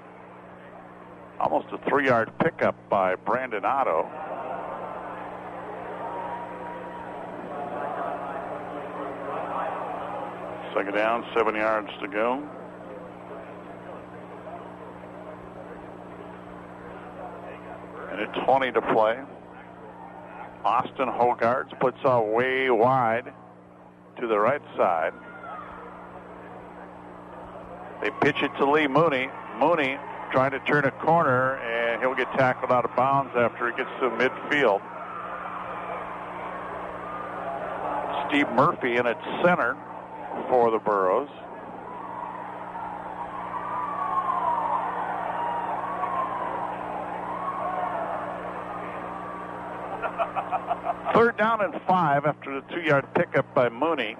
Almost a 3-yard pickup by Brandon Otto. Second down, 7 yards to go. And a 20 to play. Austin Hogard splits out way wide to the right side. They pitch it to Lee Mooney. Mooney trying to turn a corner, and he'll get tackled out of bounds after he gets to midfield. Steve Murphy in at center for the Burros. Third down and 5 after the 2-yard pickup by Mooney.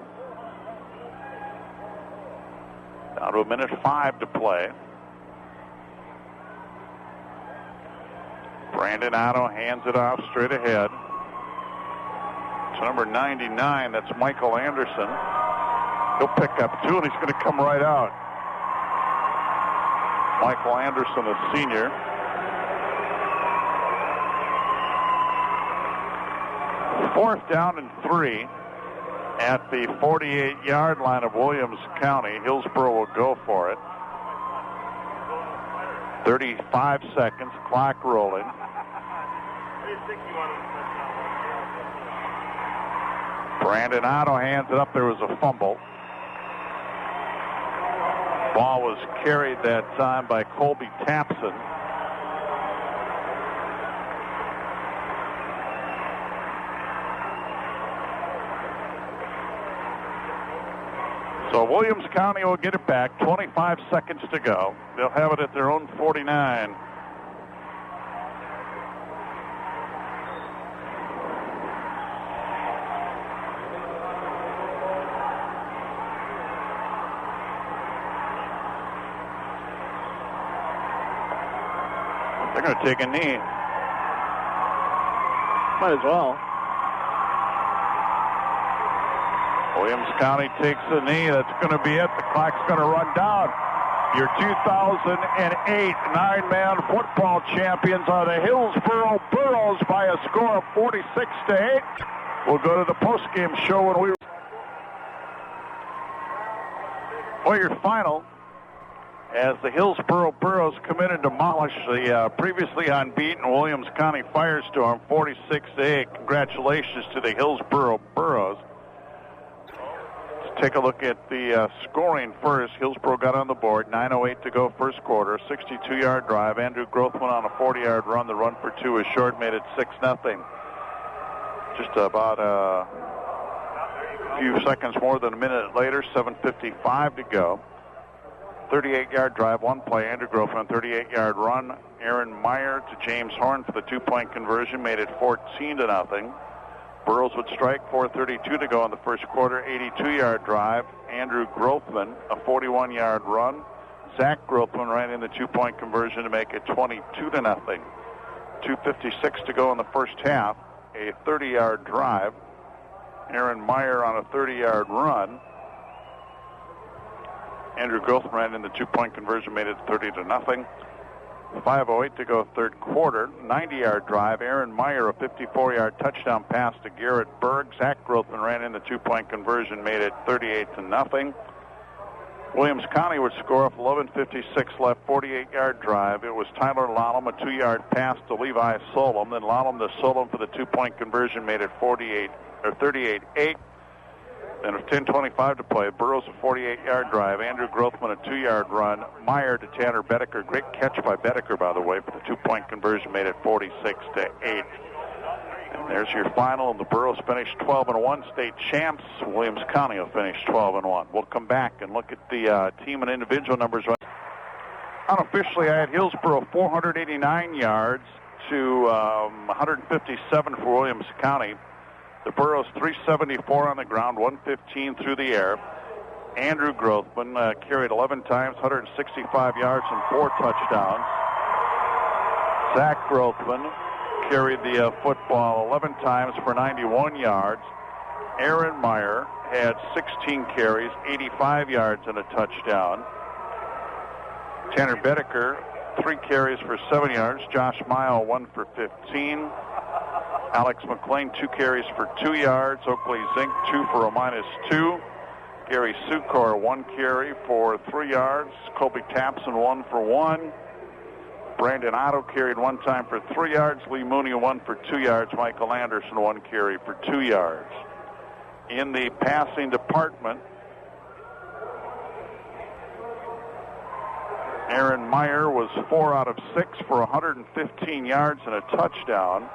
Down to 1:05 to play. Brandon Otto hands it off straight ahead to number 99. That's Michael Anderson. He'll pick up 2, and he's going to come right out. Michael Anderson, a senior. Fourth down and 3 at the 48-yard line of Williams County. Hillsboro will go for it. 35 seconds, clock rolling. Brandon Otto hands it up. There was a fumble. Ball was carried that time by Colby Tapson. So Williams County will get it back. 25 seconds to go. They'll have it at their own 49. They're going to take a knee. Might as well. Williams County takes a knee. That's going to be it. The clock's going to run down. Your 2008 nine-man football champions are the Hillsboro Burros by a score of 46-8. We'll go to the postgame show when we... Well, your final, as the Hillsboro Burros come in and demolish the previously unbeaten Williams County Firestorm 46-8. Congratulations to the Hillsboro Burros. Take a look at the scoring first. Hillsboro got on the board. 9:08 to go first quarter. 62-yard drive. Andrew Grothman on a 40-yard run. The run for 2 is short, made it 6-0. Just about a few seconds more than a minute later, 7:55 to go. 38-yard drive, one play. Andrew Grothman, 38-yard run. Aaron Meyer to James Horn for the 2-point conversion, made it 14-0. Burros would strike, 4:32 to go in the first quarter, 82-yard drive. Andrew Grothman, a 41-yard run. Zach Grothman ran in the 2-point conversion to make it 22-0. 2:56 to go in the first half, a 30-yard drive. Aaron Meyer on a 30-yard run. Andrew Grothman ran in the 2-point conversion, made it 30-0. 5:08 to go third quarter, 90-yard drive. Aaron Meyer, a 54-yard touchdown pass to Garrett Berg. Zach Grothman ran in the 2-point conversion, made it 38-0. Williams County would score off 11:56 left, 48-yard drive. It was Tyler Lallam, a 2-yard pass to Levi Solom. Then Lallam to Solom for the 2-point conversion, made it 38-8. Then with 10:25 to play, Burros a 48-yard drive. Andrew Grothman a 2-yard run. Meyer to Tanner Bedecker. Great catch by Bedecker, by the way, for the 2-point conversion, made it 46-8. And there's your final, and the Burros finished 12-1. State champs. Williams County will finish 12-1. We'll come back and look at the team and individual numbers. Unofficially, I had Hillsboro 489 yards to 157 for Williams County. The Burros 374 on the ground, 115 through the air. Andrew Grothman carried 11 times, 165 yards and 4 touchdowns. Zach Grothman carried the football 11 times for 91 yards. Aaron Meyer had 16 carries, 85 yards and a touchdown. Tanner Bedecker, 3 carries for 7 yards. Josh Mile, 1 for 15. Alex McLean, 2 carries for 2 yards. Oakley Zink, 2 for a -2. Gary Sukor, 1 carry for 3 yards. Colby Tapson, 1 for 1. Brandon Otto carried 1 time for 3 yards. Lee Mooney 1 for 2 yards. Michael Anderson 1 carry for 2 yards. In the passing department, Aaron Meyer was 4 out of 6 for 115 yards and a touchdown.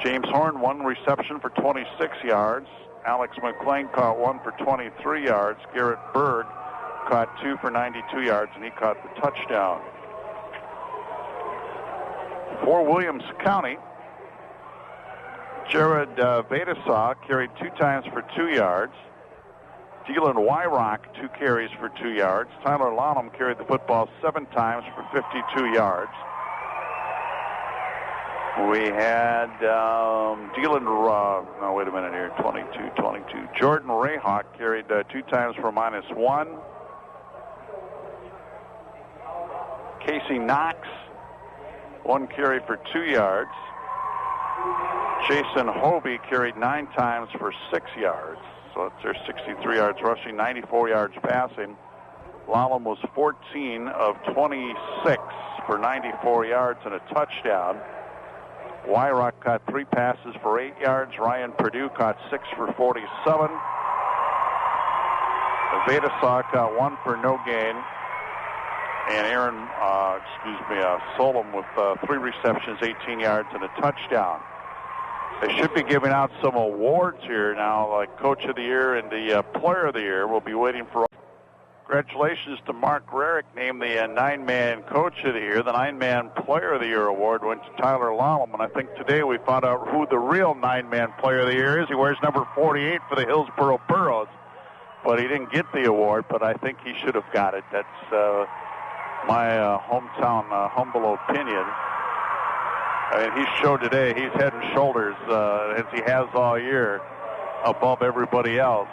James Horn, 1 reception for 26 yards. Alex McClain caught 1 for 23 yards. Garrett Berg caught 2 for 92 yards, and he caught the touchdown. For Williams County, Jared Vedasaw carried 2 times for 2 yards. Dylan Wyrock, 2 carries for 2 yards. Tyler Lonham carried the football 7 times for 52 yards. We had Jordan Rayhawk carried 2 times for -1. Casey Knox, 1 carry for 2 yards. Jason Hovey carried 9 times for 6 yards. So that's their 63 yards rushing, 94 yards passing. Lallam was 14 of 26 for 94 yards and a touchdown. Wyrock caught 3 passes for 8 yards. Ryan Purdue caught 6 for 47. Vedasaw caught 1 for no gain. And Aaron, Solom with 3 receptions, 18 yards and a touchdown. They should be giving out some awards here now, like Coach of the Year and the Player of the Year. We'll be waiting for. Congratulations to Mark Rarick, named the 9-man Coach of the Year. The 9-man Player of the Year award went to Tyler Lallam, and I think today we found out who the real 9-man Player of the Year is. He wears number 48 for the Hillsboro Burros, but he didn't get the award, but I think he should have got it. That's my hometown humble opinion. I mean, he showed today he's head and shoulders, as he has all year, above everybody else.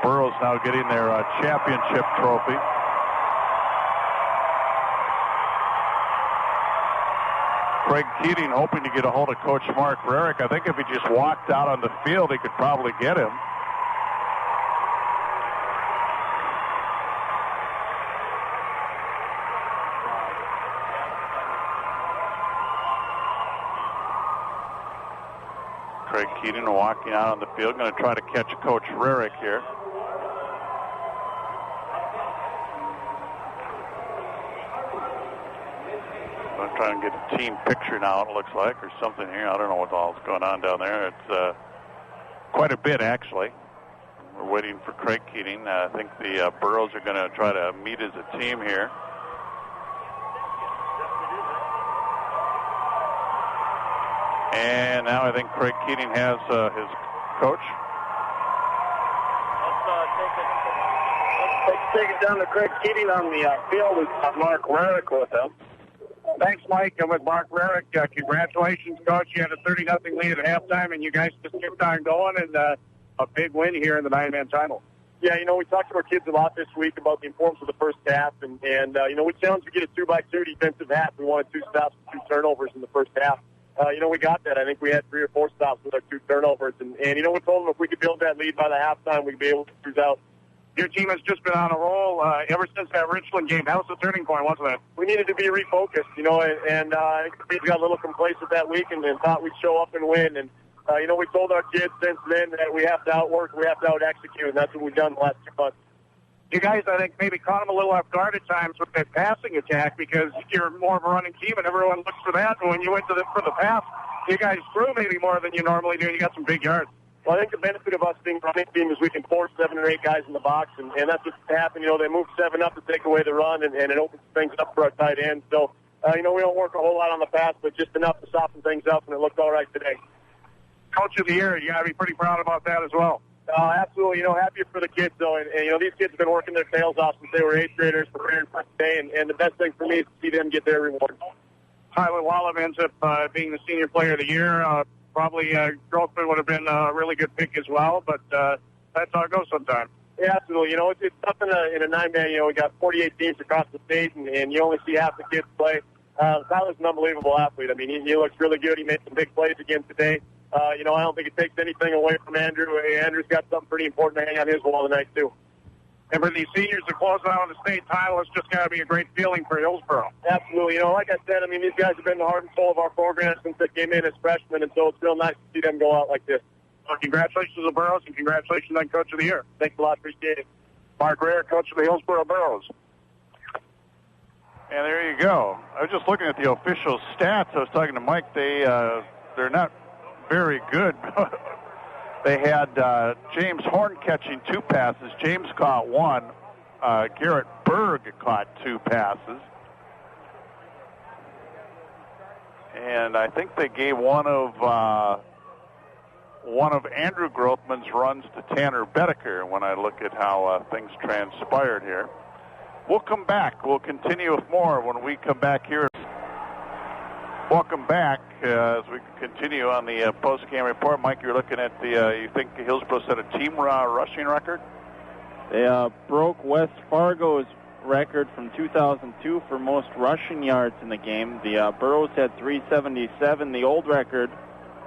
Burrows now getting their championship trophy. Craig Keating hoping to get a hold of Coach Mark Rarick. I think if he just walked out on the field, he could probably get him. Craig Keating walking out on the field, going to try to catch Coach Rarick here. I'm trying to get a team picture now, it looks like, or something here. I don't know what all's going on down there. It's quite a bit, actually. We're waiting for Craig Keating. I think the Burros are going to try to meet as a team here. And now I think Craig Keating has his coach. Let's take it down to Craig Keating on the field with Mark Rarick with him. Thanks, Mike. I'm with Mark Rarick. Congratulations, Coach. You had a 30-0 lead at halftime, and you guys just kept on going, and a big win here in the 9-man title. Yeah, we talked to our kids a lot this week about the importance of the first half, and we challenged to get a 2-by-2 defensive half. We wanted 2 stops and 2 turnovers in the first half. We got that. I think we had 3 or 4 stops with our 2 turnovers, and we told them if we could build that lead by the halftime, we'd be able to cruise out. Your team has just been on a roll ever since that Richland game. That was the turning point, wasn't it? We needed to be refocused, and I think the kids got a little complacent that week and thought we'd show up and win. And, we told our kids since then that we have to outwork, we have to out-execute, and that's what we've done the last 2 months. You guys, I think, maybe caught them a little off guard at times with that passing attack because you're more of a running team, and everyone looks for that. And when you went for the pass, you guys threw maybe more than you normally do, and you got some big yards. Well, I think the benefit of us being a running team is we can force 7 or 8 guys in the box, and that's what's happened. They move 7 up to take away the run, and it opens things up for our tight end. So, we don't work a whole lot on the pass, but just enough to soften things up, and it looked all right today. Coach of the Year, you got to be pretty proud about that as well. Absolutely. Happy for the kids, though. And these kids have been working their tails off since they were 8th graders, preparing for today, and the best thing for me is to see them get their reward. Tyler Wallem ends up being the Senior Player of the Year. Probably Grothman would have been a really good pick as well, but that's how it goes sometimes. Yeah, absolutely. It's tough in a 9-man. We got 48 teams across the state, and you only see half the kids play. Tyler's an unbelievable athlete. I mean, he looks really good. He made some big plays again today. I don't think it takes anything away from Andrew. Andrew's got something pretty important to hang on his wall tonight, too. And for these seniors to close out on the state title, it's just got to be a great feeling for Hillsboro. Absolutely. You know, like I said, I mean, these guys have been the heart and soul of our program since they came in as freshmen, and so it's real nice to see them go out like this. Well, congratulations to the Burros, and congratulations on Coach of the Year. Thanks a lot. Appreciate it. Mark Rare, Coach of the Hillsboro Burros. And there you go. I was just looking at the official stats. I was talking to Mike. They're not very good. They had James Horn catching 2 passes. James caught 1. Garrett Berg caught 2 passes. And I think they gave one of Andrew Grothman's runs to Tanner Bedecker when I look at how things transpired here. We'll come back. We'll continue with more when we come back here. Welcome back as we continue on the post-game report. Mike, you're looking at you think Hillsboro set a team rushing record? They broke West Fargo's record from 2002 for most rushing yards in the game. The Burros had 377. The old record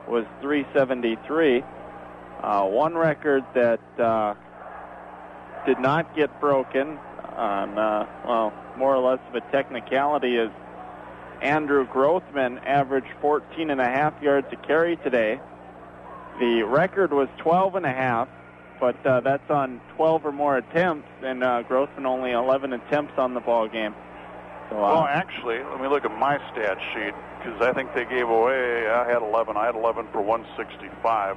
was 373. One record that did not get broken on, more or less of a technicality is Andrew Grothman averaged 14.5 yards a carry today. The record was 12.5, but that's on 12 or more attempts, and Grothman only 11 attempts on the ball game. So, well, actually, let me look at my stat sheet, because I think they gave away, I had 11 for 165.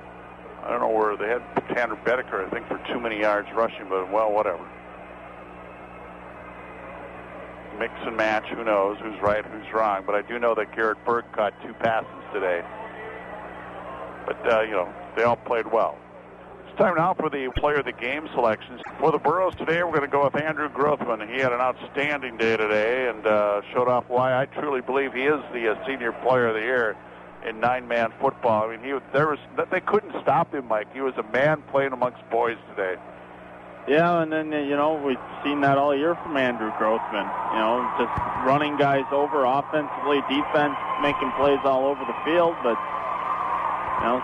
I don't know where they had Tanner Bedecker, I think, for too many yards rushing, but, well, whatever. Mix and match, who knows who's right, who's wrong, but I do know that Garrett Berg caught 2 passes today. But, they all played well. It's time now for the player of the game selections. For the Burros today, we're going to go with Andrew Grothman. He had an outstanding day today and showed off why I truly believe he is the senior player of the year in 9-man football. I mean, they couldn't stop him, Mike. He was a man playing amongst boys today. Yeah, and then, we've seen that all year from Andrew Grothman. Just running guys over offensively, defense, making plays all over the field. But,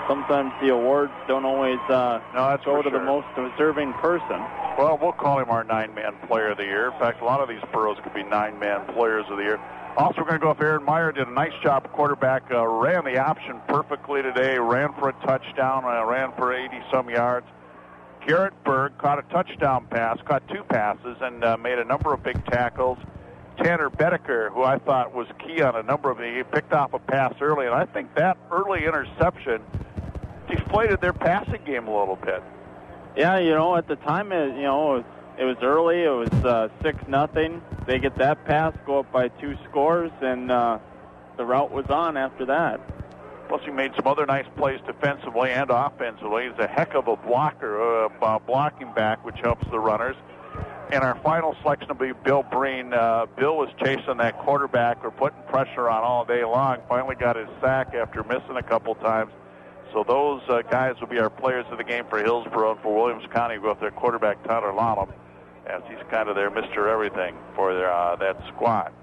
sometimes the awards don't always go to the most deserving person. Well, we'll call him our 9-man player of the year. In fact, a lot of these Burros could be 9-man players of the year. Also, we're going to go with Aaron Meyer. Did a nice job. Quarterback ran the option perfectly today. Ran for a touchdown. Ran for 80-some yards. Garrett Berg caught a touchdown pass, caught 2 passes, and made a number of big tackles. Tanner Bedecker, who I thought was key on a number of them, he picked off a pass early, and I think that early interception deflated their passing game a little bit. Yeah, at the time, it was early. It was 6-0. They get that pass, go up by 2 scores, and the route was on after that. Plus, he made some other nice plays defensively and offensively. He's a heck of a blocker, blocking back, which helps the runners. And our final selection will be Bill Breen. Bill was chasing that quarterback or putting pressure on all day long. Finally got his sack after missing a couple times. So those guys will be our players of the game for Hillsboro, and for Williams County with their quarterback Tyler Lallam, as he's kind of their Mr. Everything for that squad.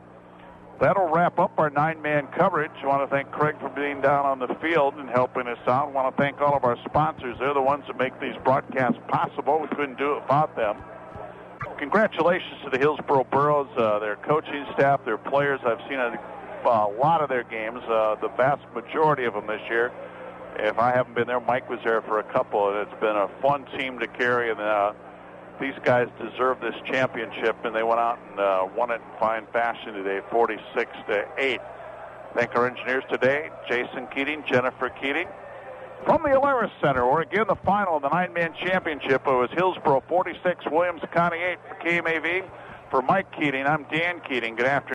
That'll wrap up our 9-man coverage. I want to thank Craig for being down on the field and helping us out. I want to thank all of our sponsors. They're the ones that make these broadcasts possible. We couldn't do it without them. Congratulations to the Hillsboro Burros, their coaching staff, their players. I've seen a lot of their games, the vast majority of them this year. If I haven't been there, Mike was there for a couple, and it's been a fun team to carry. And these guys deserve this championship, and they went out and won it in fine fashion today, 46-8. Thank our engineers today, Jason Keating, Jennifer Keating. From the Alaris Center, where again the final of the 9-man championship, it was Hillsboro 46, Williams County 8 for KMAV. For Mike Keating, I'm Dan Keating. Good afternoon.